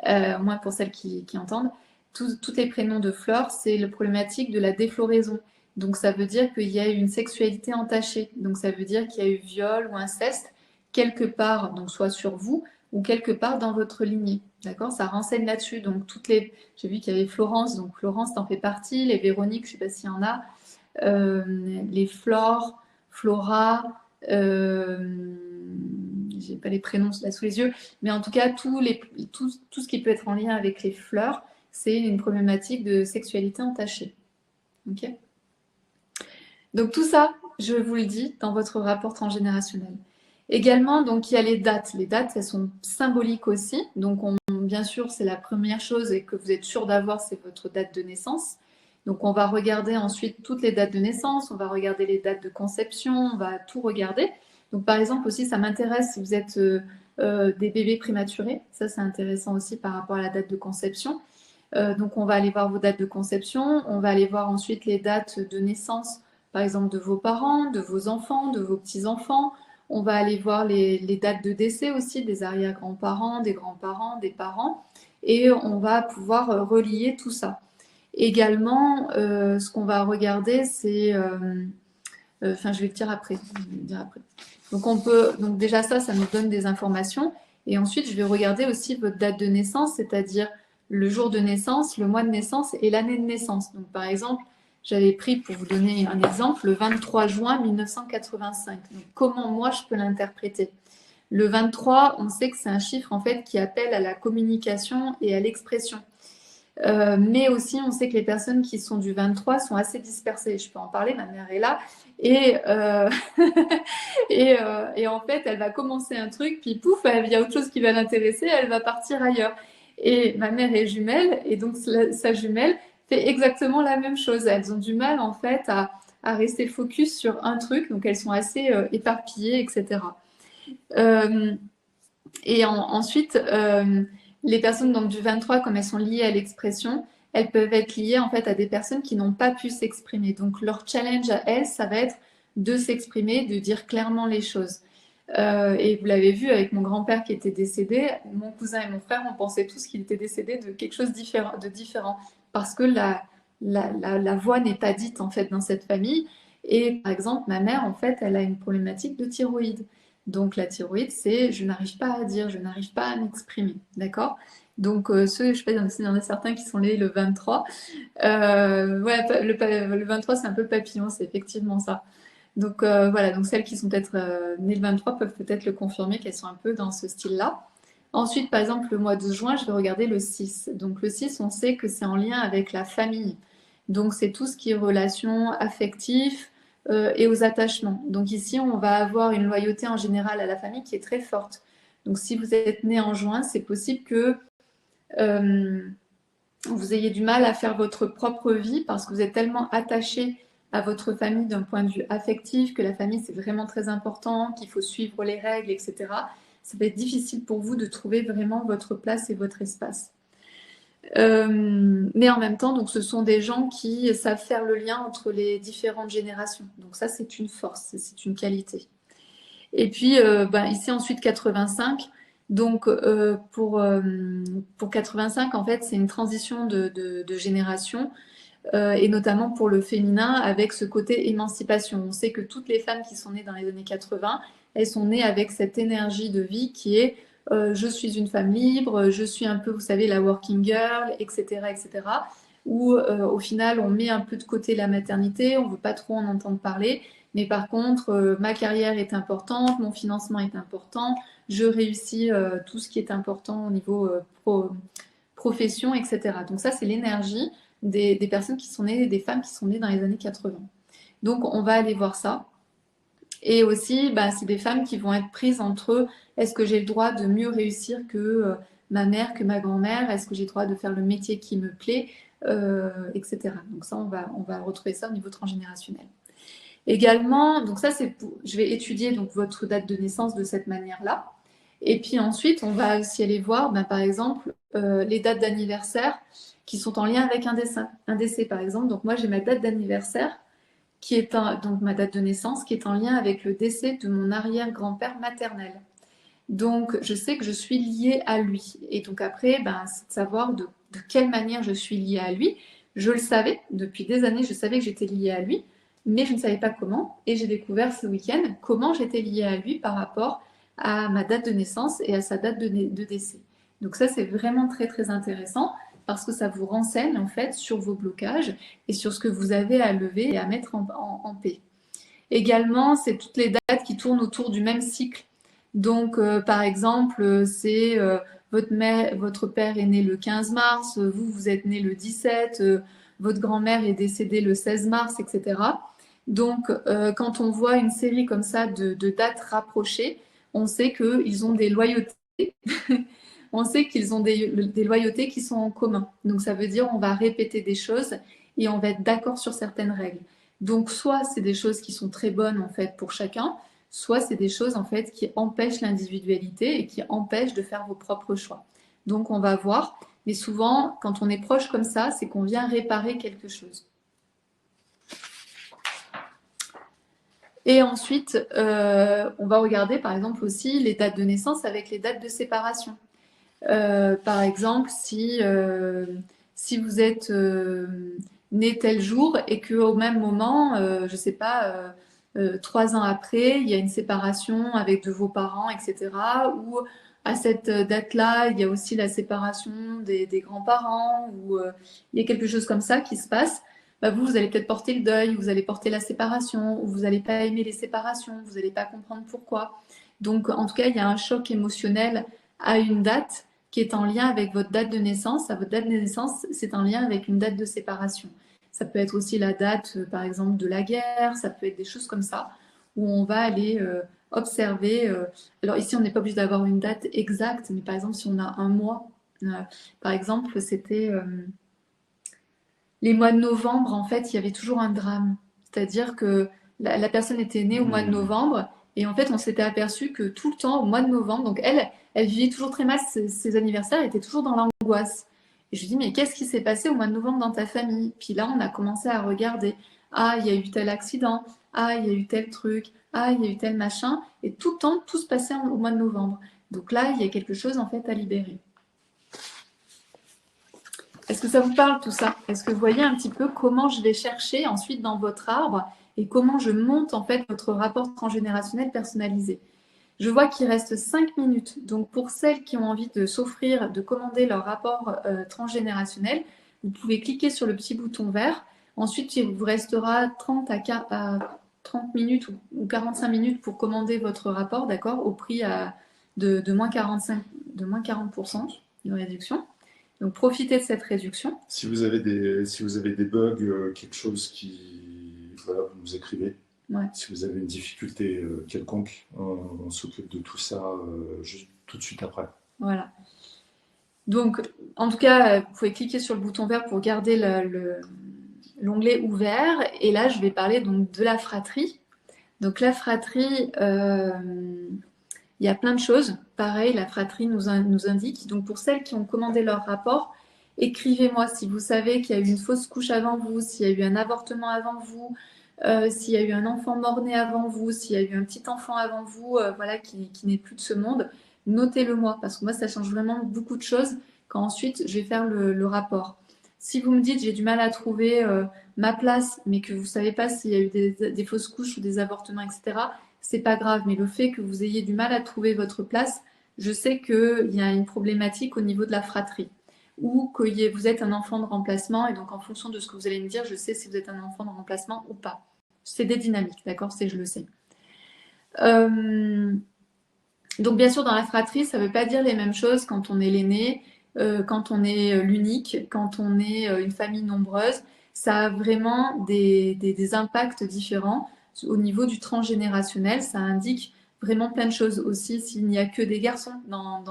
au moins pour celles qui entendent, tous les prénoms de fleurs, c'est la problématique de la défloraison. Donc, ça veut dire qu'il y a une sexualité entachée. Donc, ça veut dire qu'il y a eu viol ou inceste quelque part, donc soit sur vous, ou quelque part dans votre lignée. D'accord? Ça renseigne là-dessus. Donc, j'ai vu qu'il y avait Florence, donc Florence t'en fait partie, les Véronique, je ne sais pas s'il y en a, les Flore, Flora, j'ai pas les prénoms là sous les yeux, mais en tout cas, tout ce qui peut être en lien avec les fleurs, c'est une problématique de sexualité entachée. Ok? Donc, tout ça, je vous le dis, dans votre rapport transgénérationnel. Également, donc, il y a les dates. Les dates, elles sont symboliques aussi. Donc, bien sûr, c'est la première chose et que vous êtes sûr d'avoir, c'est votre date de naissance. Donc, on va regarder ensuite toutes les dates de naissance, on va regarder les dates de conception, on va tout regarder. Donc, par exemple, aussi, ça m'intéresse si vous êtes des bébés prématurés. Ça, c'est intéressant aussi par rapport à la date de conception. Donc, on va aller voir vos dates de conception. On va aller voir ensuite les dates de naissance, par exemple, de vos parents, de vos enfants, de vos petits-enfants. On va aller voir les dates de décès aussi, des arrière-grands-parents, des grands-parents, des parents. Et on va pouvoir relier tout ça. Également, ce qu'on va regarder, c'est... je vais le dire après. Donc, donc déjà ça nous donne des informations. Et ensuite, je vais regarder aussi votre date de naissance, c'est-à-dire le jour de naissance, le mois de naissance et l'année de naissance. Donc, par exemple, j'avais pris, pour vous donner un exemple, le 23 juin 1985. Donc, comment moi je peux l'interpréter? Le 23, on sait que c'est un chiffre en fait qui appelle à la communication et à l'expression. Mais aussi, on sait que les personnes qui sont du 23 sont assez dispersées. Je peux en parler, ma mère est là. Et, et en fait, elle va commencer un truc, puis pouf, il y a autre chose qui va l'intéresser, elle va partir ailleurs. Et ma mère est jumelle, et donc sa jumelle fait exactement la même chose. Elles ont du mal, en fait, à rester focus sur un truc, donc elles sont assez éparpillées, etc. Euh, ensuite, les personnes donc, du 23, comme elles sont liées à l'expression, elles peuvent être liées en fait à des personnes qui n'ont pas pu s'exprimer. Donc leur challenge à elles, ça va être de s'exprimer, de dire clairement les choses. Et vous l'avez vu avec mon grand-père qui était décédé, mon cousin et mon frère, on pensait tous qu'il était décédé de quelque chose de différent, parce que la voix n'est pas dite en fait dans cette famille. Et par exemple, ma mère, en fait, elle a une problématique de thyroïde. Donc la thyroïde, c'est je n'arrive pas à dire, je n'arrive pas à m'exprimer, d'accord? Donc ceux, je sais pas, il y en a certains qui sont nés le 23. Ouais, le 23, c'est un peu papillon, c'est effectivement ça. Donc voilà, donc celles qui sont peut-être nées le 23 peuvent peut-être le confirmer qu'elles sont un peu dans ce style-là. Ensuite, par exemple, le mois de juin, je vais regarder le 6. Donc le 6, on sait que c'est en lien avec la famille. Donc c'est tout ce qui est relations affectives et aux attachements. Donc ici, on va avoir une loyauté en général à la famille qui est très forte. Donc si vous êtes né en juin, c'est possible que euh, vous ayez du mal à faire votre propre vie parce que vous êtes tellement attaché à votre famille d'un point de vue affectif, que la famille c'est vraiment très important, qu'il faut suivre les règles, etc. Ça va être difficile pour vous de trouver vraiment votre place et votre espace. Mais en même temps, donc, ce sont des gens qui savent faire le lien entre les différentes générations. Donc ça, c'est une force, c'est une qualité. Et puis, ici ensuite 85. Donc pour 85, en fait, c'est une transition de génération, et notamment pour le féminin, avec ce côté émancipation. On sait que toutes les femmes qui sont nées dans les années 80, elles sont nées avec cette énergie de vie qui est je suis une femme libre, je suis un peu, vous savez, la working girl, etc., etc. Où au final, on met un peu de côté la maternité, on ne veut pas trop en entendre parler. Mais par contre, ma carrière est importante, mon financement est important, je réussis tout ce qui est important au niveau profession, etc. Donc ça, c'est l'énergie des personnes qui sont nées, des femmes qui sont nées dans les années 80. Donc on va aller voir ça. Et aussi, c'est des femmes qui vont être prises entre est-ce que j'ai le droit de mieux réussir que ma mère, que ma grand-mère, est-ce que j'ai le droit de faire le métier qui me plaît, etc. Donc ça, on va retrouver ça au niveau transgénérationnel. Également, donc ça, je vais étudier donc votre date de naissance de cette manière-là. Et puis ensuite, on va aussi aller voir, par exemple, les dates d'anniversaire qui sont en lien avec un décès, par exemple. Donc moi, j'ai ma date d'anniversaire qui est donc ma date de naissance qui est en lien avec le décès de mon arrière-grand-père maternel. Donc je sais que je suis liée à lui. Et donc après, c'est de savoir de quelle manière je suis liée à lui. Je le savais, depuis des années, je savais que j'étais liée à lui, mais je ne savais pas comment. Et j'ai découvert ce week-end comment j'étais liée à lui par rapport à ma date de naissance et à sa date de décès. Donc ça, c'est vraiment très très intéressant parce que ça vous renseigne en fait sur vos blocages et sur ce que vous avez à lever et à mettre en paix. Également, c'est toutes les dates qui tournent autour du même cycle. Donc, par exemple, c'est votre père est né le 15 mars, vous, vous êtes né le 17, votre grand-mère est décédée le 16 mars, etc. Donc, quand on voit une série comme ça de dates rapprochées, on sait qu'ils ont des loyautés. On sait qu'ils ont des loyautés qui sont en commun. Donc, ça veut dire on va répéter des choses et on va être d'accord sur certaines règles. Donc, soit c'est des choses qui sont très bonnes en fait pour chacun, soit c'est des choses en fait qui empêchent l'individualité et qui empêchent de faire vos propres choix. Donc, on va voir. Mais souvent, quand on est proche comme ça, c'est qu'on vient réparer quelque chose. Et ensuite, on va regarder par exemple aussi les dates de naissance avec les dates de séparation. Par exemple, si vous êtes né tel jour et qu'au même moment, je ne sais pas, 3 ans après, il y a une séparation avec de vos parents, etc. Ou à cette date-là, il y a aussi la séparation des grands-parents ou il y a quelque chose comme ça qui se passe, bah vous allez peut-être porter le deuil, vous allez porter la séparation, ou vous n'allez pas aimer les séparations, vous n'allez pas comprendre pourquoi. Donc, en tout cas, il y a un choc émotionnel à une date qui est en lien avec votre date de naissance. À votre date de naissance, c'est en lien avec une date de séparation. Ça peut être aussi la date, par exemple, de la guerre, ça peut être des choses comme ça, où on va aller observer. Alors ici, on n'est pas obligé d'avoir une date exacte, mais par exemple, si on a un mois, par exemple, c'était les mois de novembre, en fait, il y avait toujours un drame. C'est-à-dire que la personne était née au mois de novembre, et en fait, on s'était aperçu que tout le temps, au mois de novembre, donc elle vivait toujours très mal ses anniversaires, elle était toujours dans l'angoisse. Et je lui dis, mais qu'est-ce qui s'est passé au mois de novembre dans ta famille? Puis là, on a commencé à regarder. Ah, il y a eu tel accident. Ah, il y a eu tel truc. Ah, il y a eu tel machin. Et tout le temps, tout se passait au mois de novembre. Donc là, il y a quelque chose, en fait, à libérer. Est-ce que ça vous parle tout ça? Est-ce que vous voyez un petit peu comment je vais chercher ensuite dans votre arbre et comment je monte en fait votre rapport transgénérationnel personnalisé? Je vois qu'il reste 5 minutes. Donc pour celles qui ont envie de s'offrir, de commander leur rapport transgénérationnel, vous pouvez cliquer sur le petit bouton vert. Ensuite, il vous restera 30 à 30 minutes ou 45 minutes pour commander votre rapport, d'accord, au prix de moins 45, de moins 40% de réduction. Donc profitez de cette réduction. Si vous avez des bugs, quelque chose qui, voilà, vous nous écrivez. Ouais. Si vous avez une difficulté quelconque, on s'occupe de tout ça juste tout de suite après. Voilà. Donc, en tout cas, vous pouvez cliquer sur le bouton vert pour garder l'onglet ouvert. Et là, je vais parler donc de la fratrie. Donc la fratrie, il y a plein de choses. Pareil, la fratrie nous indique. Donc pour celles qui ont commandé leur rapport, écrivez-moi si vous savez qu'il y a eu une fausse couche avant vous, s'il y a eu un avortement avant vous, s'il y a eu un enfant mort-né avant vous, s'il y a eu un petit enfant avant vous, voilà, qui n'est plus de ce monde, notez-le moi, parce que moi, ça change vraiment beaucoup de choses quand ensuite je vais faire le rapport. Si vous me dites j'ai du mal à trouver ma place, mais que vous ne savez pas s'il y a eu des fausses couches ou des avortements, etc., c'est pas grave. Mais le fait que vous ayez du mal à trouver votre place, je sais qu'il y a une problématique au niveau de la fratrie ou que vous êtes un enfant de remplacement. Et donc, en fonction de ce que vous allez me dire, je sais si vous êtes un enfant de remplacement ou pas. C'est des dynamiques, d'accord? C'est, je le sais. Donc, bien sûr, dans la fratrie, ça ne veut pas dire les mêmes choses quand on est l'aîné, quand on est l'unique, quand on est une famille nombreuse. Ça a vraiment des impacts différents. Au niveau du transgénérationnel, ça indique vraiment plein de choses aussi s'il n'y a que des garçons dans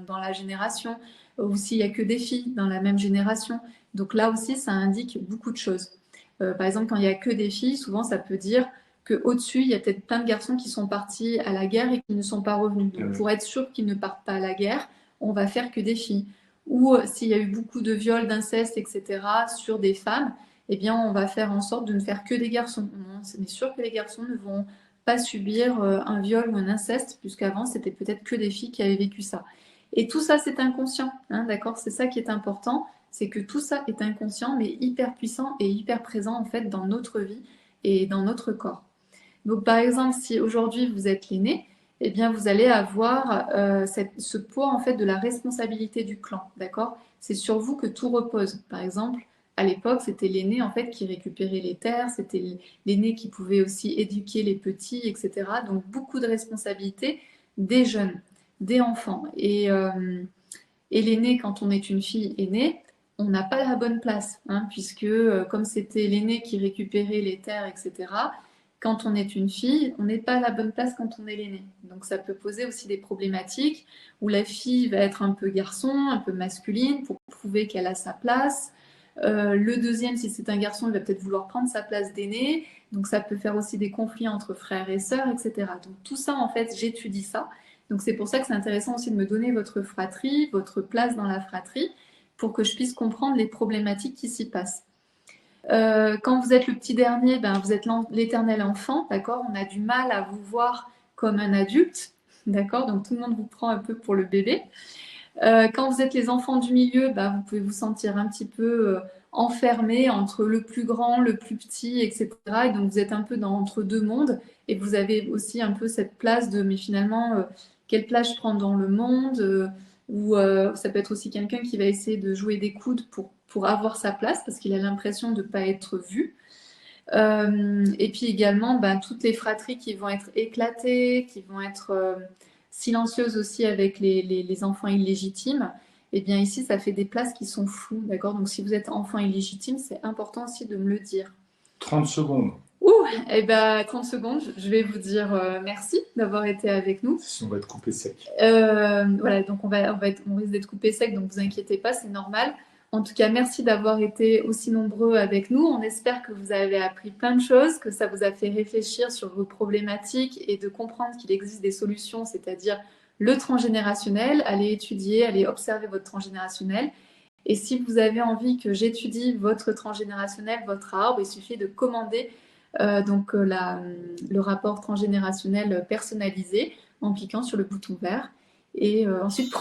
la génération ou s'il n'y a que des filles dans la même génération. Donc là aussi, ça indique beaucoup de choses. Par exemple, quand il n'y a que des filles, souvent ça peut dire qu'au-dessus, il y a peut-être plein de garçons qui sont partis à la guerre et qui ne sont pas revenus. Donc pour être sûr qu'ils ne partent pas à la guerre, on va faire que des filles. Ou s'il y a eu beaucoup de viols, d'inceste, etc. sur des femmes, eh bien on va faire en sorte de ne faire que des garçons. C'est sûr que les garçons ne vont pas subir un viol ou un inceste, puisqu'avant c'était peut-être que des filles qui avaient vécu ça. Et tout ça, c'est inconscient, hein, d'accord? C'est ça qui est important, c'est que tout ça est inconscient, mais hyper puissant et hyper présent en fait dans notre vie et dans notre corps. Donc par exemple, si aujourd'hui vous êtes l'aîné, eh bien vous allez avoir ce poids en fait de la responsabilité du clan, d'accord? C'est sur vous que tout repose. Par exemple, à l'époque, c'était l'aîné en fait qui récupérait les terres, c'était l'aîné qui pouvait aussi éduquer les petits, etc. Donc beaucoup de responsabilités des jeunes, des enfants. Et l'aîné, quand on est une fille aînée, on n'a pas la bonne place, hein, puisque comme c'était l'aîné qui récupérait les terres, etc., quand on est une fille, on n'est pas à la bonne place quand on est l'aîné. Donc ça peut poser aussi des problématiques où la fille va être un peu garçon, un peu masculine pour prouver qu'elle a sa place. Le deuxième, si c'est un garçon, il va peut-être vouloir prendre sa place d'aîné. Donc ça peut faire aussi des conflits entre frères et sœurs, etc. Donc tout ça, en fait, j'étudie ça. Donc c'est pour ça que c'est intéressant aussi de me donner votre fratrie, votre place dans la fratrie, pour que je puisse comprendre les problématiques qui s'y passent. Quand vous êtes le petit dernier, ben, vous êtes l'éternel enfant, d'accord? On a du mal à vous voir comme un adulte, d'accord? Donc tout le monde vous prend un peu pour le bébé. Quand vous êtes les enfants du milieu, ben, vous pouvez vous sentir un petit peu enfermé entre le plus grand, le plus petit, etc. Et donc vous êtes un peu entre deux mondes et vous avez aussi un peu cette place de, mais finalement, quelle place je prends dans le monde, ou ça peut être aussi quelqu'un qui va essayer de jouer des coudes pour avoir sa place parce qu'il a l'impression de ne pas être vu. Et puis également, toutes les fratries qui vont être éclatées, qui vont être silencieuses aussi avec les enfants illégitimes. Et bien ici, ça fait des places qui sont floues, d'accord? Donc si vous êtes enfant illégitime, c'est important aussi de me le dire. 30 secondes. Ouh, 30 secondes, je vais vous dire merci d'avoir été avec nous. On va être coupé sec. Voilà, donc on risque d'être coupé sec, donc vous inquiétez pas, c'est normal. En tout cas, merci d'avoir été aussi nombreux avec nous. On espère que vous avez appris plein de choses, que ça vous a fait réfléchir sur vos problématiques et de comprendre qu'il existe des solutions, c'est-à-dire le transgénérationnel. Allez étudier, allez observer votre transgénérationnel. Et si vous avez envie que j'étudie votre transgénérationnel, votre arbre, il suffit de commander le rapport transgénérationnel personnalisé en cliquant sur le bouton vert. Et ensuite,